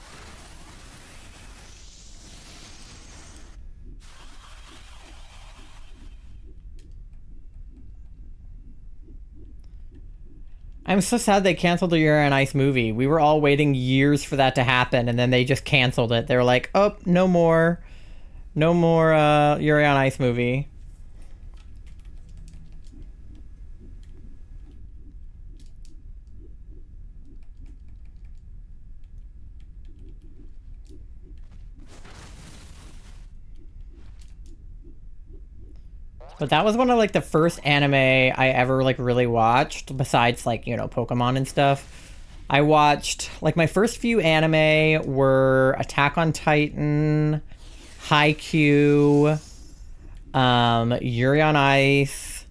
I'm so sad they canceled the Yuri on Ice movie. We were all waiting years for that to happen, and then they just canceled it. They were like, oh, no more. No more Yuri on Ice movie. But that was one of like the first anime I ever like really watched, besides like, you know, Pokemon and stuff. I watched like my first few anime were Attack on Titan, Haikyuu, Yuri on Ice,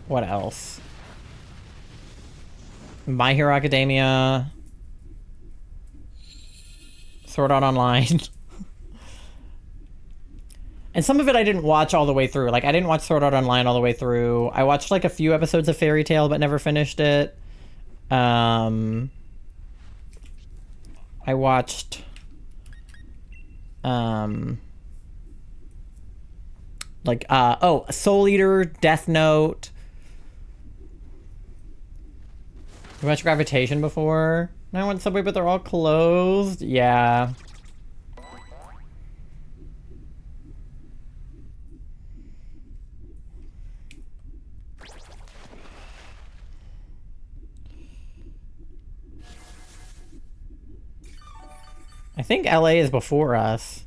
what else? My Hero Academia, Sword Art Online. And some of it I didn't watch all the way through. Like, I didn't watch Sword Art Online all the way through. I watched, like, a few episodes of Fairy Tail, but never finished it. I watched... Soul Eater, Death Note. You watched Gravitation before? I went Subway, but they're all closed? Yeah. I think LA is before us.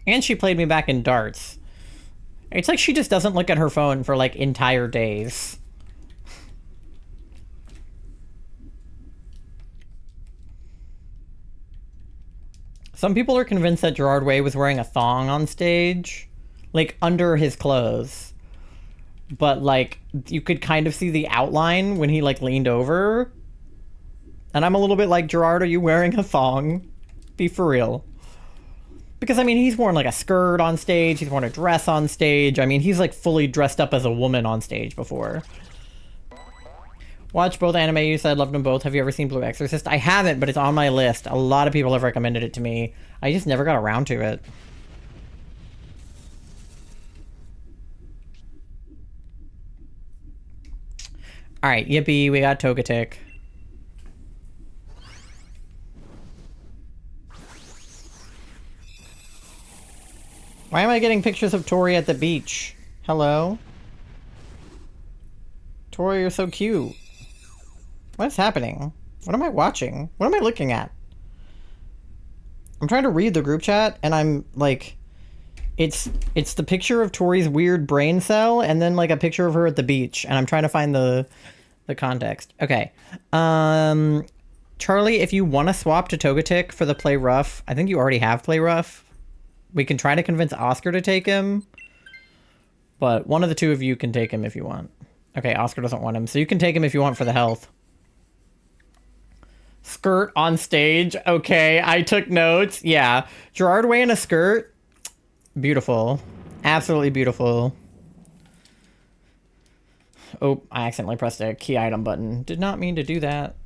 And she played me back in darts. It's like she just doesn't look at her phone for like entire days. Some people are convinced that Gerard Way was wearing a thong on stage, like under his clothes. But like you could kind of see the outline when he like leaned over. And I'm a little bit like, Gerard, are you wearing a thong? Be for real. Because I mean, he's worn like a skirt on stage, he's worn a dress on stage. I mean, he's like fully dressed up as a woman on stage before. Watch both anime, you said loved them both. Have you ever seen Blue Exorcist? I haven't, but it's on my list. A lot of people have recommended it to me. I just never got around to it. Alright, yippee, we got Togetic. Why am I getting pictures of Tori at the beach? Hello? Tori, you're so cute. What's happening? What am I watching? What am I looking at? I'm trying to read the group chat, and I'm like... It's the picture of Tori's weird brain cell, and then like a picture of her at the beach, and I'm trying to find the context. Okay. Charlie, if you want to swap to Togetic for the Play Rough, I think you already have Play Rough. We can try to convince Oscar to take him, but one of the two of you can take him if you want. Okay, Oscar doesn't want him, so you can take him if you want for the health. Skirt on stage. Okay, I took notes. Yeah, Gerard Way in a skirt. Beautiful. Absolutely beautiful. Oh, I accidentally pressed a key item button. Did not mean to do that.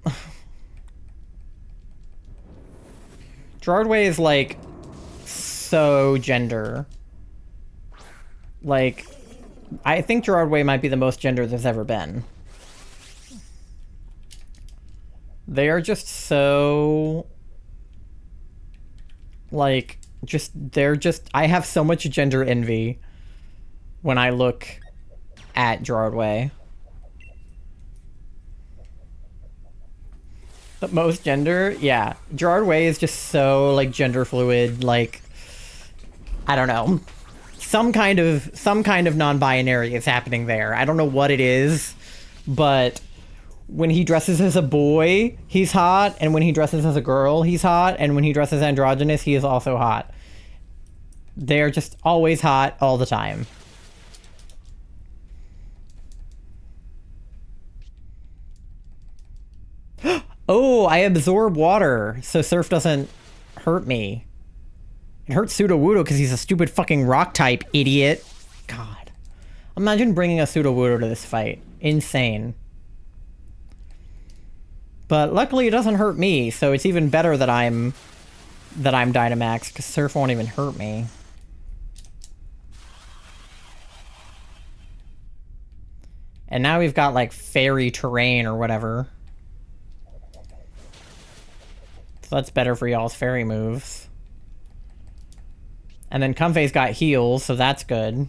Gerardway is, like, so gender. Like, I think Gerardway might be the most gender there's ever been. They are just so... Like, I have so much gender envy when I look at Gerardway. The most gender? Yeah. Gerardway is just so, like, gender fluid, like... I don't know. Some kind of non-binary is happening there. I don't know what it is, but when he dresses as a boy, he's hot, and when he dresses as a girl, he's hot, and when he dresses androgynous, he is also hot. They're just always hot all the time. Oh, I absorb water, so Surf doesn't hurt me. It hurts Sudowoodo because he's a stupid fucking rock type, idiot. God. Imagine bringing a Sudowoodo to this fight. Insane. But luckily it doesn't hurt me, so it's even better that I'm Dynamax, because Surf won't even hurt me. And now we've got, like, fairy terrain or whatever. So that's better for y'all's fairy moves. And then Comfey's got heals, so that's good.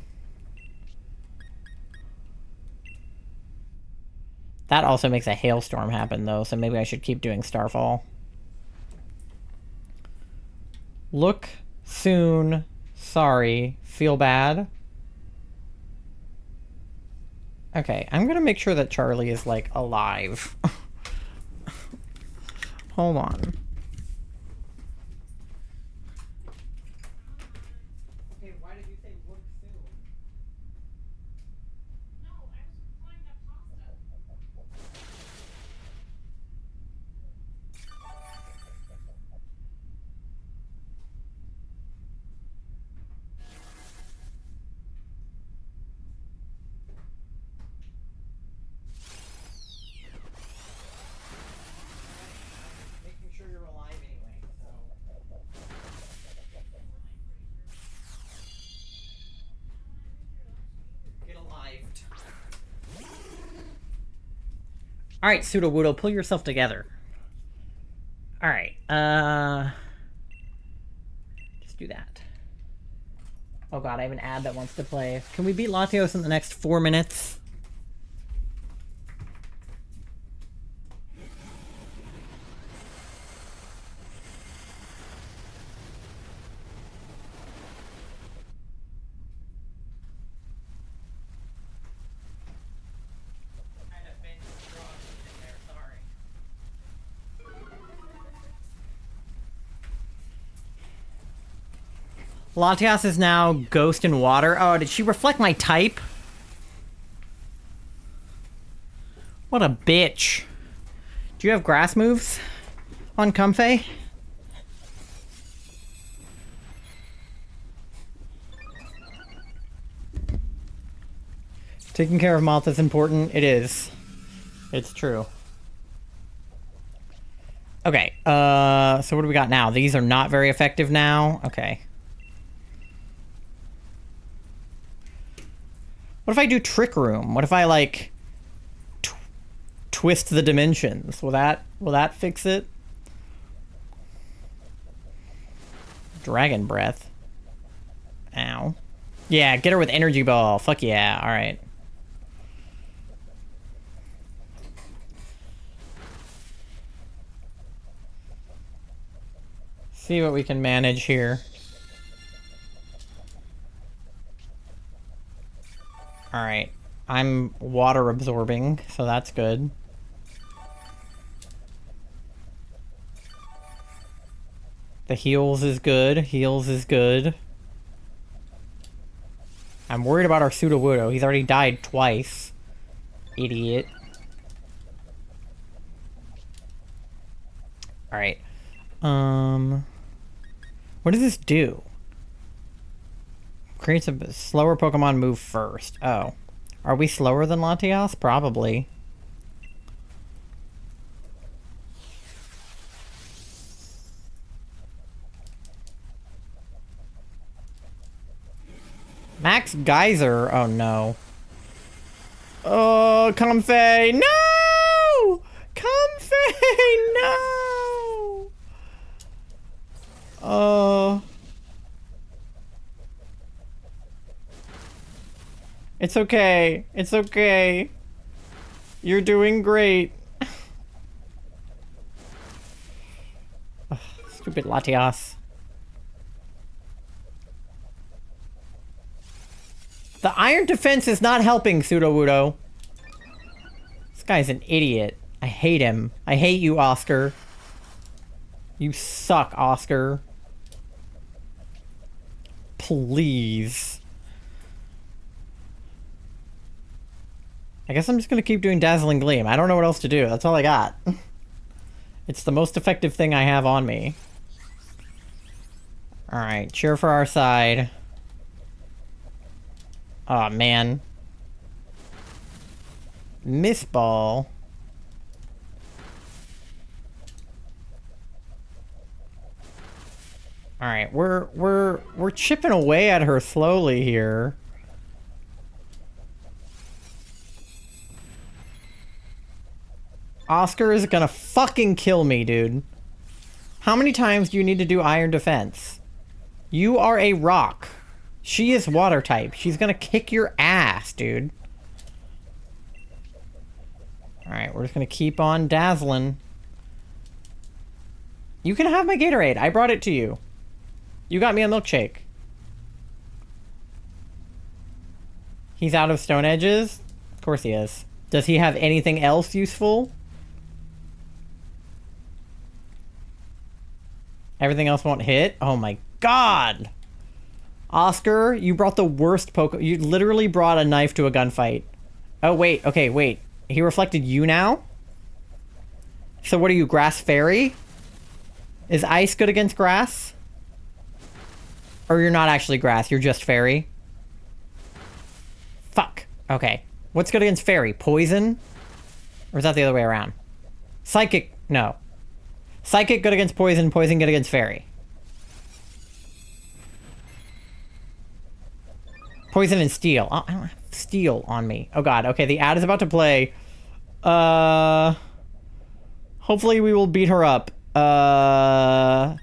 That also makes a hailstorm happen, though, so maybe I should keep doing Starfall. Look soon. Sorry. Feel bad. Okay, I'm gonna make sure that Charlie is, like, alive. Hold on. Okay, why did you say look soon? No, I was replying to pasta. Making sure you're alive anyway, so... Get alive. Alright, Sudowoodo, pull yourself together. Alright, just do that. Oh god, I have an ad that wants to play. Can we beat Latios in the next 4 minutes? Latios is now Ghost in Water. Oh, did she reflect my type? What a bitch. Do you have grass moves on Comfey? Taking care of Moth is important. It is. It's true. Okay, so what do we got now? These are not very effective now? Okay. What if I do Trick Room? What if I, like, twist the dimensions? Will that fix it? Dragon Breath. Ow. Yeah, get her with Energy Ball. Fuck yeah, alright. See what we can manage here. Alright. I'm water absorbing, so that's good. The heals is good. Heals is good. I'm worried about our Sudowoodo. He's already died twice. Idiot. Alright. What does this do? Creates a slower Pokemon move first. Oh. Are we slower than Latios? Probably. Max Geyser. Oh no. Oh, Comfey. No! Comfey, no! Oh. It's okay. It's okay. You're doing great. Ugh, stupid Latias. The iron defense is not helping, Sudowoodo. This guy's an idiot. I hate him. I hate you, Oscar. You suck, Oscar. Please. I guess I'm just gonna keep doing Dazzling Gleam. I don't know what else to do. That's all I got. It's the most effective thing I have on me. Alright, cheer for our side. Aw, man. Miss Ball. Alright, we're chipping away at her slowly here. Oscar is gonna fucking kill me, dude. How many times do you need to do Iron Defense? You are a rock. She is water type. She's gonna kick your ass, dude. Alright, we're just gonna keep on dazzling. You can have my Gatorade. I brought it to you. You got me a milkshake. He's out of Stone Edges? Of course he is. Does he have anything else useful? Everything else won't hit? Oh my god! Oscar, you brought the worst Pokemon. You literally brought a knife to a gunfight. Oh, wait. Okay, wait. He reflected you now? So what are you, Grass Fairy? Is ice good against grass? Or you're not actually grass, you're just fairy? Fuck. Okay. What's good against fairy? Poison? Or is that the other way around? Psychic. No. Psychic good against poison, poison good against fairy. Poison and steel. Oh, I don't have steel on me. Oh god. Okay, the ad is about to play. Hopefully we will beat her up. I'll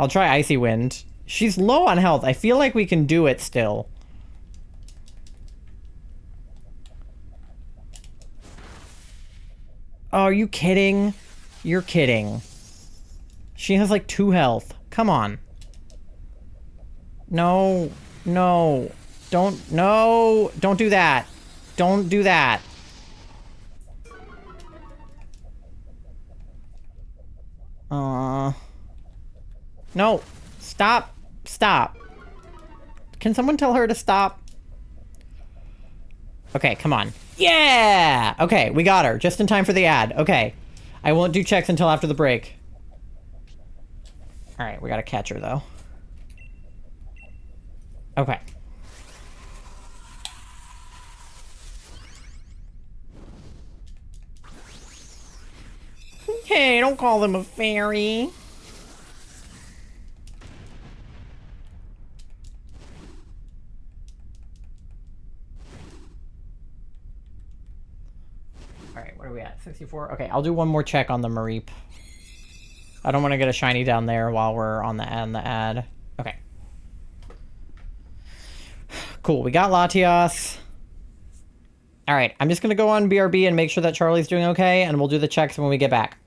try Icy Wind. She's low on health. I feel like we can do it still. Oh, are you kidding? You're kidding. She has like 2 health. Come on. No. No. Don't. No. Don't do that. Don't do that. No. Stop. Stop. Can someone tell her to stop? Okay, come on. Yeah! Okay, we got her. Just in time for the ad. Okay. I won't do checks until after the break. Alright, we gotta catch her, though. Okay. Hey, don't call them a fairy. Alright, what are we at? 64? Okay, I'll do one more check on the Mareep. I don't want to get a shiny down there while we're on the ad. Okay. Cool, we got Latios. Alright, I'm just gonna go on BRB and make sure that Charlie's doing okay, and we'll do the checks when we get back.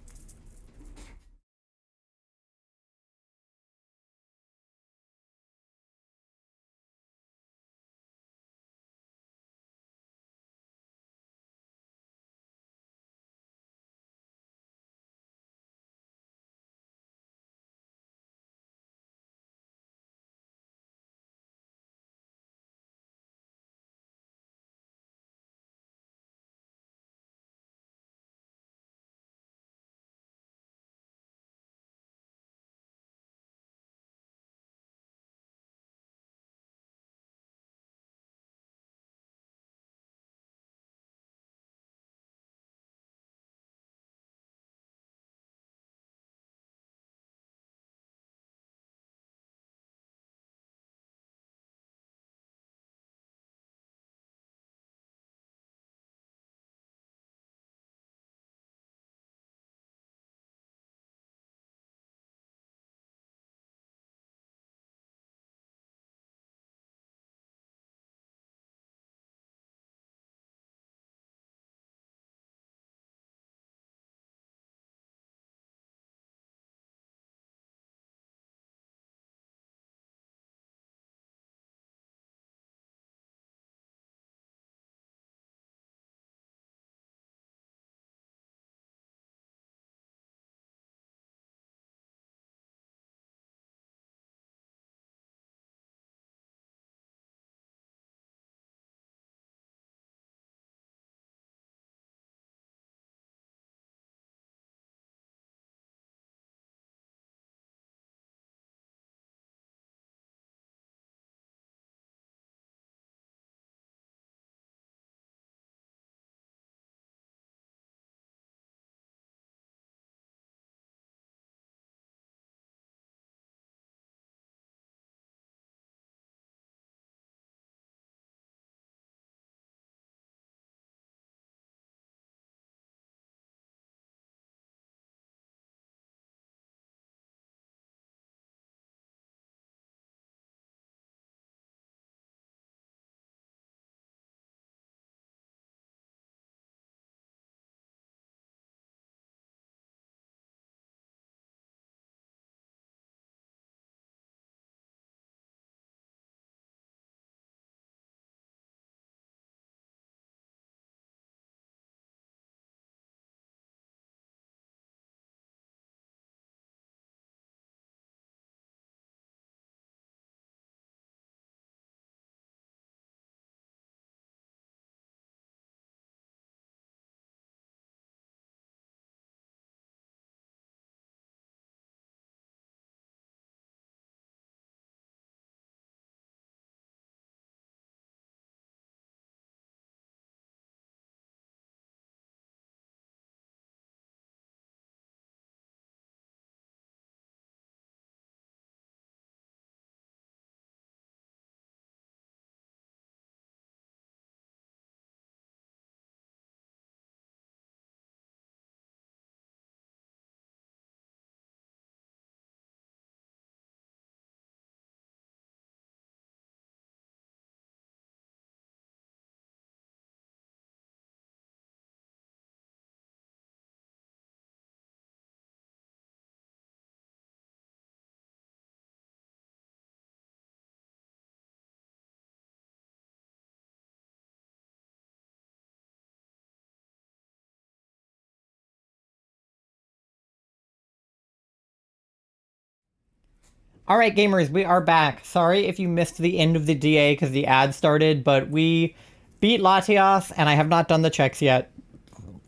All right, gamers, we are back. Sorry if you missed the end of the DA because the ad started, but we beat Latios, and I have not done the checks yet.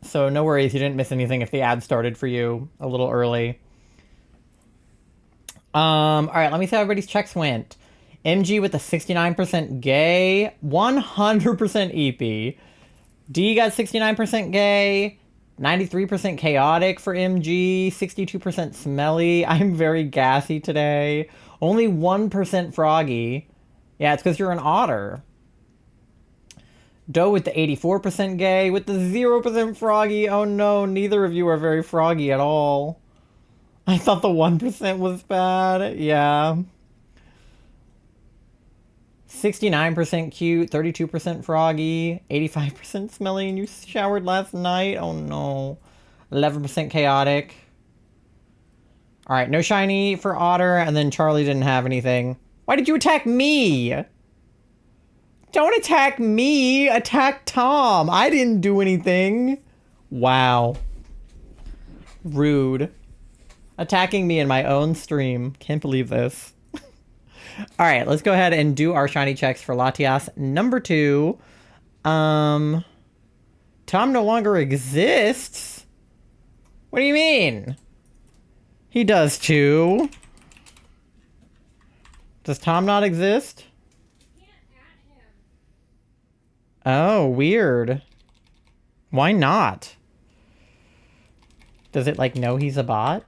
So no worries, you didn't miss anything if the ad started for you a little early. All right, let me see how everybody's checks went. MG with a 69% gay, 100% EP. D got 69% gay, 93% chaotic for MG, 62% smelly. I'm very gassy today. Only 1% froggy. Yeah, it's because you're an otter. Doe with the 84% gay, with the 0% froggy. Oh no, neither of you are very froggy at all. I thought the 1% was bad. Yeah. 69% cute, 32% froggy, 85% smelly, and you showered last night? Oh no. 11% chaotic. Alright, no shiny for Otter, and then Charlie didn't have anything. Why did you attack me? Don't attack me! Attack Tom! I didn't do anything! Wow. Rude. Attacking me in my own stream. Can't believe this. Alright, let's go ahead and do our shiny checks for Latias number 2. Tom no longer exists? What do you mean? He does too. Does Tom not exist? Can't add him. Oh, weird. Why not? Does it, like, know he's a bot?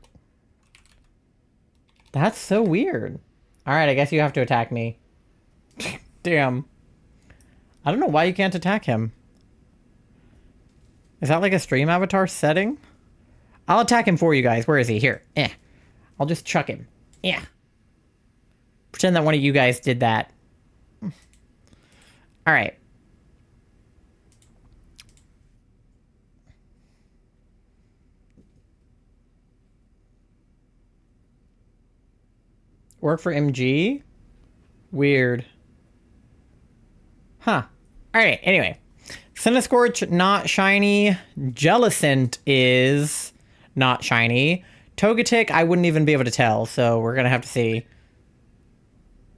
That's so weird. Alright, I guess you have to attack me. Damn. I don't know why you can't attack him. Is that like a stream avatar setting? I'll attack him for you guys. Where is he? Here. I'll just chuck him. Yeah. Pretend that one of you guys did that. Alright. Work for MG? Weird. Huh. Alright, anyway. Cinescorch, not shiny. Jellicent is not shiny. Togetic, I wouldn't even be able to tell, so we're gonna have to see.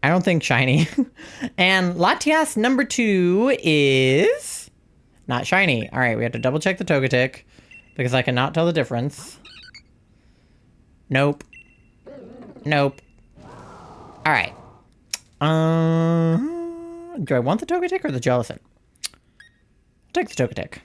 I don't think shiny. And Latias number 2 is not shiny. Alright, we have to double check the Togetic because I cannot tell the difference. Nope. Nope. Alright. Do I want the Togetic or the Jellicent? Take the Togetic.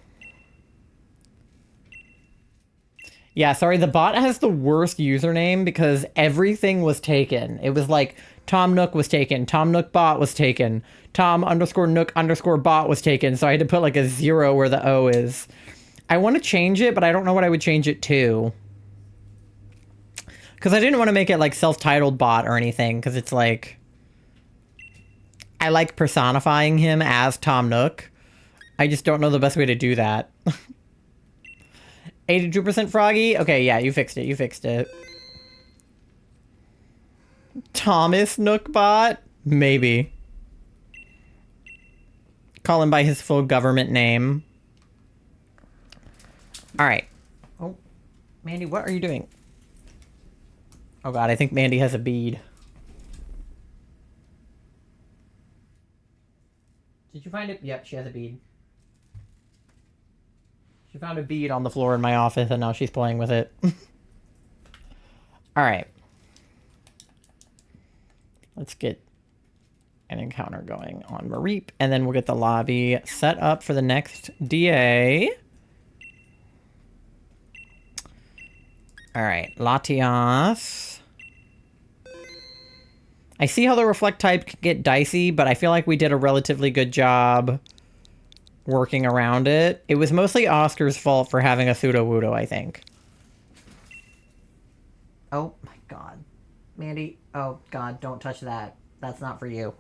Yeah, sorry, the bot has the worst username because everything was taken. It was like, Tom Nook was taken, Tom Nook bot was taken, Tom underscore Nook underscore bot was taken, so I had to put like a 0 where the O is. I want to change it, but I don't know what I would change it to. Because I didn't want to make it like self-titled bot or anything, because it's like... I like personifying him as Tom Nook. I just don't know the best way to do that. 82% froggy? Okay, yeah, you fixed it, you fixed it. Thomas Nookbot? Maybe. Call him by his full government name. Alright. Oh, Mandy, what are you doing? Oh god, I think Mandy has a bead. Did you find it? Yep, she has a bead. She found a bead on the floor in my office and now she's playing with it. Alright. Let's get an encounter going on Mareep, and then we'll get the lobby set up for the next DA. Alright, Latias. I see how the Reflect type can get dicey, but I feel like we did a relatively good job working around it. It was mostly Oscar's fault for having a Sudowoodo, I think. Oh my god. Mandy, oh god, don't touch that. That's not for you.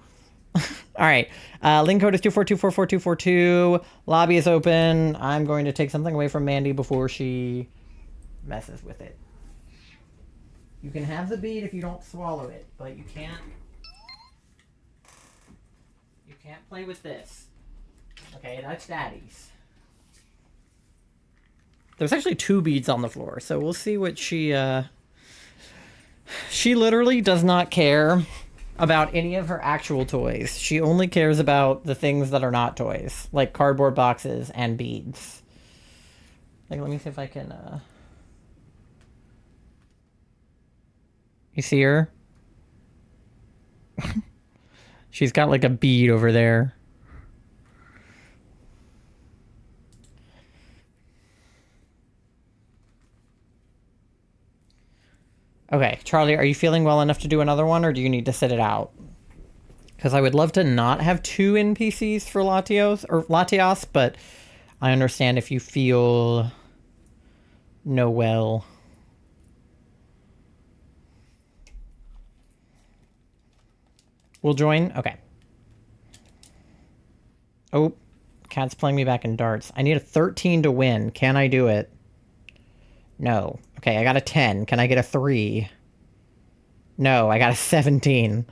Alright, link code is 242444242. Lobby is open. I'm going to take something away from Mandy before she messes with it. You can have the bead if you don't swallow it, but you can't play with this. Okay, that's Daddy's. There's actually 2 beads on the floor, so we'll see what she She literally does not care about any of her actual toys. She only cares about the things that are not toys, like cardboard boxes and beads. Like, let me see if I can, You see her? She's got like a bead over there. Okay, Charlie, are you feeling well enough to do another one, or do you need to sit it out? Because I would love to not have 2 NPCs for Latios, but I understand if you feel no well. We'll join? Okay. Oh, Cat's playing me back in darts. I need a 13 to win. Can I do it? No. Okay, I got a 10. Can I get a 3? No, I got a 17.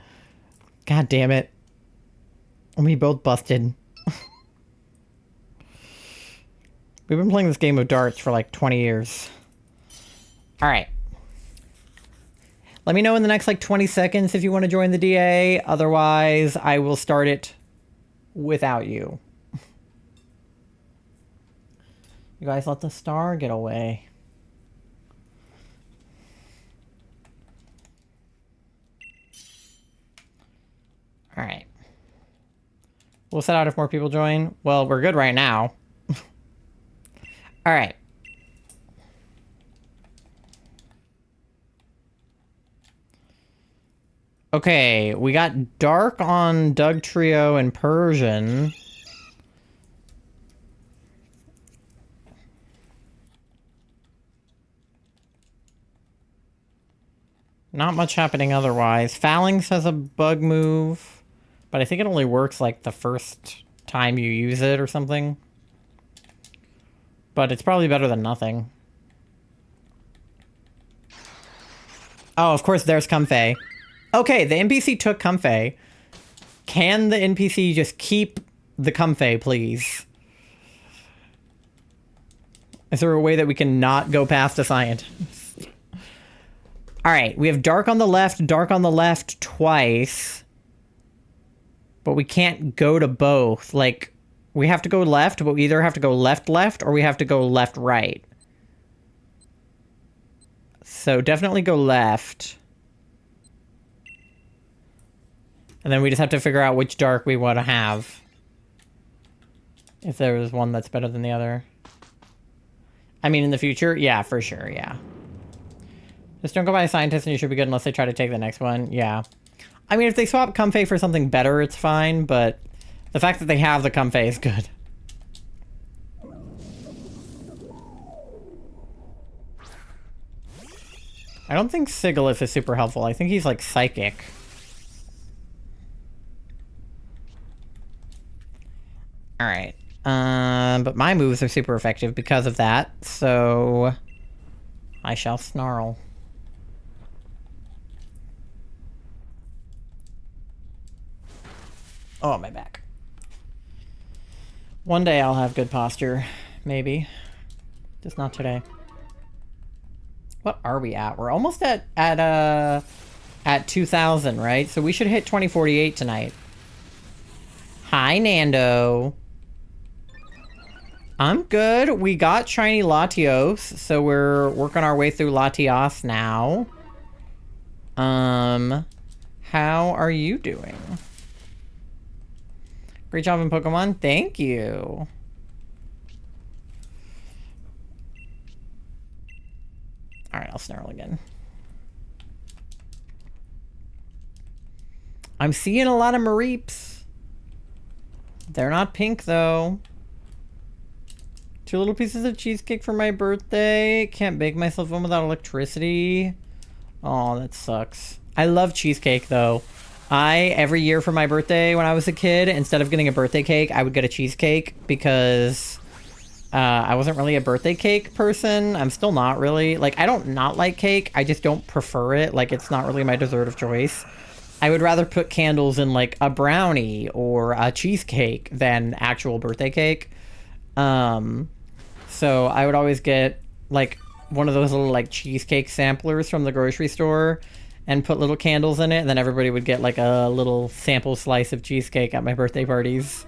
God damn it. We both busted. We've been playing this game of darts for like 20 years. Alright. Let me know in the next like 20 seconds if you want to join the DA. Otherwise, I will start it without you. You guys let the star get away. Alright. We'll set out if more people join. Well, we're good right now. Alright. Okay, we got Dark on Doug Trio and Persian. Not much happening otherwise. Phalanx has a bug move, but I think it only works like the first time you use it or something. But it's probably better than nothing. Oh, of course, there's Comfey. Okay, the NPC took Comfey. Can the NPC just keep the Comfey, please? Is there a way that we can not go past a scientist? Alright, we have dark on the left twice. But we can't go to both. Like, we have to go left, but we either have to go left, or we have to go left-right. So definitely go left. And then we just have to figure out which dark we want to have. If there is one that's better than the other. I mean, in the future? Yeah, for sure, yeah. Just don't go by a scientist and you should be good unless they try to take the next one. Yeah. I mean, if they swap Comfey for something better, it's fine, but the fact that they have the Comfey is good. I don't think Sigalith is super helpful. I think he's, like, psychic. Alright. But my moves are super effective because of that, so I shall snarl. Oh, my back. One day I'll have good posture. Maybe. Just not today. What are we at? We're almost at 2,000, right? So we should hit 2048 tonight. Hi, Nando. I'm good. We got shiny Latios, so we're working our way through Latios now. How are you doing? Great job in Pokemon. Thank you. Alright, I'll snarl again. I'm seeing a lot of Mareeps. They're not pink, though. 2 little pieces of cheesecake for my birthday. Can't bake myself one without electricity. Oh, that sucks. I love cheesecake, though. Every year for my birthday when I was a kid, instead of getting a birthday cake, I would get a cheesecake because I wasn't really a birthday cake person. I'm still not really. Like, I don't not like cake. I just don't prefer it. Like, it's not really my dessert of choice. I would rather put candles in, like, a brownie or a cheesecake than actual birthday cake. So I would always get, like, one of those little, like, cheesecake samplers from the grocery store and put little candles in it, and then everybody would get like a little sample slice of cheesecake at my birthday parties.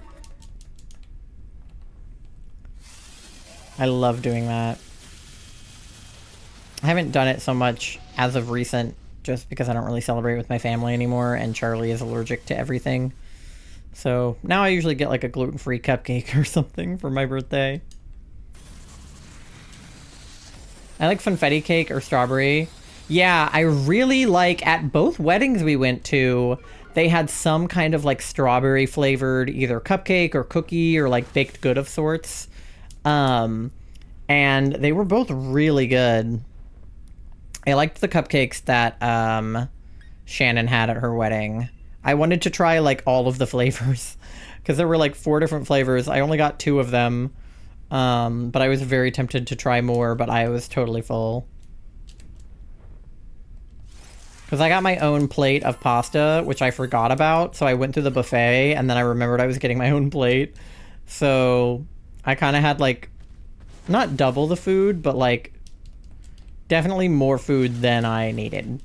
I love doing that. I haven't done it so much as of recent, just because I don't really celebrate with my family anymore, and Charlie is allergic to everything. So now I usually get like a gluten-free cupcake or something for my birthday. I like funfetti cake or strawberry. Yeah, I really like, at both weddings we went to, they had some kind of like strawberry flavored either cupcake or cookie or like baked good of sorts. And they were both really good. I liked the cupcakes that Shannon had at her wedding. I wanted to try like all of the flavors because there were like 4 different flavors. I only got 2 of them. But I was very tempted to try more, but I was totally full. Because I got my own plate of pasta, which I forgot about, so I went through the buffet, and then I remembered I was getting my own plate. So I kind of had, like, not double the food, but, like, definitely more food than I needed.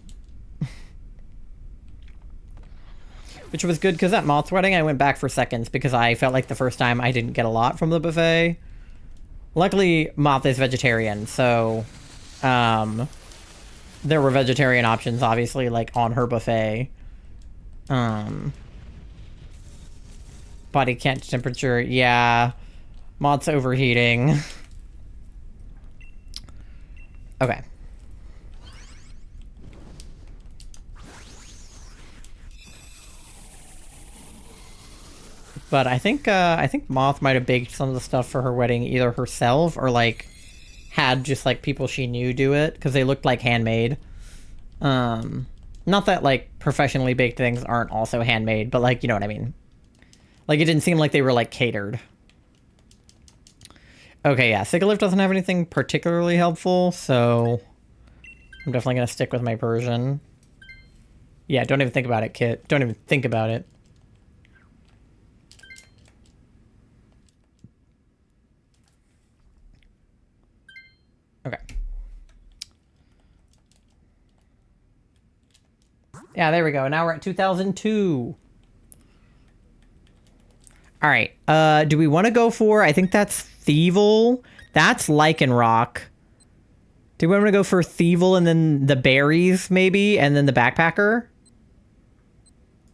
Which was good, because at Moth's wedding, I went back for seconds, because I felt like the first time I didn't get a lot from the buffet. Luckily, Moth is vegetarian, so there were vegetarian options, obviously, like, on her buffet. Body count temperature, yeah. Moth's overheating. Okay. But I think Moth might have baked some of the stuff for her wedding either herself or, like, had just, like, people she knew do it, because they looked like handmade. Not that, like, professionally baked things aren't also handmade, but, like, you know what I mean. Like, it didn't seem like they were, like, catered. Okay, yeah, Sigalif doesn't have anything particularly helpful, so I'm definitely gonna stick with my Persian. Yeah, don't even think about it, Kit. Don't even think about it. Okay. Yeah, there we go. Now we're at 2002. All right. Do we want to go for, I think that's Thievel. That's Lichen Rock. Do we want to go for Thievel and then the berries, maybe? And then the backpacker?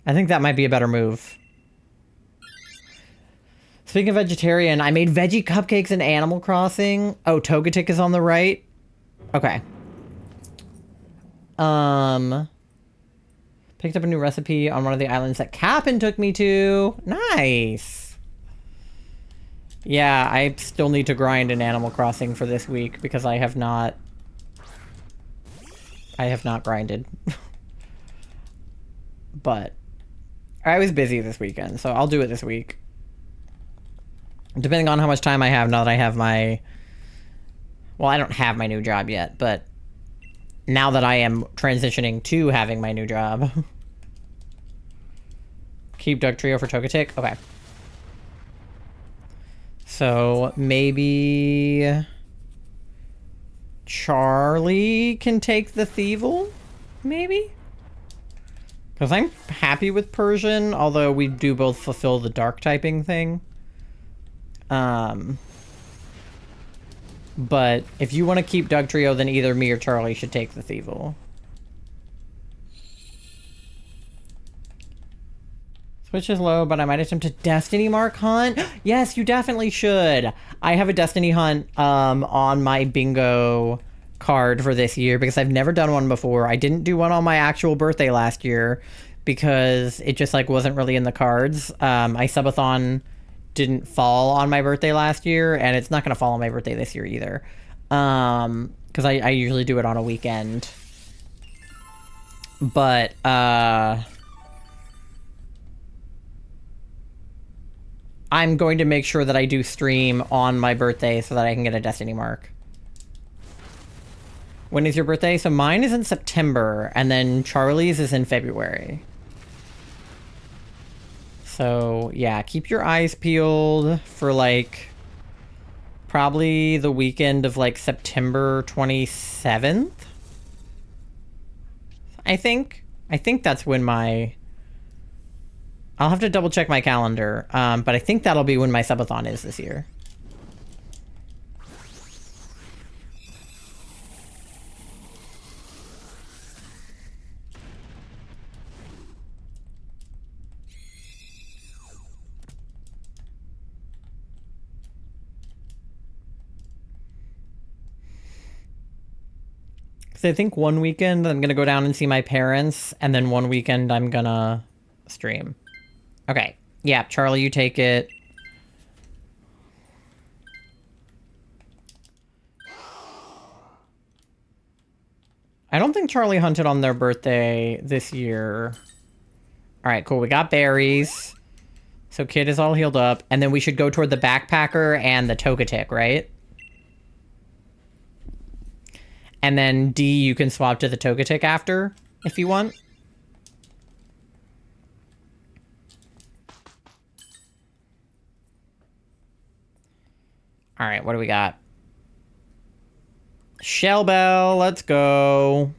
I think that might be a better move. Speaking of vegetarian, I made veggie cupcakes in Animal Crossing. Oh, Togetic is on the right. Okay. Picked up a new recipe on one of the islands that Cap'n took me to. Nice. Yeah, I still need to grind in Animal Crossing for this week because I have not grinded. But I was busy this weekend, so I'll do it this week. Depending on how much time I have now that I have my... Well, I don't have my new job yet, but now that I am transitioning to having my new job. Keep Doug Trio for Togetic? Okay. So, maybe... Charlie can take the Thievel? Maybe? Because I'm happy with Persian, although we do both fulfill the dark typing thing. But if you want to keep Doug Trio, then either me or Charlie should take the Thievel. Switch is low, but I might attempt a Destiny Mark hunt. Yes, you definitely should. I have a Destiny hunt on my bingo card for this year because I've never done one before. I didn't do one on my actual birthday last year because it just like wasn't really in the cards. My subathon didn't fall on my birthday last year, and it's not going to fall on my birthday this year either. Because I usually do it on a weekend. But, I'm going to make sure that I do stream on my birthday so that I can get a Destiny Mark. When is your birthday? So mine is in September, and then Charlie's is in February. So, yeah, keep your eyes peeled for, like, probably the weekend of, like, September 27th. I think. I think that's when my... I'll have to double check my calendar, but I think that'll be when my subathon is this year. So I think one weekend I'm gonna go down and see my parents, and then one weekend I'm gonna stream. Okay. Yeah, Charlie, you take it. I don't think Charlie hunted on their birthday this year. Alright, cool. We got berries. So Kid is all healed up. And then we should go toward the backpacker and the Togetic, right? And then D, you can swap to the Togetic after, if you want. Alright, what do we got? Shell Bell, let's go.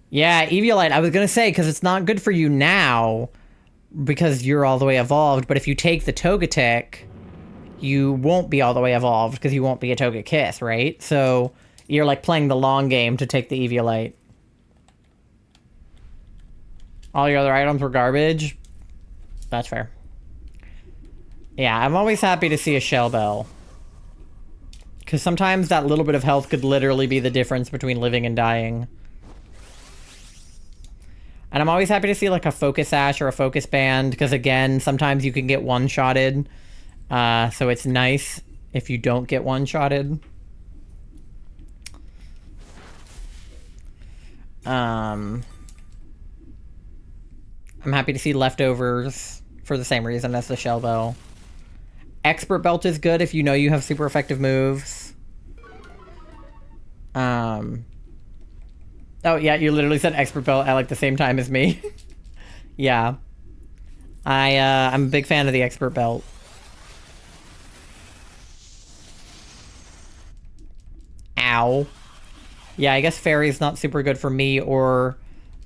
Yeah, Eviolite, I was gonna say, because it's not good for you now, because you're all the way evolved, but if you take the Togetic, you won't be all the way evolved, because you won't be a Togekiss, right? So, you're like playing the long game to take the Eviolite. All your other items were garbage? That's fair. Yeah, I'm always happy to see a Shell Bell. Because sometimes that little bit of health could literally be the difference between living and dying. And I'm always happy to see like a Focus Sash or a Focus Band, because again, sometimes you can get one-shotted. So it's nice if you don't get one-shotted. I'm happy to see Leftovers for the same reason as the Shell Bell. Expert Belt is good if you know you have super effective moves. Oh yeah, you literally said Expert Belt at like the same time as me. Yeah. I'm a big fan of the Expert Belt. Ow. Yeah, I guess Fairy's not super good for me or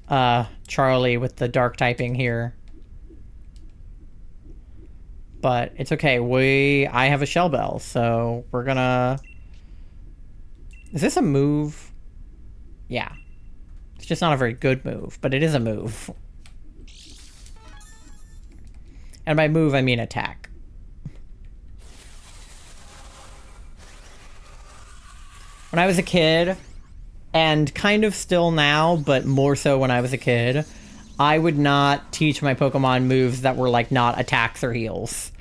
Charlie with the dark typing here. But it's okay. I have a Shell Bell, so we're gonna... Is this a move? Yeah. It's just not a very good move, but it is a move. And by move, I mean attack. When I was a kid, and kind of still now, but more so when I was a kid, I would not teach my Pokemon moves that were like not attacks or heals.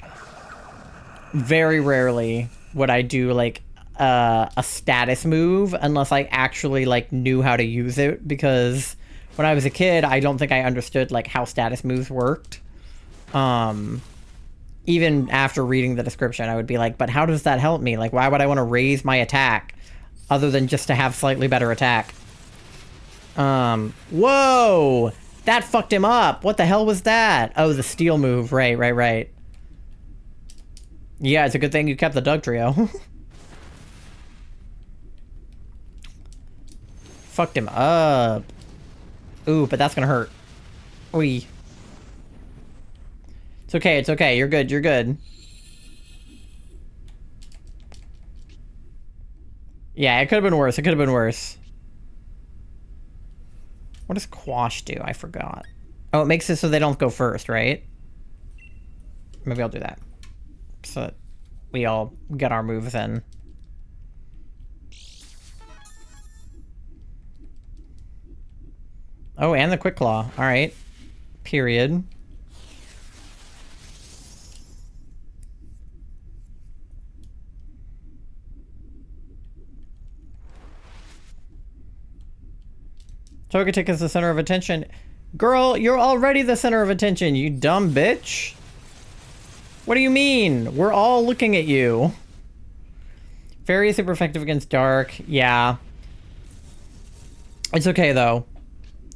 Very rarely would I do like a status move unless I actually like knew how to use it, because when I was a kid, I don't think I understood like how status moves worked. Even after reading the description, I would be like, but how does that help me? Like, why would I want to raise my attack other than just to have slightly better attack? Whoa! That fucked him up! What the hell was that? Oh, the steel move. Right. Yeah, it's a good thing you kept the Dugtrio. Fucked him up. Ooh, but that's gonna hurt. Oy. It's okay. You're good. Yeah, it could have been worse. What does Quash do? I forgot. Oh, it makes it so they don't go first, right? Maybe I'll do that. So that we all get our moves in. Oh, and the Quick Claw. Alright. Period. Togetic is the center of attention. Girl, you're already the center of attention, you dumb bitch. What do you mean? We're all looking at you. Fairy is super effective against Dark. Yeah. It's okay, though.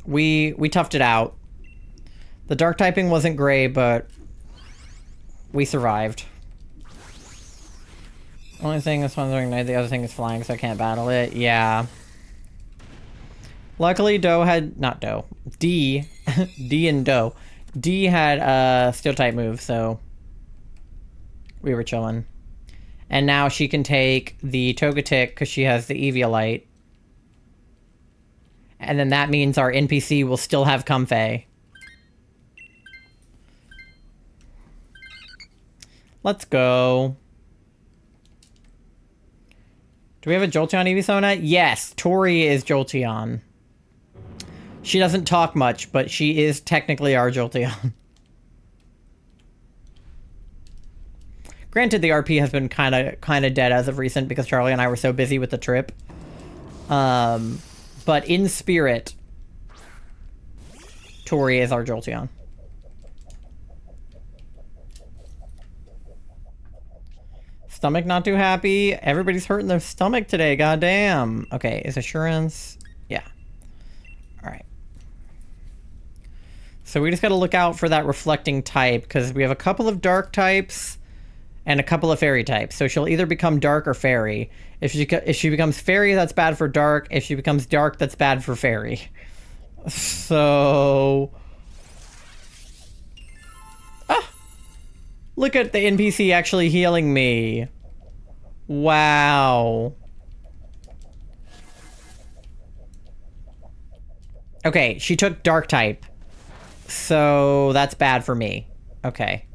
We toughed it out. The Dark typing wasn't great, but we survived. Only thing is wandering night, the other thing is flying, so I can't battle it. Yeah. Luckily, Doe had... Not Doe. D. D and Doe. D had a steel type move, so... We were chilling. And now she can take the Togetic because she has the Eviolite. And then that means our NPC will still have Comfey. Let's go. Do we have a Jolteon Evisona? Yes, Tori is Jolteon. She doesn't talk much, but she is technically our Jolteon. Granted, the RP has been kind of dead as of recent because Charlie and I were so busy with the trip. But in spirit, Tori is our Jolteon. Stomach not too happy. Everybody's hurting their stomach today. Goddamn. Okay, is assurance? Yeah. All right. So we just got to look out for that reflecting type because we have a couple of dark types and a couple of fairy types. So she'll either become dark or fairy. If she becomes fairy, that's bad for dark. If she becomes dark, that's bad for fairy. So... Look at the NPC actually healing me. Wow. Okay, she took dark type. So that's bad for me. Okay.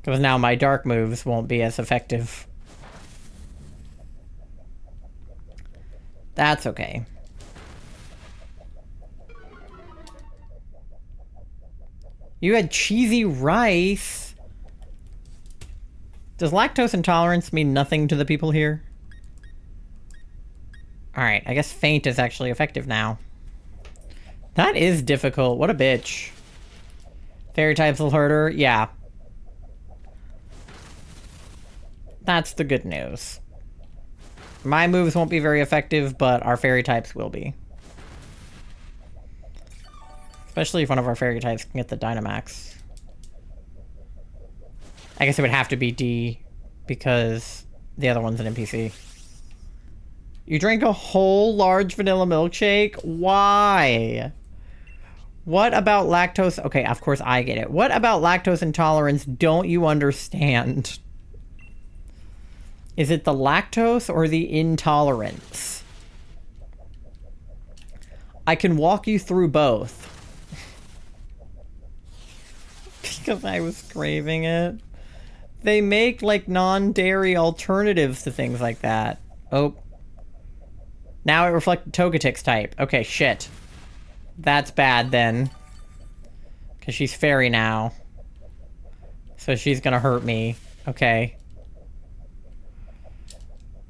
Because now my dark moves won't be as effective. That's okay. You had cheesy rice. Does lactose intolerance mean nothing to the people here? Alright, I guess faint is actually effective now. That is difficult. What a bitch. Fairy types will hurt her? Yeah. That's the good news. My moves won't be very effective, but our fairy types will be. Especially if one of our fairy types can get the Dynamax. I guess it would have to be D, because the other one's an NPC. You drank a whole large vanilla milkshake? Why? What about lactose? Okay, of course I get it. What about lactose intolerance don't you understand? Is it the lactose or the intolerance? I can walk you through both. Because I was craving it. They make, like, non-dairy alternatives to things like that. Oh. Now it reflected Togetic's type. Okay, shit. That's bad, then. Because she's fairy now. So she's gonna hurt me. Okay.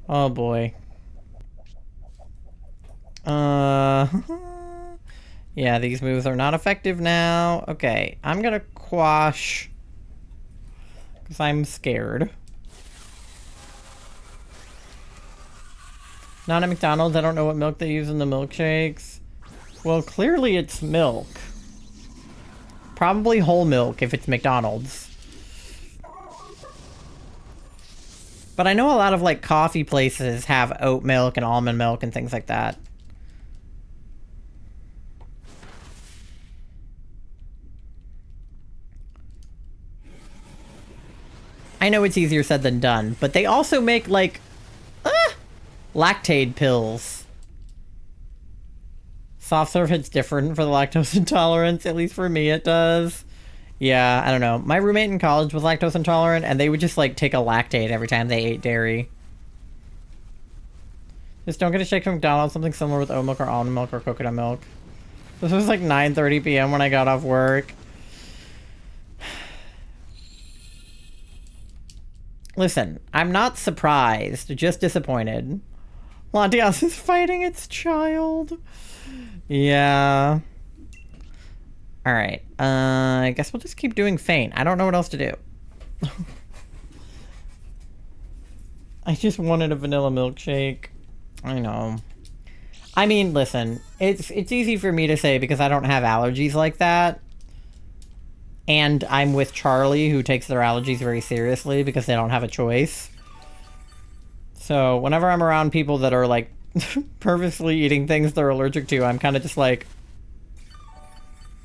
Oh, boy. Yeah, these moves are not effective now. Okay, I'm gonna quash... because I'm scared. Not at McDonald's, I don't know what milk they use in the milkshakes. Well, clearly it's milk. Probably whole milk if it's McDonald's. But I know a lot of, like, coffee places have oat milk and almond milk and things like that. I know it's easier said than done, but they also make, like, lactate pills. Soft serve hits different for the lactose intolerance, at least for me it does. Yeah, I don't know. My roommate in college was lactose intolerant, and they would just, like, take a lactate every time they ate dairy. Just don't get a shake from McDonald's, something similar with oat milk or almond milk or coconut milk. This was like 9:30 p.m. when I got off work. Listen, I'm not surprised, just disappointed. Latios is fighting its child. Yeah. Alright, I guess we'll just keep doing faint. I don't know what else to do. I just wanted a vanilla milkshake. I know. I mean, listen, it's easy for me to say because I don't have allergies like that. And I'm with Charlie, who takes their allergies very seriously because they don't have a choice. So whenever I'm around people that are, like, purposely eating things they're allergic to, I'm kind of just like,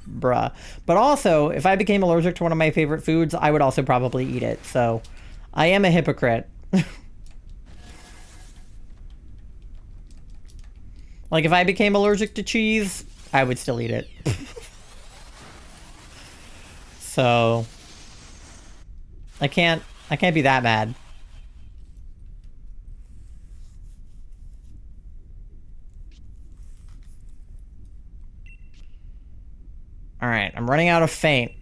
bruh. But also, if I became allergic to one of my favorite foods, I would also probably eat it. So, I am a hypocrite. Like, if I became allergic to cheese, I would still eat it. So, I can't be that bad. Alright, I'm running out of faint.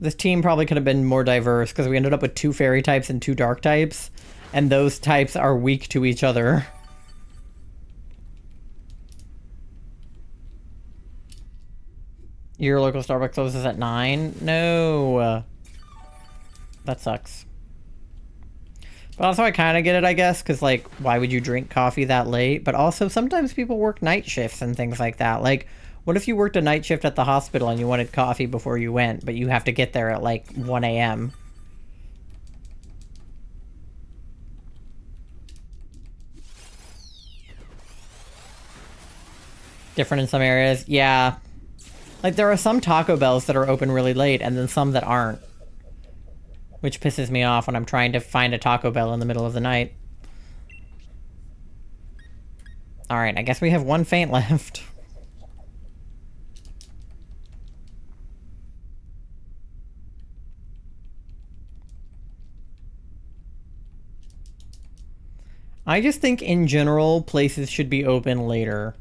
This team probably could have been more diverse because we ended up with 2 fairy types and 2 dark types, and those types are weak to each other. Your local Starbucks closes at 9? No. That sucks. But also I kind of get it, I guess, because, like, why would you drink coffee that late? But also, sometimes people work night shifts and things like that. Like, what if you worked a night shift at the hospital and you wanted coffee before you went, but you have to get there at, like, 1 a.m.? Different in some areas? Yeah. Like, there are some Taco Bells that are open really late, and then some that aren't. Which pisses me off when I'm trying to find a Taco Bell in the middle of the night. Alright, I guess we have 1 faint left. I just think, in general, places should be open later.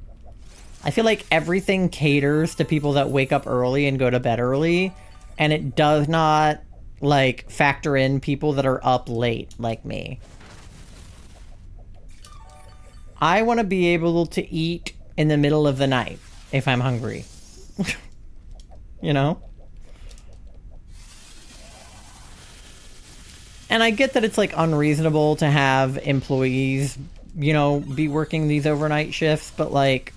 I feel like everything caters to people that wake up early and go to bed early, and it does not, like, factor in people that are up late, like me. I want to be able to eat in the middle of the night if I'm hungry. You know? And I get that it's, like, unreasonable to have employees, you know, be working these overnight shifts, but, like,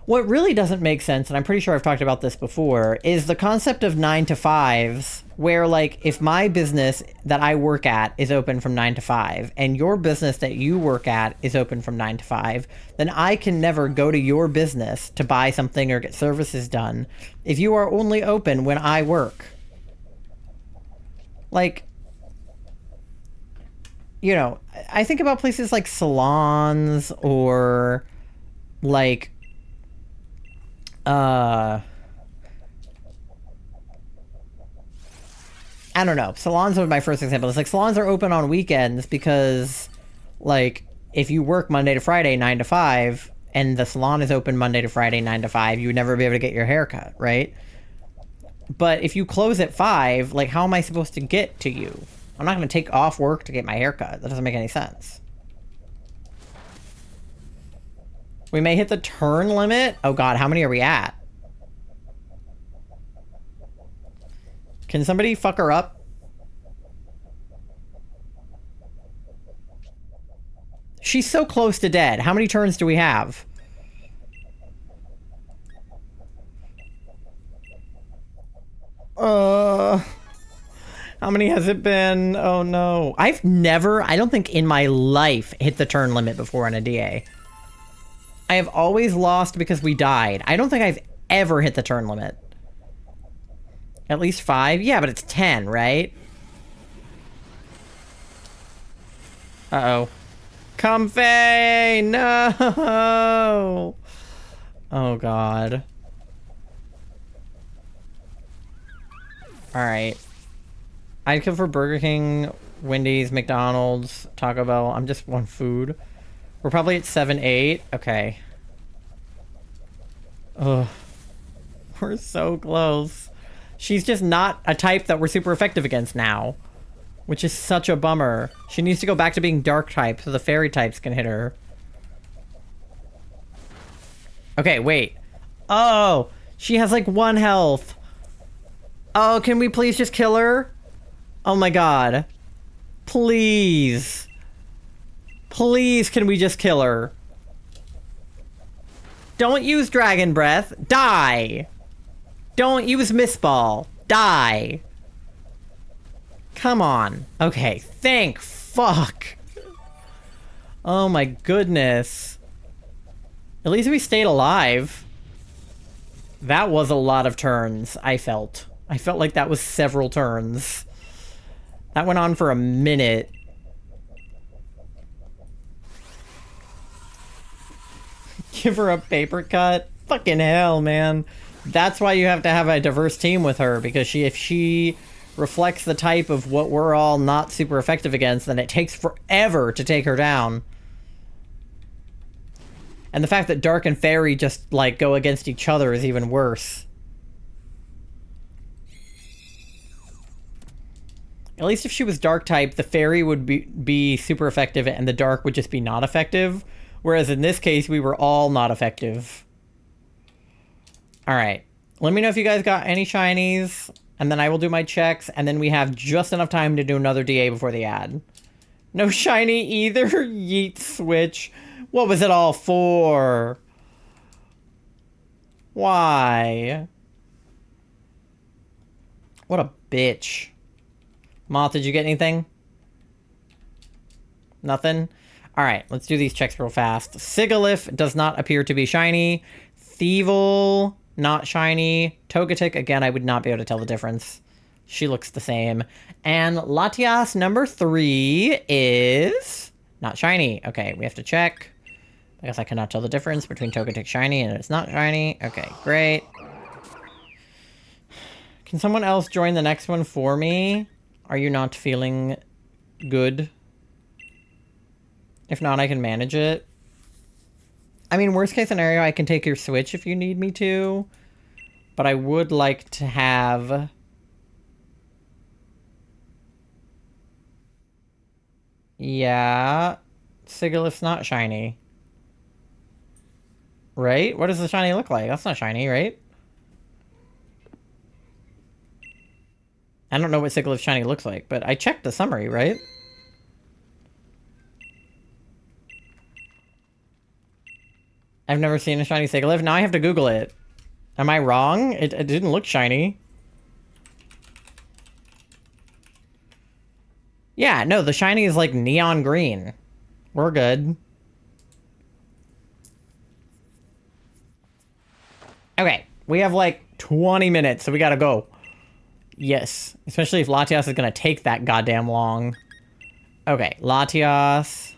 what really doesn't make sense, and I'm pretty sure I've talked about this before, is the concept of 9 to 5s, where, like, if my business that I work at is open from 9 to 5, and your business that you work at is open from 9 to 5, then I can never go to your business to buy something or get services done if you are only open when I work. Like, you know, I think about places like salons or, like, I don't know. Salons are my first example. It's like salons are open on weekends because, like, if you work Monday to Friday, 9 to 5, and the salon is open Monday to Friday, 9 to 5, you would never be able to get your hair cut, right? But if you close at 5, like, how am I supposed to get to you? I'm not going to take off work to get my hair cut. That doesn't make any sense. We may hit the turn limit. Oh god, how many are we at? Can somebody fuck her up? She's so close to dead. How many turns do we have? How many has it been? Oh no. I've never, I don't think in my life, hit the turn limit before on a DA. I have always lost because we died. I don't think I've ever hit the turn limit. At least 5? Yeah, but it's 10, right? Uh-oh. Comfy! No! Oh, God. Alright. I'd go for Burger King, Wendy's, McDonald's, Taco Bell. I'm just one food. We're probably at 7, 8. Okay. Ugh. We're so close. She's just not a type that we're super effective against now. Which is such a bummer. She needs to go back to being dark type so the fairy types can hit her. Okay, wait. Oh! She has like 1 health. Oh, can we please just kill her? Oh my god. Please. Please, can we just kill her? Don't use Dragon Breath. Die! Don't use Mist Ball. Die! Come on. Okay, thank fuck. Oh my goodness. At least we stayed alive. That was a lot of turns, I felt. I felt like that was several turns. That went on for a minute. Give her a paper cut? Fucking hell, man. That's why you have to have a diverse team with her, because if she reflects the type of what we're all not super effective against, then it takes forever to take her down. And the fact that Dark and Fairy just, like, go against each other is even worse. At least if she was Dark type, the Fairy would be super effective and the Dark would just be not effective. Whereas in this case, we were all not effective. Alright. Let me know if you guys got any shinies, and then I will do my checks, and then we have just enough time to do another DA before the ad. No shiny either? Yeet switch. What was it all for? Why? What a bitch. Moth, did you get anything? Nothing? Alright, let's do these checks real fast. Sigalith does not appear to be shiny. Thievel, not shiny. Togetic, again, I would not be able to tell the difference. She looks the same. And Latios number 3 is not shiny. Okay, we have to check. I guess I cannot tell the difference between Togetic shiny and it's not shiny. Okay, great. Can someone else join the next one for me? Are you not feeling good? If not, I can manage it. I mean, worst case scenario, I can take your Switch if you need me to. But I would like to have... Yeah. Sigalith's not shiny. Right? What does the shiny look like? That's not shiny, right? I don't know what Sigalith shiny looks like, but I checked the summary, right? I've never seen a shiny Sigalith. Now I have to Google it. Am I wrong? It didn't look shiny. Yeah, no, the shiny is like neon green. We're good. Okay, we have like 20 minutes, so we gotta go. Yes, especially if Latios is gonna take that goddamn long. Okay, Latios.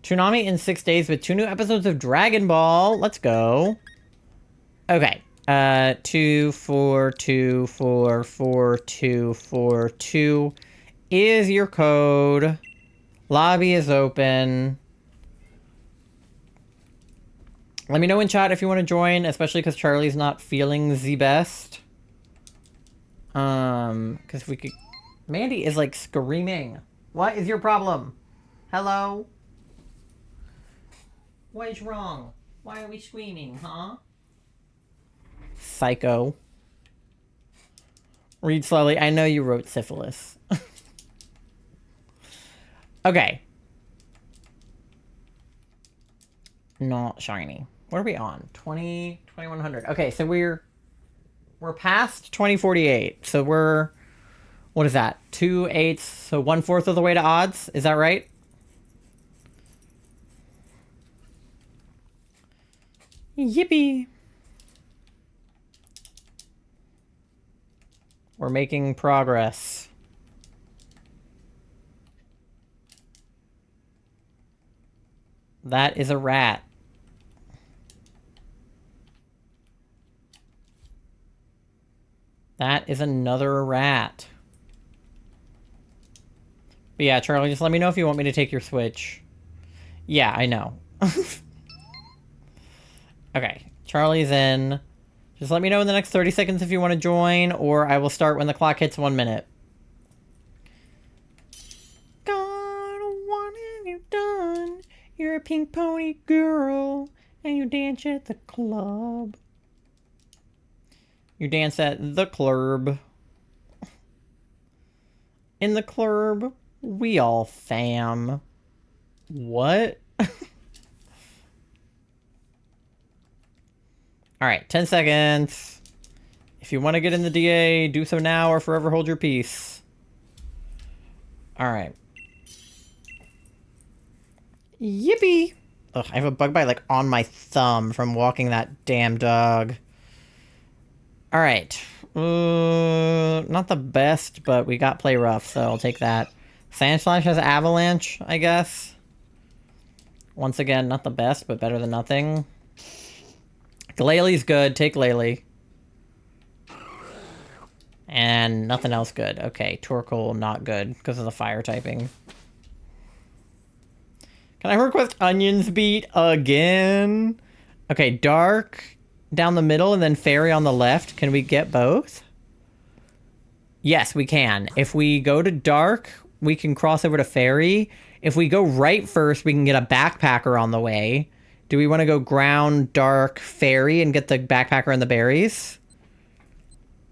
Toonami in 6 days with 2 new episodes of Dragon Ball. Let's go. Okay. 24244242 is your code. Lobby is open. Let me know in chat if you want to join, especially because Charlie's not feeling the best. Because we could... Mandy is, like, screaming. What is your problem? Hello? What is wrong? Why are we screaming, huh? Psycho. Read slowly. I know you wrote syphilis. Okay. Not shiny. What are we on? 2100. Okay, so we're past 2048. So we're... What is that? 2/8, so 1/4 of the way to odds? Is that right? Yippee! We're making progress. That is a rat. That is another rat. But yeah, Charlie, just let me know if you want me to take your Switch. Yeah, I know. Okay, Charlie's in. Just let me know in the next 30 seconds if you want to join, or I will start when the clock hits 1 minute. God, what have you done? You're a pink pony girl, and you dance at the club. You dance at the club. In the club, we all fam. What? Alright, 10 seconds. If If you want to get in the DA, do so now or forever hold your peace. Alright. Yippee! Ugh, I have a bug bite, like, on my thumb from walking that damn dog. Alright. Not the best, but we got play rough, so I'll take that. Sandslash has Avalanche, I guess. Once again, not the best, but better than nothing. Glalie good. Take Glalie. And nothing else good. Okay, Torkoal not good because of the fire typing. Can I request Onions Beat again? Okay, Dark down the middle and then Fairy on the left. Can we get both? Yes, we can. If we go to Dark, we can cross over to Fairy. If we go right first, we can get a Backpacker on the way. Do we want to go Ground, Dark, Fairy and get the Backpacker and the berries?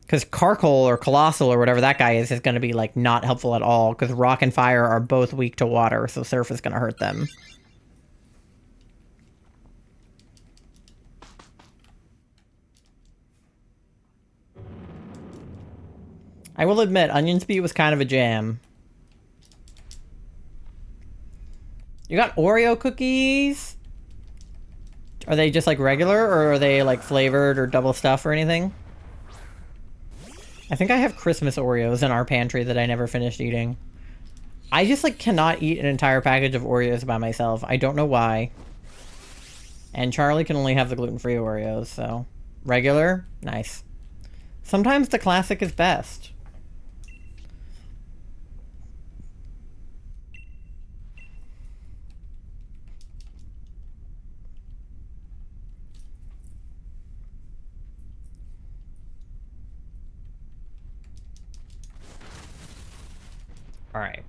Because Carkol or Colossal or whatever that guy is going to be, like, not helpful at all. Because Rock and Fire are both weak to water, so Surf is going to hurt them. I will admit, Onion Speed was kind of a jam. You got Oreo cookies? Are they just, like, regular? Or are they, like, flavored or double stuff or anything? I think I have Christmas Oreos in our pantry that I never finished eating. I just, like, cannot eat an entire package of Oreos by myself. I don't know why. And Charlie can only have the gluten-free Oreos, so... Regular? Nice. Sometimes the classic is best. Alright.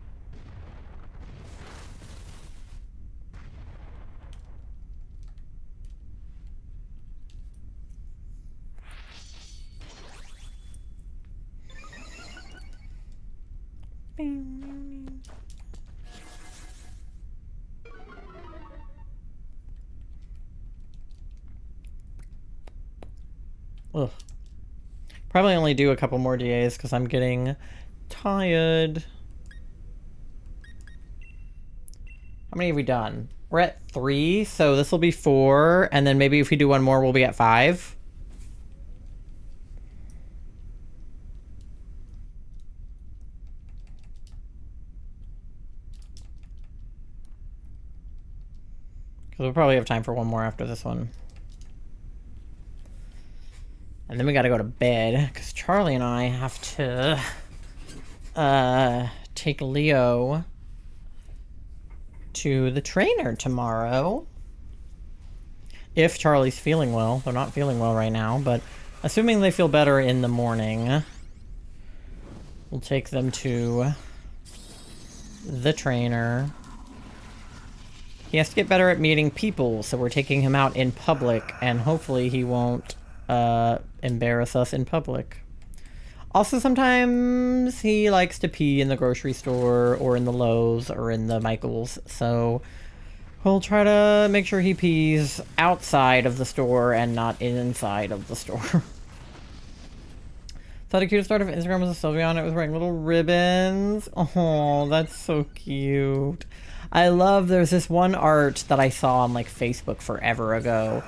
Ugh. Probably only do a couple more DAs because I'm getting tired. How many have we done? We're at 3, so this will be 4, and then maybe if we do one more, we'll be at 5. Because we'll probably have time for one more after this one. And then we gotta go to bed, because Charlie and I have to take Leo to the trainer tomorrow. If Charlie's feeling well. They're not feeling well right now, but assuming they feel better in the morning, we'll take them to the trainer. He has to get better at meeting people, so we're taking him out in public, and hopefully he won't embarrass us in public. Also, sometimes he likes to pee in the grocery store or in the Lowe's or in the Michael's, so we'll try to make sure he pees outside of the store and not inside of the store. Thought the cutest part of Instagram was a Sylvia on it was wearing little ribbons. Oh, that's so cute. I love, there's this one art that I saw on, like, Facebook forever ago.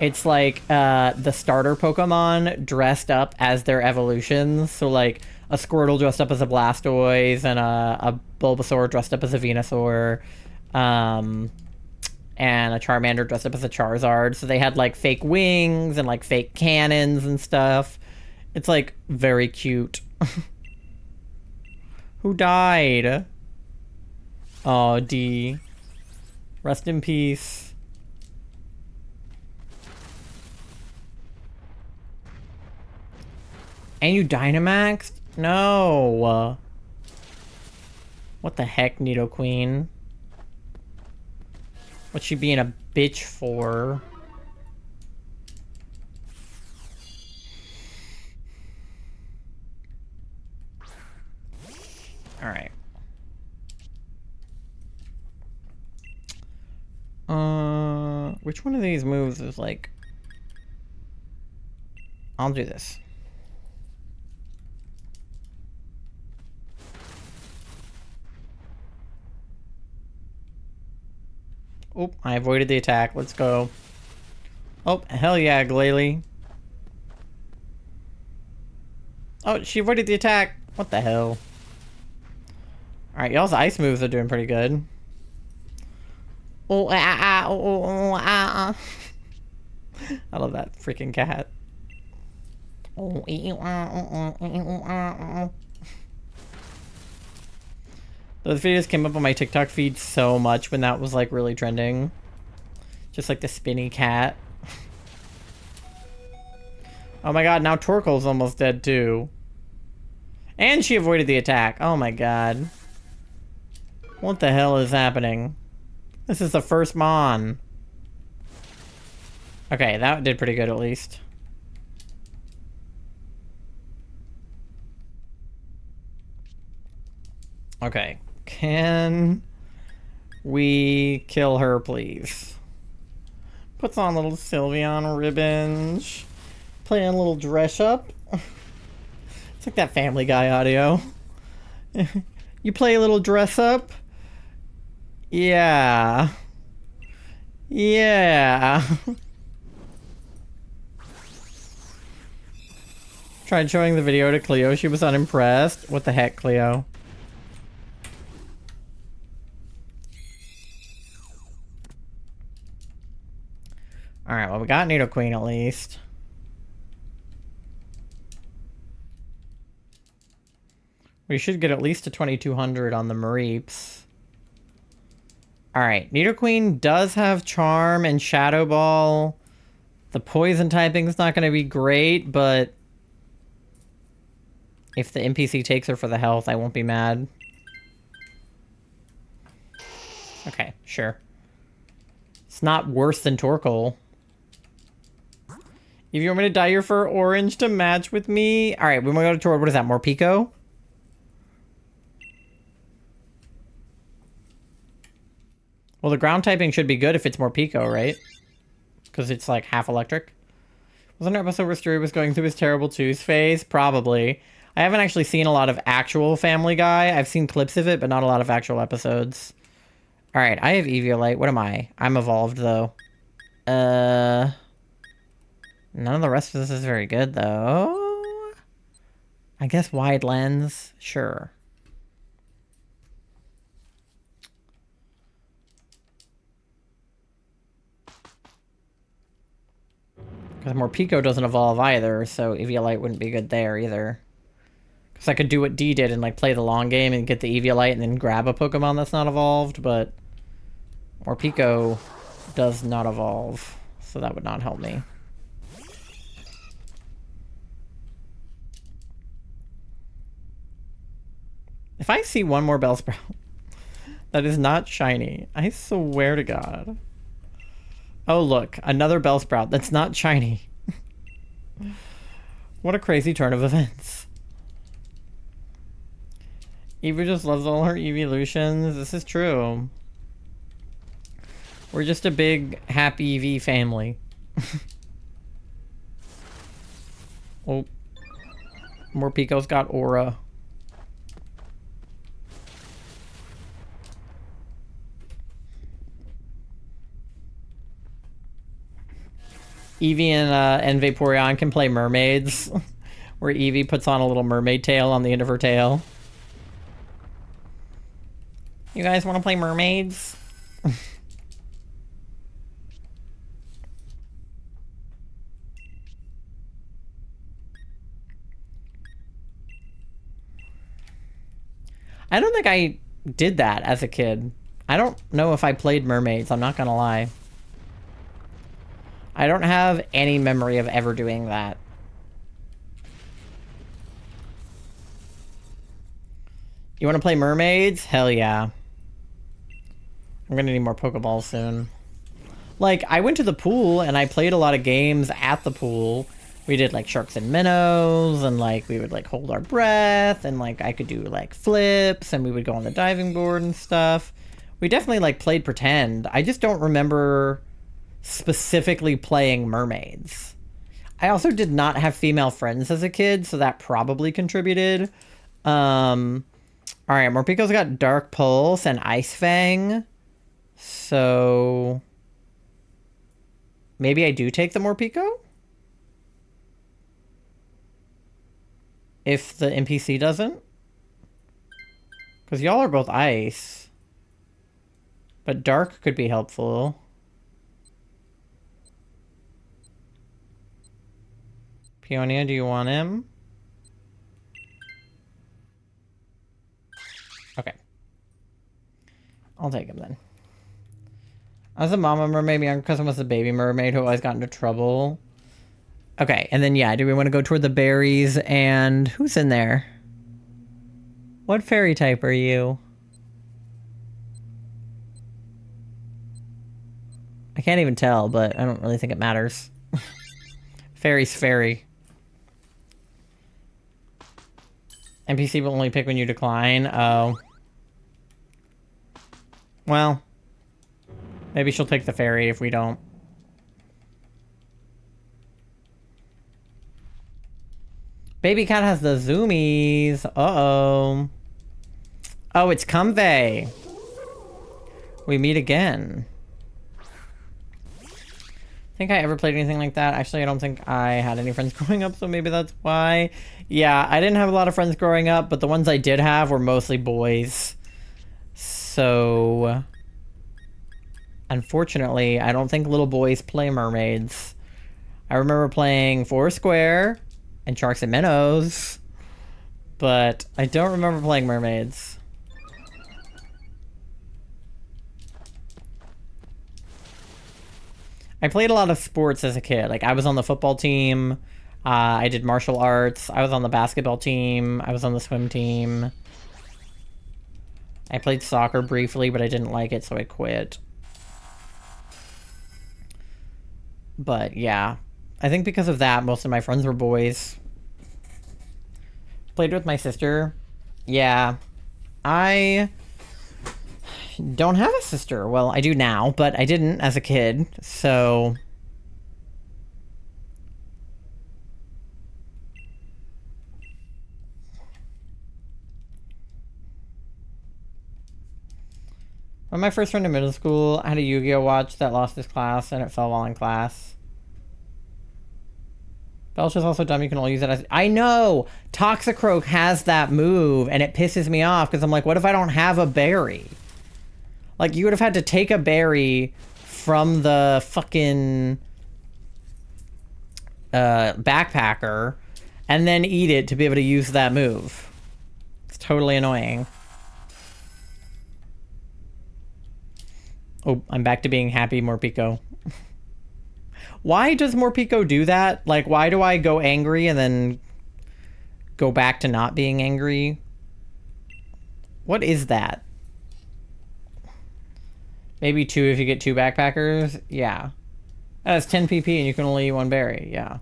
It's like the starter Pokemon dressed up as their evolutions. So like a Squirtle dressed up as a Blastoise and a Bulbasaur dressed up as a Venusaur. And a Charmander dressed up as a Charizard. So they had like fake wings and like fake cannons and stuff. It's like very cute. Who died? Oh, D. Rest in peace. And you Dynamaxed? No. What the heck, Nidoqueen? What's she being a bitch for? Alright. Which one of these moves is like... I'll do this. Oh, I avoided the attack. Let's go. Oh, hell yeah, Glalie. Oh, she avoided the attack. What the hell? Alright, y'all's ice moves are doing pretty good. Oh, I love that freaking cat. Those videos came up on my TikTok feed so much when that was like really trending. Just like the spinny cat. Oh my god, now Torkoal's almost dead too. And she avoided the attack. Oh my god. What the hell is happening? This is the first Mon. Okay, that did pretty good at least. Okay. Can we kill her, please? Puts on little Sylveon ribbons. Playing a little dress up. It's like that Family Guy audio. You play a little dress up? Yeah. Yeah. Tried showing the video to Cleo. She was unimpressed. What the heck, Cleo? Alright, well, we got Nidoqueen at least. We should get at least to 2200 on the Mareeps. Alright, Nidoqueen does have Charm and Shadow Ball. The Poison typing is not going to be great, but if the NPC takes her for the health, I won't be mad. Okay, sure. It's not worse than Torkoal. If you want me to dye your fur orange to match with me... Alright, we want to go to Tor. What is that, more Pico? Well, the ground typing should be good if it's more Pico, right? Because it's like half electric. Was there an episode where Stewie was going through his terrible tooth phase? Probably. I haven't actually seen a lot of actual Family Guy. I've seen clips of it, but not a lot of actual episodes. Alright, I have Eviolite. What am I? I'm evolved, though. None of the rest of this is very good, though. I guess wide lens? Sure. Because Morpeko doesn't evolve either, so Eviolite wouldn't be good there either. Because I could do what D did and like play the long game and get the Eviolite and then grab a Pokemon that's not evolved, but Morpeko does not evolve, so that would not help me. If I see one more Bellsprout that is not shiny, I swear to God. Oh, look, another Bellsprout that's not shiny. What a crazy turn of events. Eevee just loves all her evolutions. This is true. We're just a big, happy Eevee family. Oh. Morpeko's got Aura. Eevee and Vaporeon can play mermaids, where Eevee puts on a little mermaid tail on the end of her tail. You guys want to play mermaids? I don't think I did that as a kid. I don't know if I played mermaids, I'm not gonna lie. I don't have any memory of ever doing that. You want to play mermaids? Hell yeah. I'm gonna need more Pokeballs soon. Like, I went to the pool and I played a lot of games at the pool. We did like sharks and minnows, and like we would like hold our breath, and like I could do like flips, and we would go on the diving board and stuff. We definitely like played pretend. I just don't remember specifically playing mermaids. I also did not have female friends as a kid, so that probably contributed. Alright, Morpeko's got Dark Pulse and Ice Fang. So maybe I do take the Morpeko? If the NPC doesn't? Because y'all are both ice. But dark could be helpful. Peonia, do you want him? Okay. I'll take him then. I was a mama mermaid, my younger cousin was a baby mermaid who always got into trouble. Okay, and then yeah, do we want to go toward the berries and who's in there? What fairy type are you? I can't even tell, but I don't really think it matters. Fairy's fairy. NPC will only pick when you decline. Oh. Well. Maybe she'll take the fairy if we don't. Baby cat has the zoomies. Uh-oh. Oh, it's Convey. We meet again. Think I ever played anything like that? Actually, I don't think I had any friends growing up, so maybe that's why. Yeah, I didn't have a lot of friends growing up, but the ones I did have were mostly boys. So, unfortunately, I don't think little boys play mermaids. I remember playing Foursquare and Sharks and Minnows, but I don't remember playing mermaids. I played a lot of sports as a kid. Like, I was on the football team. I did martial arts. I was on the basketball team. I was on the swim team. I played soccer briefly, but I didn't like it, so I quit. But, yeah. I think because of that, most of my friends were boys. Played with my sister. Yeah. I don't have a sister. Well, I do now, but I didn't as a kid, so... When my first friend in middle school, I had a Yu-Gi-Oh watch that lost his class, and it fell while in class. Belch is also dumb, you can only use it as... I know! Toxicroak has that move, and it pisses me off, because I'm like, what if I don't have a berry? Like, you would have had to take a berry from the fucking backpacker and then eat it to be able to use that move. It's totally annoying. Oh, I'm back to being happy, Morpeko. Why does Morpeko do that? Like, why do I go angry and then go back to not being angry? What is that? Maybe 2 if you get 2 backpackers? Yeah. That's 10 PP and you can only eat 1 berry. Yeah.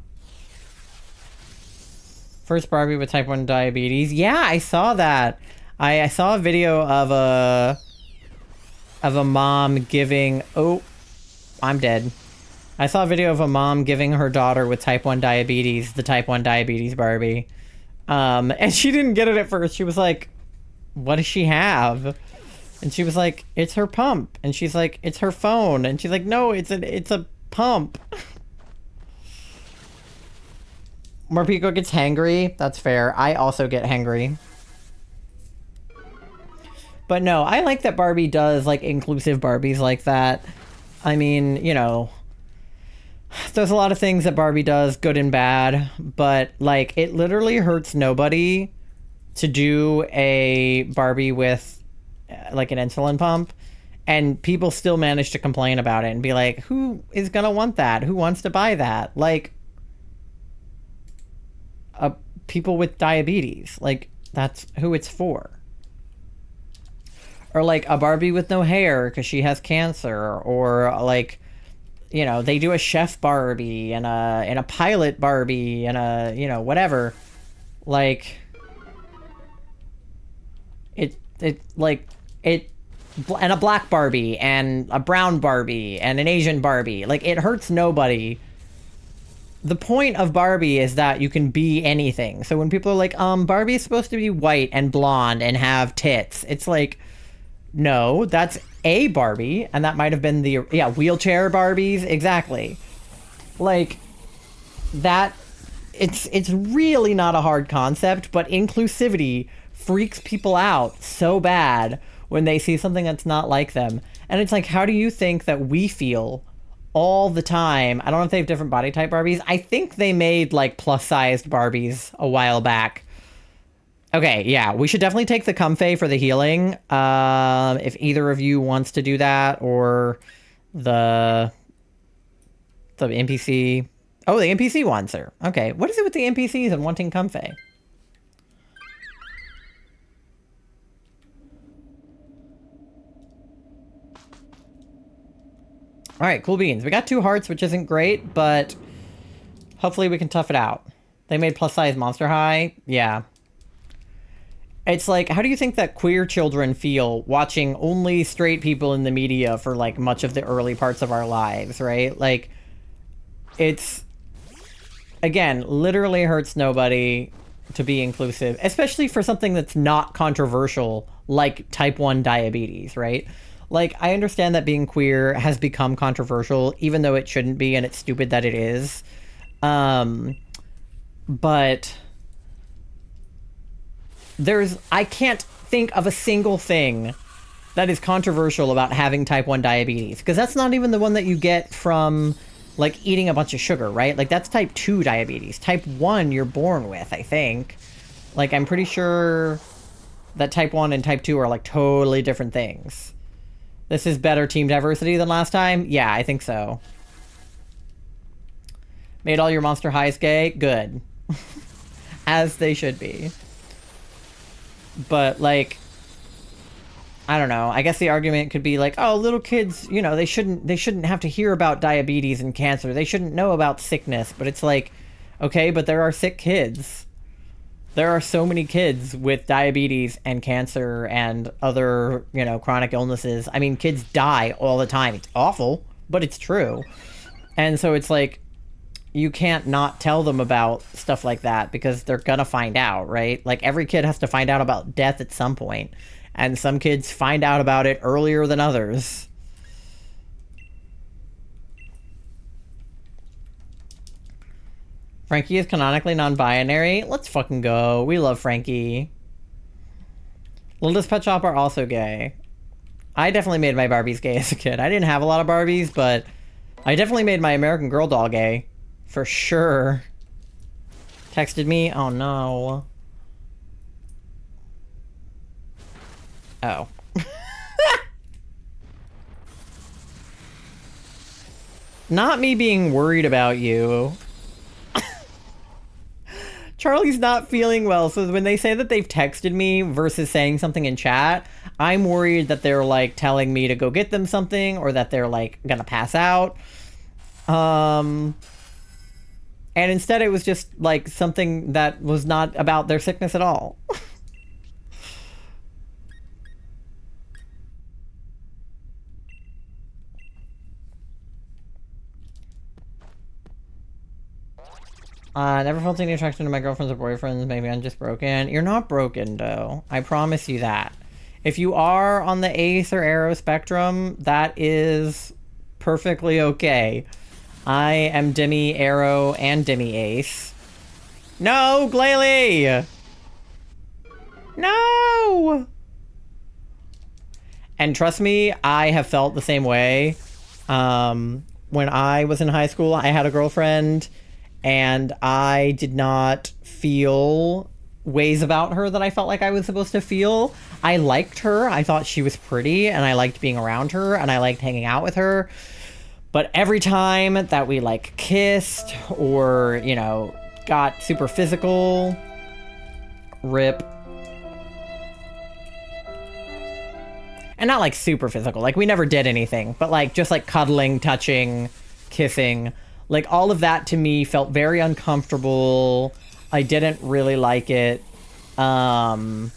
First Barbie with type 1 diabetes. Yeah, I saw that. I saw a video of a mom giving... Oh, I'm dead. I saw a video of a mom giving her daughter with type 1 diabetes, the type 1 diabetes Barbie. And she didn't get it at first. She was like, what does she have? And she was like, it's her pump. And she's like, it's her phone. And she's like, no, it's a pump. Morpeko gets hangry. That's fair. I also get hangry. But no, I like that Barbie does, like, inclusive Barbies like that. I mean, you know, there's a lot of things that Barbie does, good and bad. But, like, it literally hurts nobody to do a Barbie with... like an insulin pump, and people still manage to complain about it and be like, who is gonna want that? Who wants to buy that? Like, people with diabetes. Like, that's who it's for. Or like a Barbie with no hair because she has cancer, or like, you know, they do a chef Barbie and a pilot Barbie and a, you know, whatever. Like, and a black Barbie and a brown Barbie and an Asian Barbie. Like, it hurts nobody. The point of Barbie is that you can be anything. So when people are like, Barbie is supposed to be white and blonde and have tits, it's like, No, that's a Barbie, and that might have been the wheelchair Barbies, exactly. Like that it's really not a hard concept, but inclusivity freaks people out so bad when they see something that's not like them. And it's like, how do you think that we feel all the time? I don't know if they have different body type Barbies. I think they made like plus sized Barbies a while back. Okay, yeah, we should definitely take the comfey for the healing. If either of you wants to do that, or the NPC. Oh, the NPC wants her. Okay, what is it with the NPCs and wanting comfey? All right, cool beans. We got 2 hearts, which isn't great, but hopefully we can tough it out. They made plus size Monster High. Yeah. It's like, how do you think that queer children feel watching only straight people in the media for like much of the early parts of our lives, right? Like, it's, again, literally hurts nobody to be inclusive, especially for something that's not controversial like type 1 diabetes, right? Like, I understand that being queer has become controversial, even though it shouldn't be, and it's stupid that it is. But I can't think of a single thing that is controversial about having type 1 diabetes, because that's not even the one that you get from like eating a bunch of sugar, right? Like that's type 2 diabetes. Type 1 you're born with, I think. Like I'm pretty sure that type 1 and type 2 are like totally different things. This is better team diversity than last time? Yeah, I think so. Made all your Monster Highs gay? Good. As they should be. But like, I don't know. I guess the argument could be like, oh, little kids, you know, they shouldn't have to hear about diabetes and cancer. They shouldn't know about sickness. But it's like, okay, but there are sick kids. There are so many kids with diabetes and cancer and other, you know, chronic illnesses. I mean, kids die all the time. It's awful, but it's true. And so it's like, you can't not tell them about stuff like that because they're gonna find out, right? Like every kid has to find out about death at some point, and some kids find out about it earlier than others. Frankie is canonically non-binary. Let's fucking go. We love Frankie. Littlest Pet Shop are also gay. I definitely made my Barbies gay as a kid. I didn't have a lot of Barbies, but I definitely made my American Girl doll gay. For sure. Texted me? Oh no. Oh. Not me being worried about you. Charlie's not feeling well, so when they say that they've texted me versus saying something in chat, I'm worried that they're like telling me to go get them something, or that they're like gonna pass out. And instead it was just like something that was not about their sickness at all. Never felt any attraction to my girlfriends or boyfriends. Maybe I'm just broken. You're not broken, though. I promise you that. If you are on the ace or arrow spectrum, that is perfectly okay. I am demi arrow and demi ace. No, Glalie! No! And trust me, I have felt the same way. When I was in high school, I had a girlfriend, and I did not feel ways about her that I felt like I was supposed to feel. I liked her. I thought she was pretty, and I liked being around her, and I liked hanging out with her. But every time that we like kissed or, you know, got super physical, rip. And not like super physical, like we never did anything, but like just like cuddling, touching, kissing, like all of that to me felt very uncomfortable. I didn't really like it. Even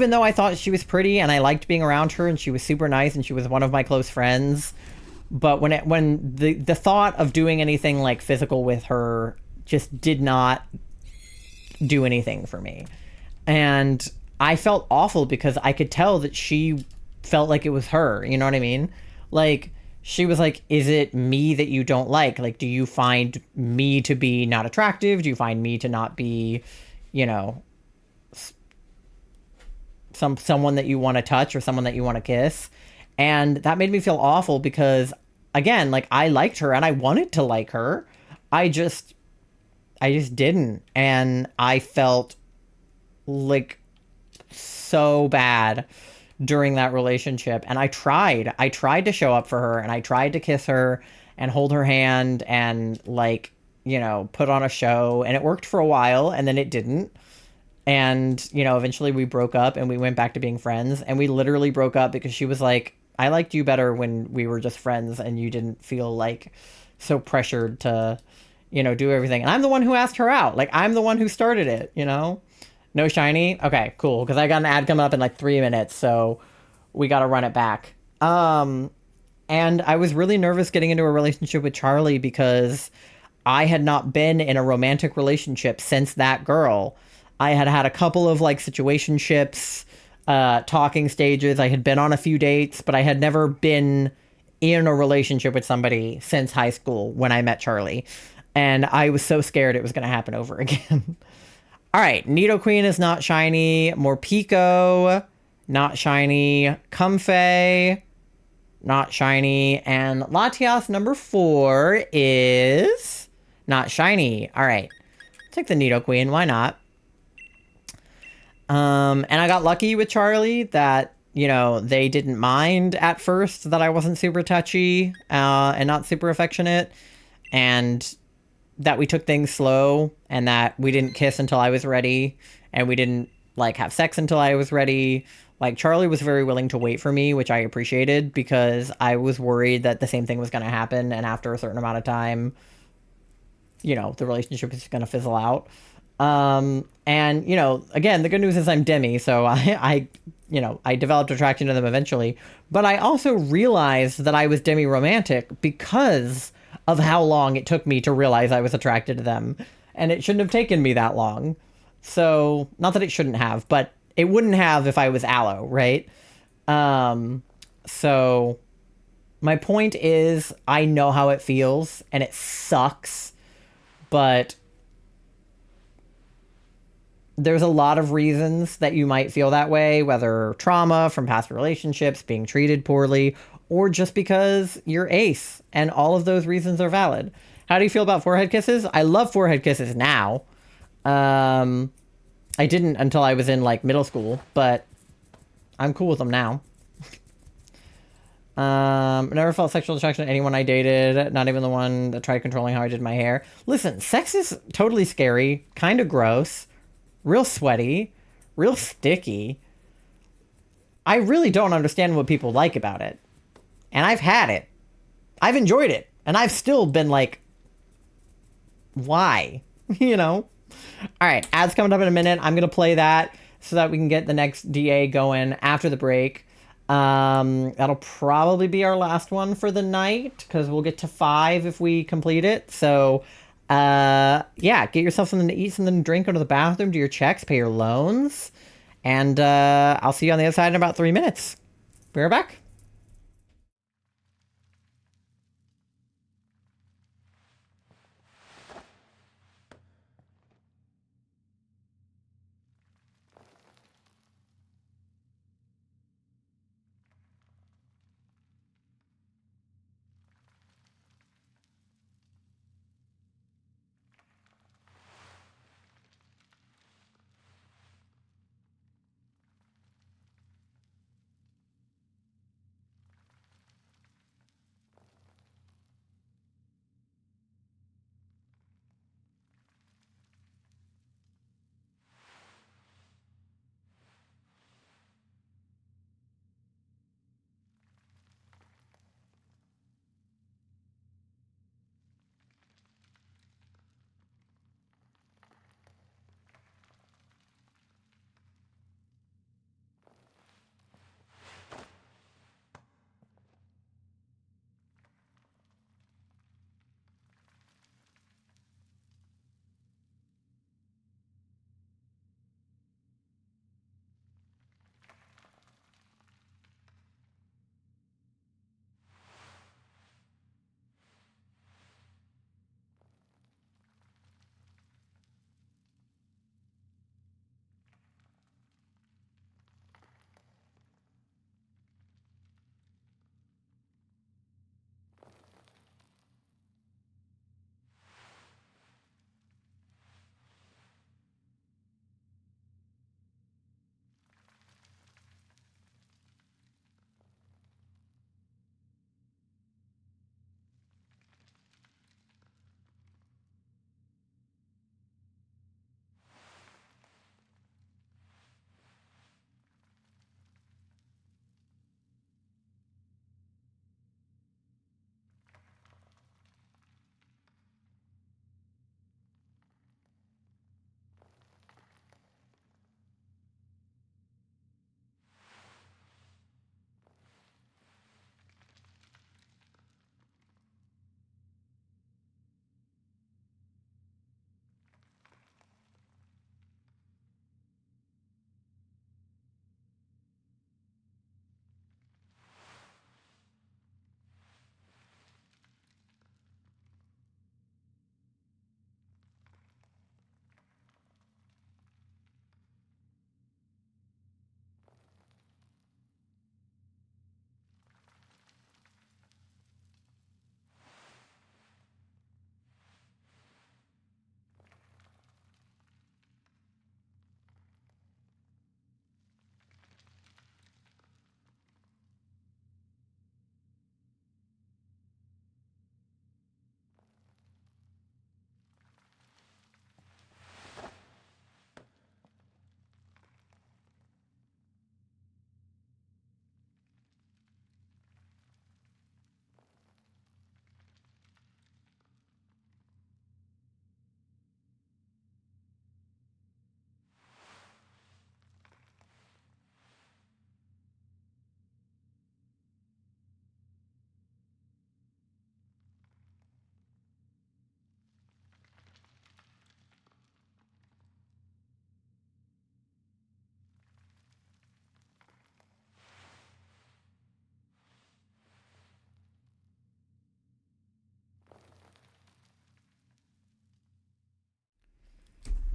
though I thought she was pretty and I liked being around her and she was super nice and she was one of my close friends, but when the thought of doing anything like physical with her just did not do anything for me. And I felt awful because I could tell that she felt like it was her. You know what I mean? Like, she was like, is it me that you don't like? Like, do you find me to be not attractive? Do you find me to not be, you know, someone that you want to touch or someone that you want to kiss? And that made me feel awful because, again, like, I liked her and I wanted to like her. I just I just didn't. And I felt like so bad during that relationship. And I tried to show up for her and I tried to kiss her and hold her hand and, like, put on a show. And it worked for a while and then it didn't. And, eventually we broke up and we went back to being friends. And we literally broke up because she was like, I liked you better when we were just friends and you didn't feel like so pressured to, do everything. And I'm the one who asked her out. Like, I'm the one who started it. No shiny? Okay, cool. Because I got an ad coming up in like 3 minutes. So we got to run it back. And I was really nervous getting into a relationship with Charlie because I had not been in a romantic relationship since that girl. I had had a couple of like situationships, talking stages. I had been on a few dates, but I had never been in a relationship with somebody since high school when I met Charlie. And I was so scared it was going to happen over again. All right, Nidoqueen is not shiny. Morpeko, not shiny. Comfey, not shiny. And Latios number 4 is not shiny. All right, take the Nidoqueen. Why not? And I got lucky with Charlie that, they didn't mind at first that I wasn't super touchy and not super affectionate. And that we took things slow and that we didn't kiss until I was ready and we didn't like have sex until I was ready. Like, Charlie was very willing to wait for me, which I appreciated because I was worried that the same thing was going to happen. And after a certain amount of time, the relationship is going to fizzle out. And, again, the good news is I'm Demi. So I developed attraction to them eventually, but I also realized that I was Demi romantic because of how long it took me to realize I was attracted to them. And it shouldn't have taken me that long. So, not that it shouldn't have, but it wouldn't have if I was Aloe, right? So my point is I know how it feels and it sucks, but there's a lot of reasons that you might feel that way, whether trauma from past relationships, being treated poorly, or just because you're ace, and all of those reasons are valid. How do you feel about forehead kisses? I love forehead kisses now. I didn't until I was in like middle school, but I'm cool with them now. Never felt sexual attraction to anyone I dated, not even the one that tried controlling how I did my hair. Listen, sex is totally scary, kind of gross, real sweaty, real sticky. I really don't understand what people like about it. And I've had it. I've enjoyed it. And I've still been like, why? All right, ads coming up in a minute. I'm going to play that so that we can get the next DA going after the break. That'll probably be our last one for the night because we'll get to 5 if we complete it. So, yeah, get yourself something to eat, something to drink, go to the bathroom, do your checks, pay your loans. And I'll see you on the other side in about 3 minutes. Be right back.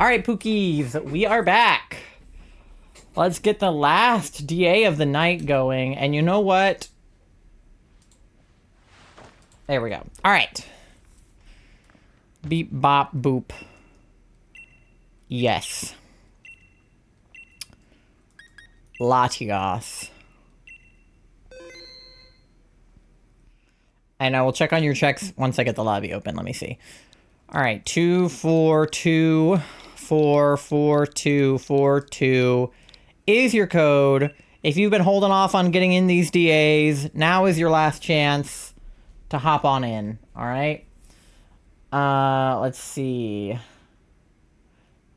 All right, Pookies, we are back. Let's get the last DA of the night going. And you know what? There we go. All right. Beep, bop, boop. Yes. Latios. And I will check on your checks once I get the lobby open. Let me see. All right. 242444242 is your code. If you've been holding off on getting in these DAs, now is your last chance to hop on in. All right. Let's see.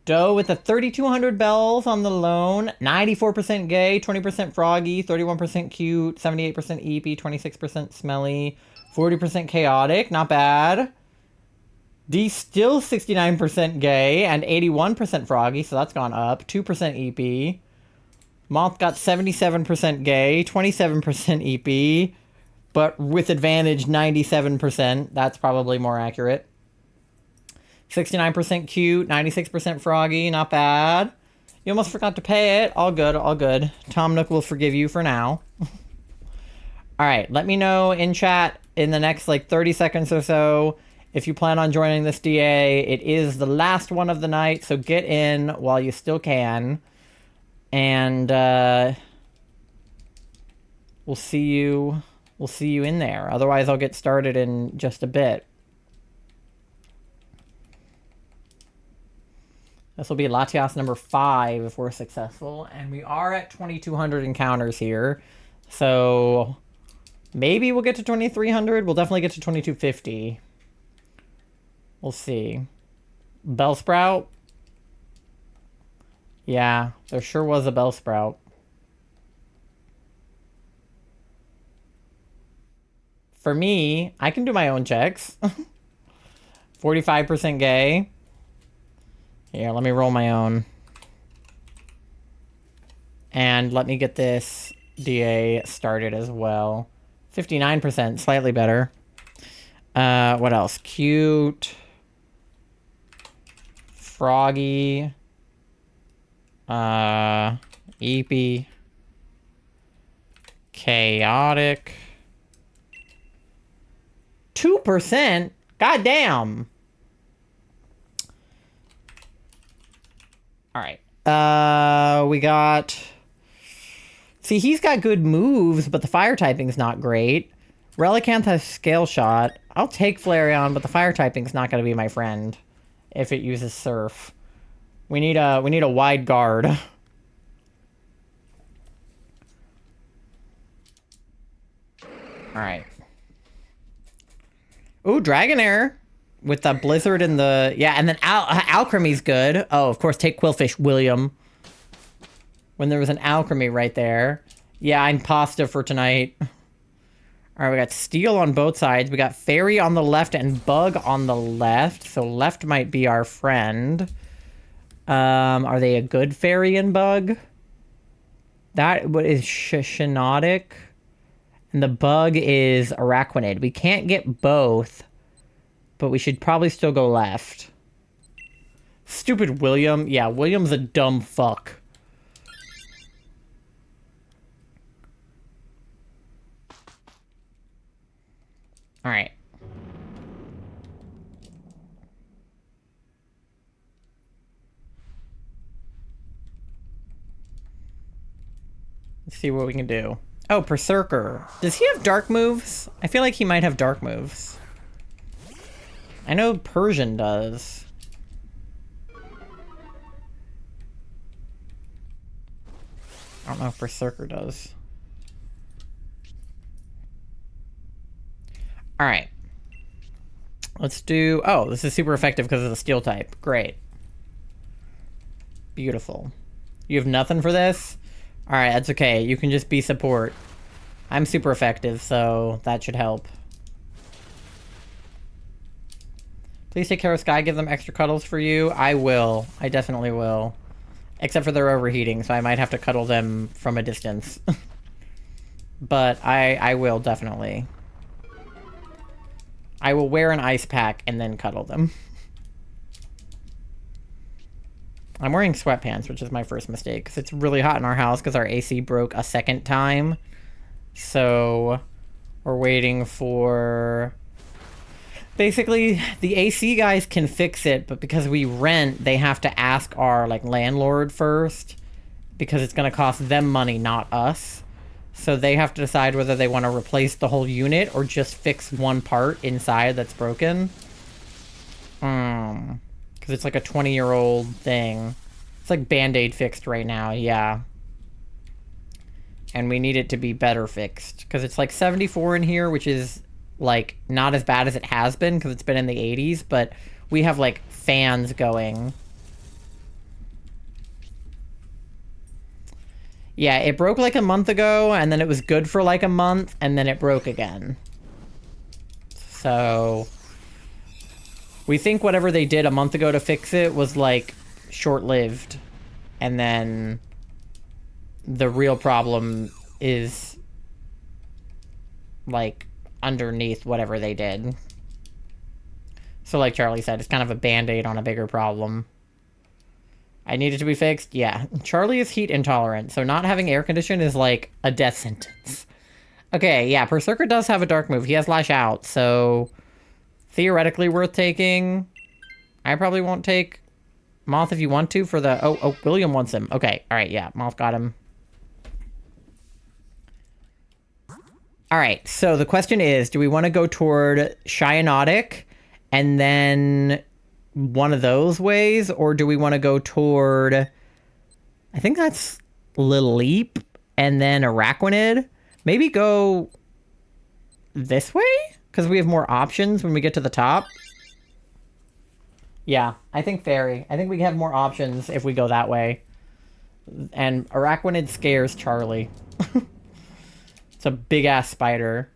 Doe with the 3,200 bells on the loan. 94% gay, 20% froggy, 31% cute, 78% eepy, 26% smelly, 40% chaotic. Not bad. D still 69% gay and 81% froggy, so that's gone up. 2% EP. Moth got 77% gay, 27% EP, but with advantage 97%. That's probably more accurate. 69% cute, 96% froggy, not bad. You almost forgot to pay it. All good, all good. Tom Nook will forgive you for now. Alright, let me know in chat in the next like 30 seconds or so if you plan on joining this DA. It is the last one of the night, so get in while you still can. And we'll see you in there. Otherwise, I'll get started in just a bit. This will be Latios number 5 if we're successful. And we are at 2,200 encounters here. So maybe we'll get to 2,300. We'll definitely get to 2,250. We'll see. Bellsprout. Yeah, there sure was a Bellsprout. For me, I can do my own checks. 45% gay. Here, let me roll my own. And let me get this DA started as well. 59%, slightly better. What else? Cute. Froggy. Eepy. Chaotic. 2%? Goddamn. Alright. We got... See, he's got good moves, but the fire typing's not great. Relicanth has Scale Shot. I'll take Flareon, but the fire typing's not going to be my friend if it uses Surf. We need a wide guard. Alright. Ooh, Dragonair. With the Blizzard and the... Yeah, and then Alchemy's good. Oh, of course, take Quillfish, William. When there was an Alchemy right there. Yeah, I'm pasta for tonight. Alright, we got Steel on both sides. We got Fairy on the left and Bug on the left. So left might be our friend. Are they a good Fairy and Bug? That what is Shinotic. And the Bug is Araquanid. We can't get both. But we should probably still go left. Stupid William. Yeah, William's a dumb fuck. Alright. Let's see what we can do. Oh, Berserker. Does he have dark moves? I feel like he might have dark moves. I know Persian does. I don't know if Berserker does. Alright. Let's do... Oh, this is super effective because of the steel type. Great. Beautiful. You have nothing for this? Alright, that's okay. You can just be support. I'm super effective, so that should help. Please take care of Sky. Give them extra cuddles for you. I will. I definitely will. Except for they're overheating, so I might have to cuddle them from a distance. But I will, definitely. I will wear an ice pack and then cuddle them. I'm wearing sweatpants, which is my first mistake, because it's really hot in our house because our AC broke a second time. So we're waiting for... Basically, the AC guys can fix it, but because we rent, they have to ask our like landlord first, because it's going to cost them money, not us. So they have to decide whether they want to replace the whole unit or just fix one part inside that's broken. Because it's like a 20-year-old thing. It's like Band-Aid fixed right now, yeah. And we need it to be better fixed. Because it's like 74 in here, which is like not as bad as it has been because it's been in the 80s, but we have like fans going. Yeah, it broke like a month ago, and then it was good for like a month, and then it broke again. So we think whatever they did a month ago to fix it was like short-lived, and then the real problem is like underneath whatever they did. So like Charlie said, it's kind of a band-aid on a bigger problem. I need it to be fixed? Yeah. Charlie is heat intolerant, so not having air condition is like a death sentence. Okay, yeah, Berserker does have a dark move. He has Lash Out, so theoretically worth taking. I probably won't take Moth if you want to for the... Oh, William wants him. Okay, alright, yeah, Moth got him. Alright, so the question is, do we want to go toward Cyanotic and then one of those ways, or do we want to go toward... I think that's Lilleep and then Araquanid? Maybe go this way? Because we have more options when we get to the top. Yeah, I think Fairy. I think we have more options if we go that way. And Araquanid scares Charlie. It's a big-ass spider.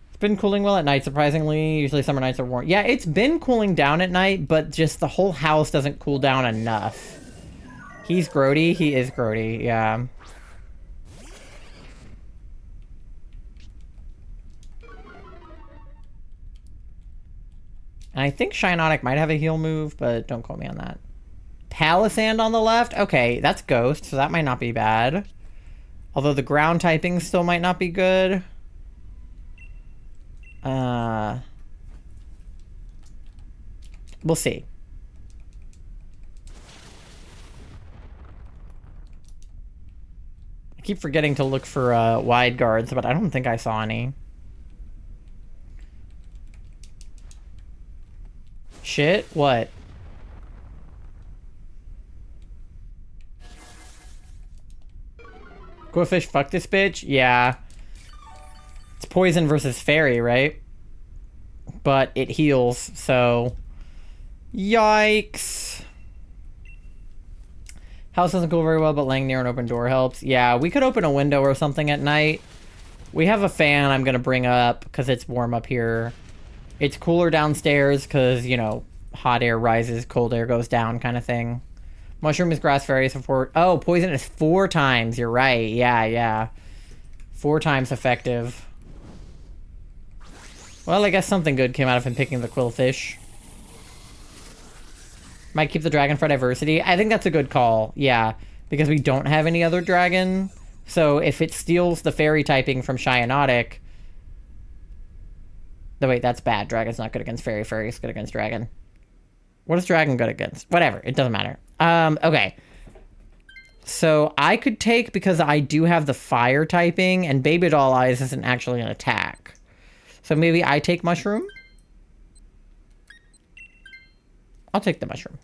It's been cooling well at night, surprisingly. Usually summer nights are warm. Yeah, it's been cooling down at night, but just the whole house doesn't cool down enough. He's grody. He is grody, yeah. And I think Cyanotic might have a heal move, but don't quote me on that. Palisand on the left? Okay, that's Ghost, so that might not be bad. Although the ground typing still might not be good. We'll see. I keep forgetting to look for wide guards, but I don't think I saw any. Shit? What? Quillfish, fuck this bitch? Yeah. It's poison versus fairy, right? But it heals, so... Yikes. House doesn't cool very well, but laying near an open door helps. Yeah, we could open a window or something at night. We have a fan I'm gonna bring up, because it's warm up here. It's cooler downstairs, because, you know, hot air rises, cold air goes down kind of thing. Mushroom is grass fairy, so 4... Oh, poison is 4 times. You're right. Yeah. 4 times effective. Well, I guess something good came out of him picking the Quillfish. Might keep the dragon for diversity. I think that's a good call. Yeah, because we don't have any other dragon. So if it steals the fairy typing from Cyanotic... No, wait, that's bad. Dragon's not good against fairy. Fairy's good against dragon. What is dragon good against? Whatever. It doesn't matter. Okay. So I could take, because I do have the fire typing, and Baby Doll Eyes isn't actually an attack. So maybe I take Mushroom? I'll take the Mushroom.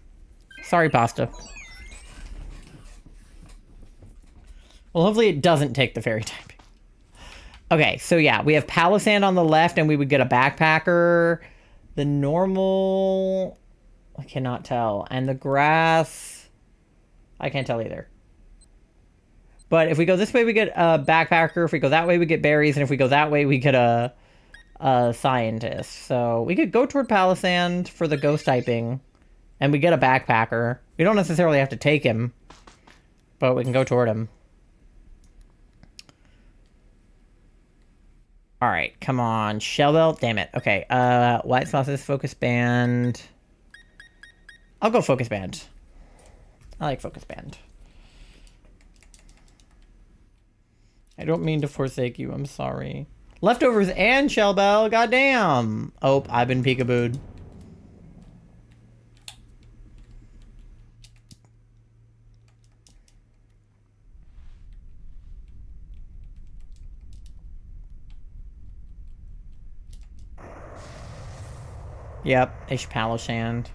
Sorry, Pasta. Well, hopefully it doesn't take the fairy typing. Okay, so yeah, we have Palisand on the left, and we would get a Backpacker. The normal... I cannot tell. And the grass... I can't tell either. But if we go this way, we get a Backpacker. If we go that way, we get berries. And if we go that way, we get a Scientist. So we could go toward Palisand for the ghost typing. And we get a Backpacker. We don't necessarily have to take him. But we can go toward him. Alright, come on. Shell Belt? Damn it. Okay, White Sauces, Focus Band... I'll go Focus Band. I like focus band. I don't mean to forsake you. I'm sorry. Leftovers and Shell Bell. Goddamn. Oh, I've been peekabooed. Yep, Ish Palashand.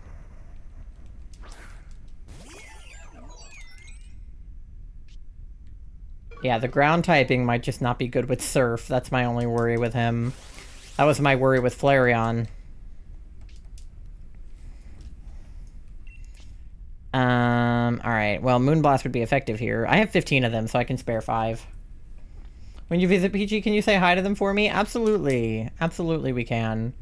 Yeah, the ground typing might just not be good with Surf. That's my only worry with him. That was my worry with Flareon. Alright. Well, Moonblast would be effective here. I have 15 of them, so I can spare 5. When you visit Peachy, can you say hi to them for me? Absolutely. Absolutely we can.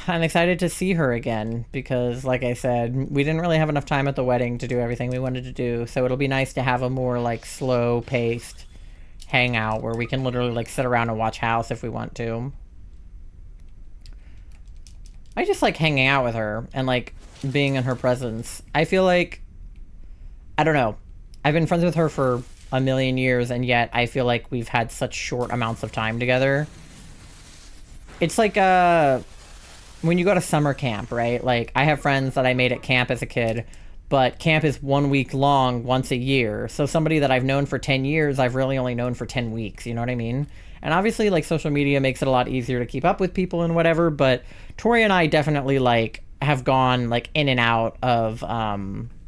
I'm excited to see her again because, like I said, we didn't really have enough time at the wedding to do everything we wanted to do, so it'll be nice to have a more, like, slow-paced hangout where we can literally, like, sit around and watch House if we want to. I just like hanging out with her and, like, being in her presence. I feel like... I don't know. I've been friends with her for a million years, and yet I feel like we've had such short amounts of time together. It's like, when you go to summer camp, right? Like, I have friends that I made at camp as a kid, but camp is 1 week long once a year. So somebody that I've known for 10 years, I've really only known for 10 weeks, you know what I mean? And obviously, like, social media makes it a lot easier to keep up with people and whatever, but Tori and I definitely, like, have gone, like, in and out of,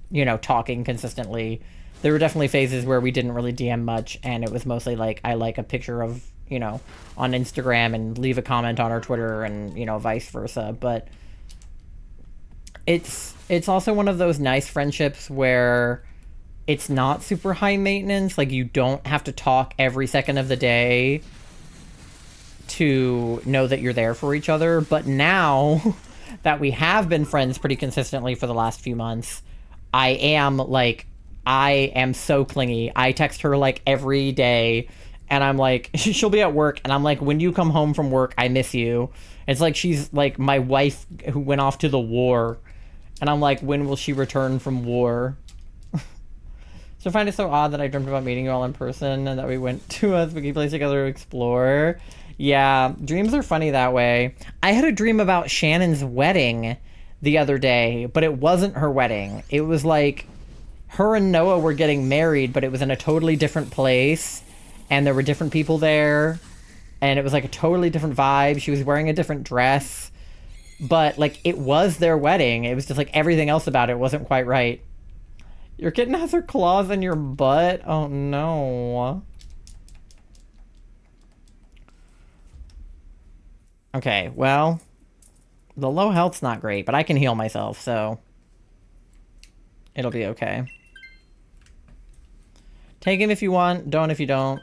you know, talking consistently. There were definitely phases where we didn't really DM much, and it was mostly, like, I like a picture of, you know, on Instagram and leave a comment on our Twitter and, you know, vice versa. But it's also one of those nice friendships where it's not super high maintenance. Like, you don't have to talk every second of the day to know that you're there for each other. But now that we have been friends pretty consistently for the last few months, I am so clingy. I text her, like, every day. And I'm like, she'll be at work, and I'm like, when you come home from work, I miss you. It's like she's like my wife who went off to the war. And I'm like, when will she return from war? So I find it so odd that I dreamt about meeting you all in person and that we went to a spooky place together to explore. Yeah, dreams are funny that way. I had a dream about Shannon's wedding the other day, but it wasn't her wedding. It was like her and Noah were getting married, but it was in a totally different place. And there were different people there, and it was like a totally different vibe. She was wearing a different dress, but like it was their wedding. It was just like everything else about it wasn't quite right. Your kitten has her claws in your butt? Oh no. Okay, well, the low health's not great, but I can heal myself, so it'll be okay. Take him if you want, don't if you don't.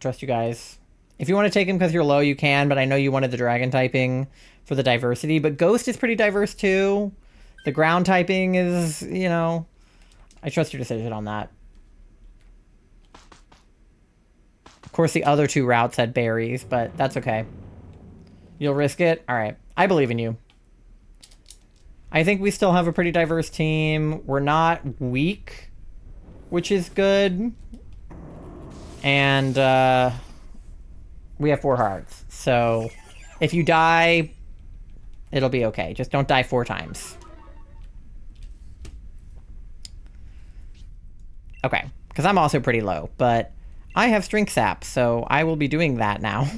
Trust you guys. If you want to take him because you're low, you can, but I know you wanted the dragon typing for the diversity, but Ghost is pretty diverse too. The ground typing is, you know, I trust your decision on that. Of course, the other 2 routes had berries, but that's okay. You'll risk it? All right. I believe in you. I think we still have a pretty diverse team. We're not weak, which is good. And we have 4 hearts. So if you die, it'll be okay. Just don't die 4 times. Okay, because I'm also pretty low, but I have Strength Sap, so I will be doing that now.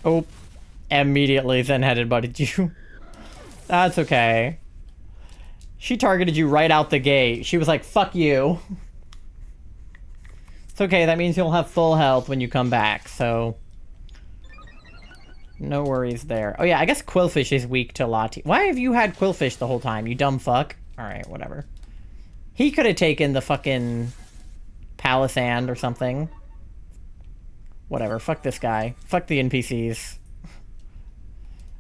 Oh, immediately Zen-headed butted you. That's okay. She targeted you right out the gate. She was like, fuck you. It's okay, that means you'll have full health when you come back, so... no worries there. Oh yeah, I guess Quillfish is weak to Latios. Why have you had Quillfish the whole time, you dumb fuck? Alright, whatever. He could have taken the fucking Palisand or something. Whatever, fuck this guy. Fuck the NPCs.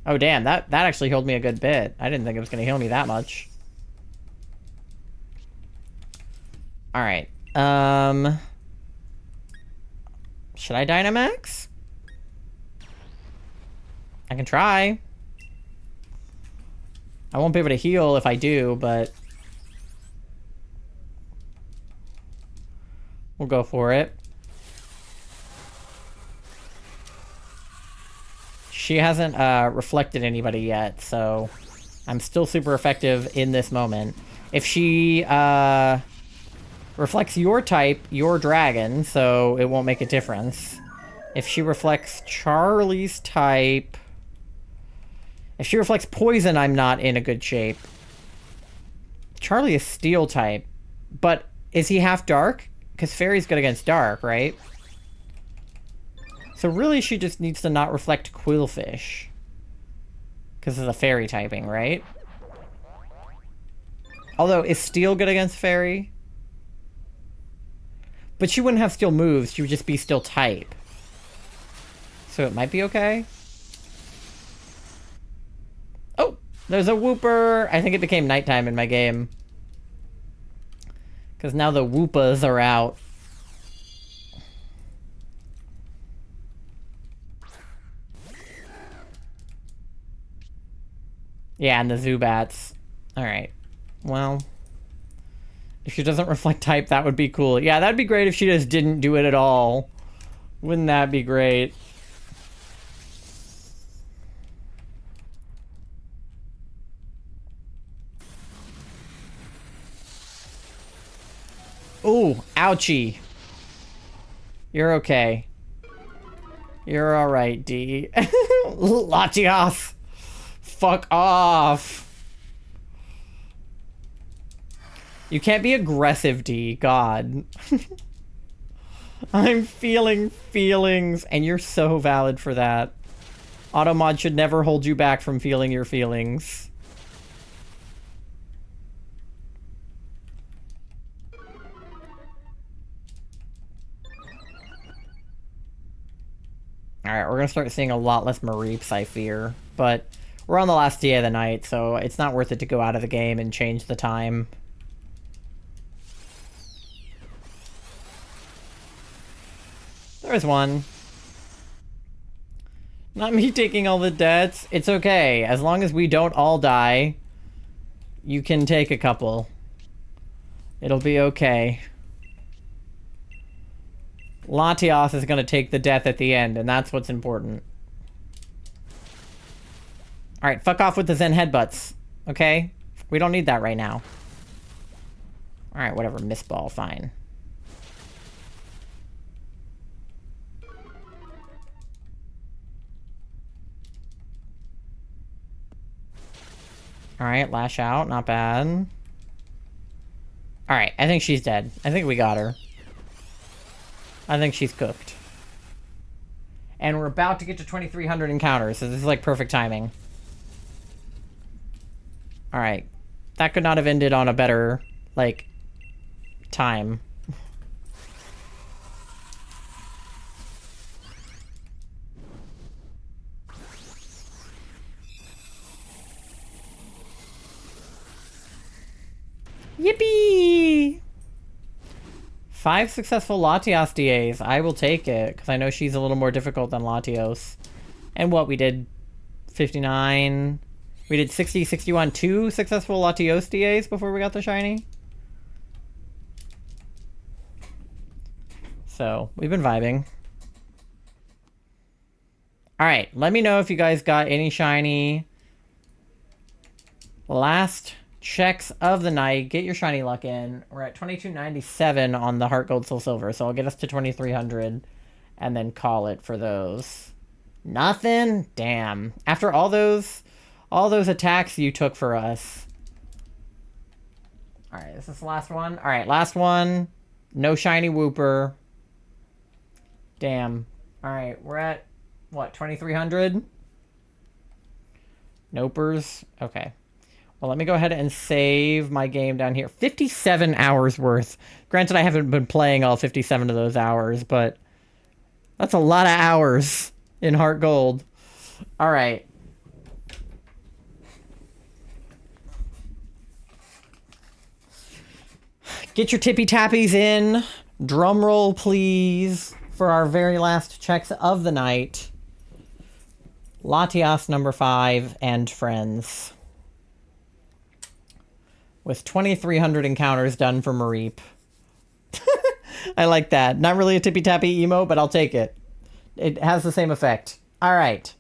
Oh damn, that actually healed me a good bit. I didn't think it was gonna heal me that much. Alright. Should I Dynamax? I can try. I won't be able to heal if I do, but we'll go for it. She hasn't reflected anybody yet, so I'm still super effective in this moment. If she reflects your type, you're dragon, so it won't make a difference. If she reflects Charlie's type... If she reflects poison, I'm not in a good shape. Charlie is steel type, but is he half dark? Because fairy's good against dark, right? So really she just needs to not reflect Quillfish. Because of the fairy typing, right? Although, is steel good against fairy? But she wouldn't have steel moves, she would just be steel type. So it might be okay. Oh! There's a Wooper! I think it became nighttime in my game. Because now the Woopas are out. Yeah, and the Zubats. Alright. Well... If she doesn't reflect type, that would be cool. Yeah, that'd be great if she just didn't do it at all. Wouldn't that be great? Ooh, ouchie. You're okay. You're alright, D. Latios! Fuck off! You can't be aggressive, D. God. I'm feeling feelings, and you're so valid for that. Automod should never hold you back from feeling your feelings. Alright, we're gonna start seeing a lot less Mareeps, I fear. But we're on the last day of the night, so it's not worth it to go out of the game and change the time. There's one. Not me taking all the deaths. It's okay. As long as we don't all die, you can take a couple. It'll be okay. Latios is going to take the death at the end, and that's what's important. Alright, fuck off with the Zen headbutts. Okay? We don't need that right now. Alright, whatever. Miss ball, fine. Alright, lash out. Not bad. Alright, I think she's dead. I think we got her. I think she's cooked. And we're about to get to 2,300 encounters, so this is like perfect timing. Alright. That could not have ended on a better, like, time. Yippee! 5 successful Latios DAs. I will take it, because I know she's a little more difficult than Latios. And what, we did 59... We did 60, 61, 2 successful Latios DAs before we got the shiny. So, we've been vibing. Alright, let me know if you guys got any shiny. Last checks of the night. Get your shiny luck in. We're at 2297 on the Heart Gold Soul Silver, so I'll get us to 2300 and then call it for those. Nothing? Damn. After all those attacks you took for us. Alright, this is the last one. Alright, last one. No shiny Wooper. Damn. Alright, we're at, what, 2300? Nopers? Okay. Well, let me go ahead and save my game down here. 57 hours worth. Granted, I haven't been playing all 57 of those hours, but that's a lot of hours in Heart Gold. Alright. Get your tippy tappies in. Drum roll, please. for our very last checks of the night. Latios number 5 and friends. With 2,300 encounters done for Mareep. I like that. Not really a tippy-tappy emo, but I'll take it. It has the same effect. All right.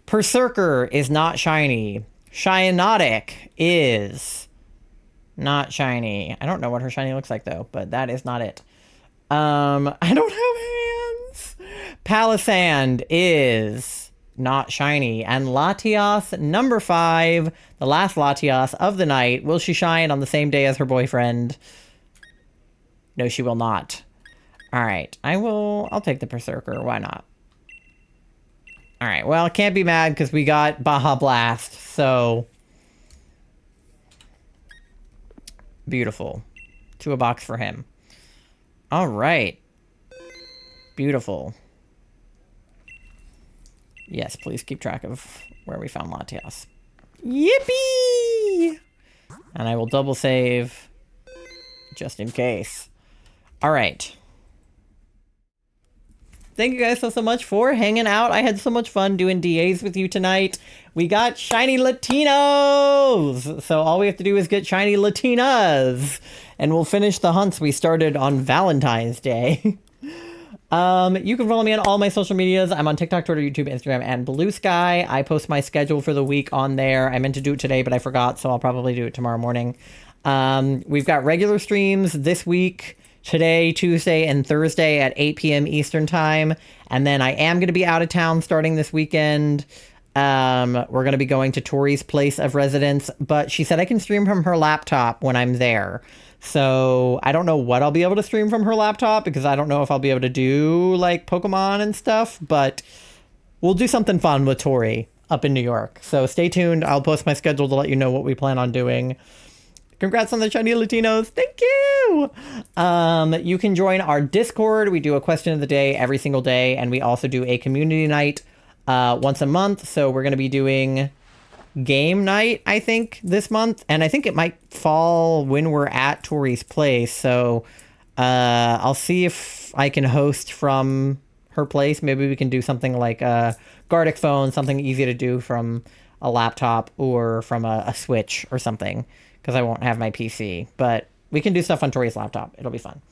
Berserker is not shiny. Cyanotic is not shiny. I don't know what her shiny looks like, though, but that is not it. I don't have hands. Palisand is not shiny. And Latios, number 5, the last Latios of the night. Will she shine on the same day as her boyfriend? No, she will not. All right. I'll take the Berserker. Why not? All right. Well, can't be mad because we got Baja Blast. So beautiful. 2 a box for him. All right. Beautiful. Yes, please keep track of where we found Latios. Yippee! And I will double save just in case. All right. Thank you guys so much for hanging out. I had so much fun doing DAs with you tonight. We got shiny Latinos! So all we have to do is get shiny Latinas. And we'll finish the hunts we started on Valentine's Day. You can follow me on all my social medias. I'm on TikTok, Twitter, YouTube, Instagram, and Blue Sky. I post my schedule for the week on there. I meant to do it today, but I forgot, so I'll probably do it tomorrow morning. We've got regular streams this week, today, Tuesday, and Thursday at 8 p.m. Eastern Time. And then I am going to be out of town starting this weekend. We're going to be going to Tori's place of residence, but she said I can stream from her laptop when I'm there. So I don't know what I'll be able to stream from her laptop because I don't know if I'll be able to do like Pokemon and stuff, but we'll do something fun with Tori up in New York. So stay tuned. I'll post my schedule to let you know what we plan on doing. Congrats on the shiny Latinos. Thank you. You can join our Discord. We do a question of the day every single day, and we also do a community night once a month. So we're going to be doing game night, I think, this month, and I think it might fall when we're at Tori's place. So I'll see if I can host from her place. Maybe we can do something like a Gardic phone, something easy to do from a laptop or from a Switch or something, because I won't have my PC. But we can do stuff on Tori's laptop. It'll be fun.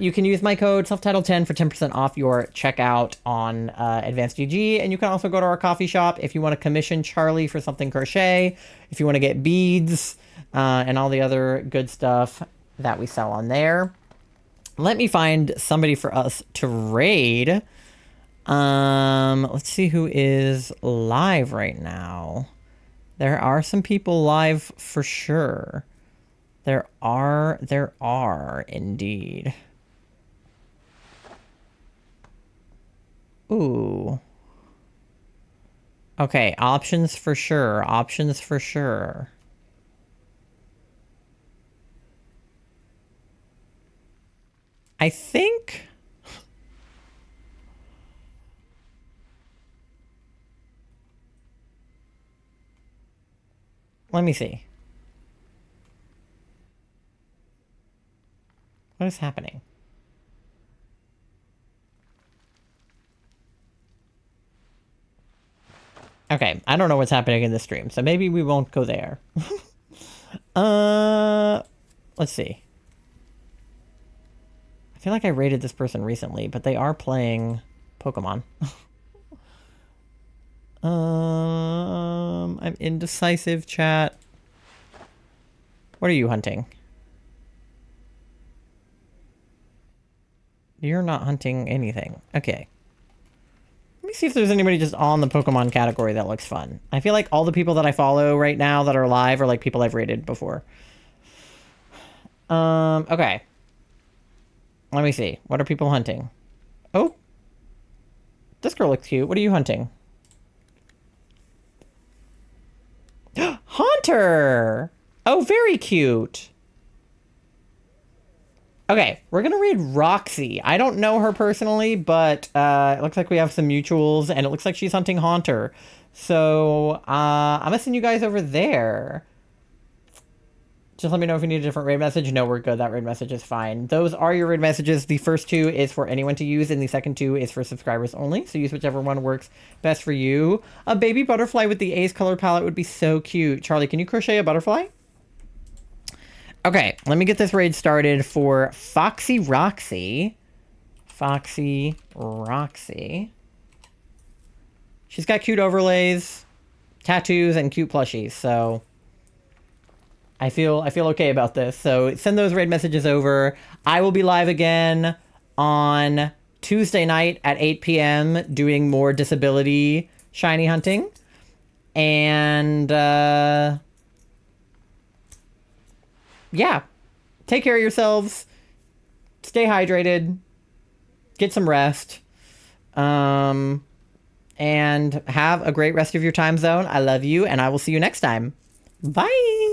You can use my code selftitled10 for 10% off your checkout on Advanced GG, and you can also go to our coffee shop if you want to commission Charlie for something crochet, if you want to get beads, and all the other good stuff that we sell on there. Let me find somebody for us to raid. Let's see who is live right now. There are some people live for sure. There are indeed. Ooh. Okay, options for sure. Options for sure. I think... Let me see. What is happening? Okay, I don't know what's happening in the stream, so maybe we won't go there. Let's see. I feel like I rated this person recently, but they are playing Pokemon. I'm indecisive, chat. What are you hunting? You're not hunting anything. Okay. Let me see if there's anybody just on the Pokemon category that looks fun. I feel like all the people that I follow right now that are live are like people I've rated before. Okay. Let me see. What are people hunting? Oh. This girl looks cute. What are you hunting? Haunter! Oh, very cute. Okay, we're gonna read Roxy. I don't know her personally, but it looks like we have some mutuals, and it looks like she's hunting Haunter. So, I'm gonna send you guys over there. Just let me know if you need a different raid message. No, we're good. That raid message is fine. Those are your raid messages. The first two is for anyone to use, and the second two is for subscribers only. So use whichever one works best for you. A baby butterfly with the Ace color palette would be so cute. Charlie, can you crochet a butterfly? Okay, let me get this raid started for Foxy Roxy. Foxy Roxy. She's got cute overlays, tattoos, and cute plushies, so I feel okay about this. So send those raid messages over. I will be live again on Tuesday night at 8 p.m. doing more disability shiny hunting. And yeah, take care of yourselves. Stay hydrated. Get some rest. And have a great rest of your time zone. I love you, and I will see you next time. Bye.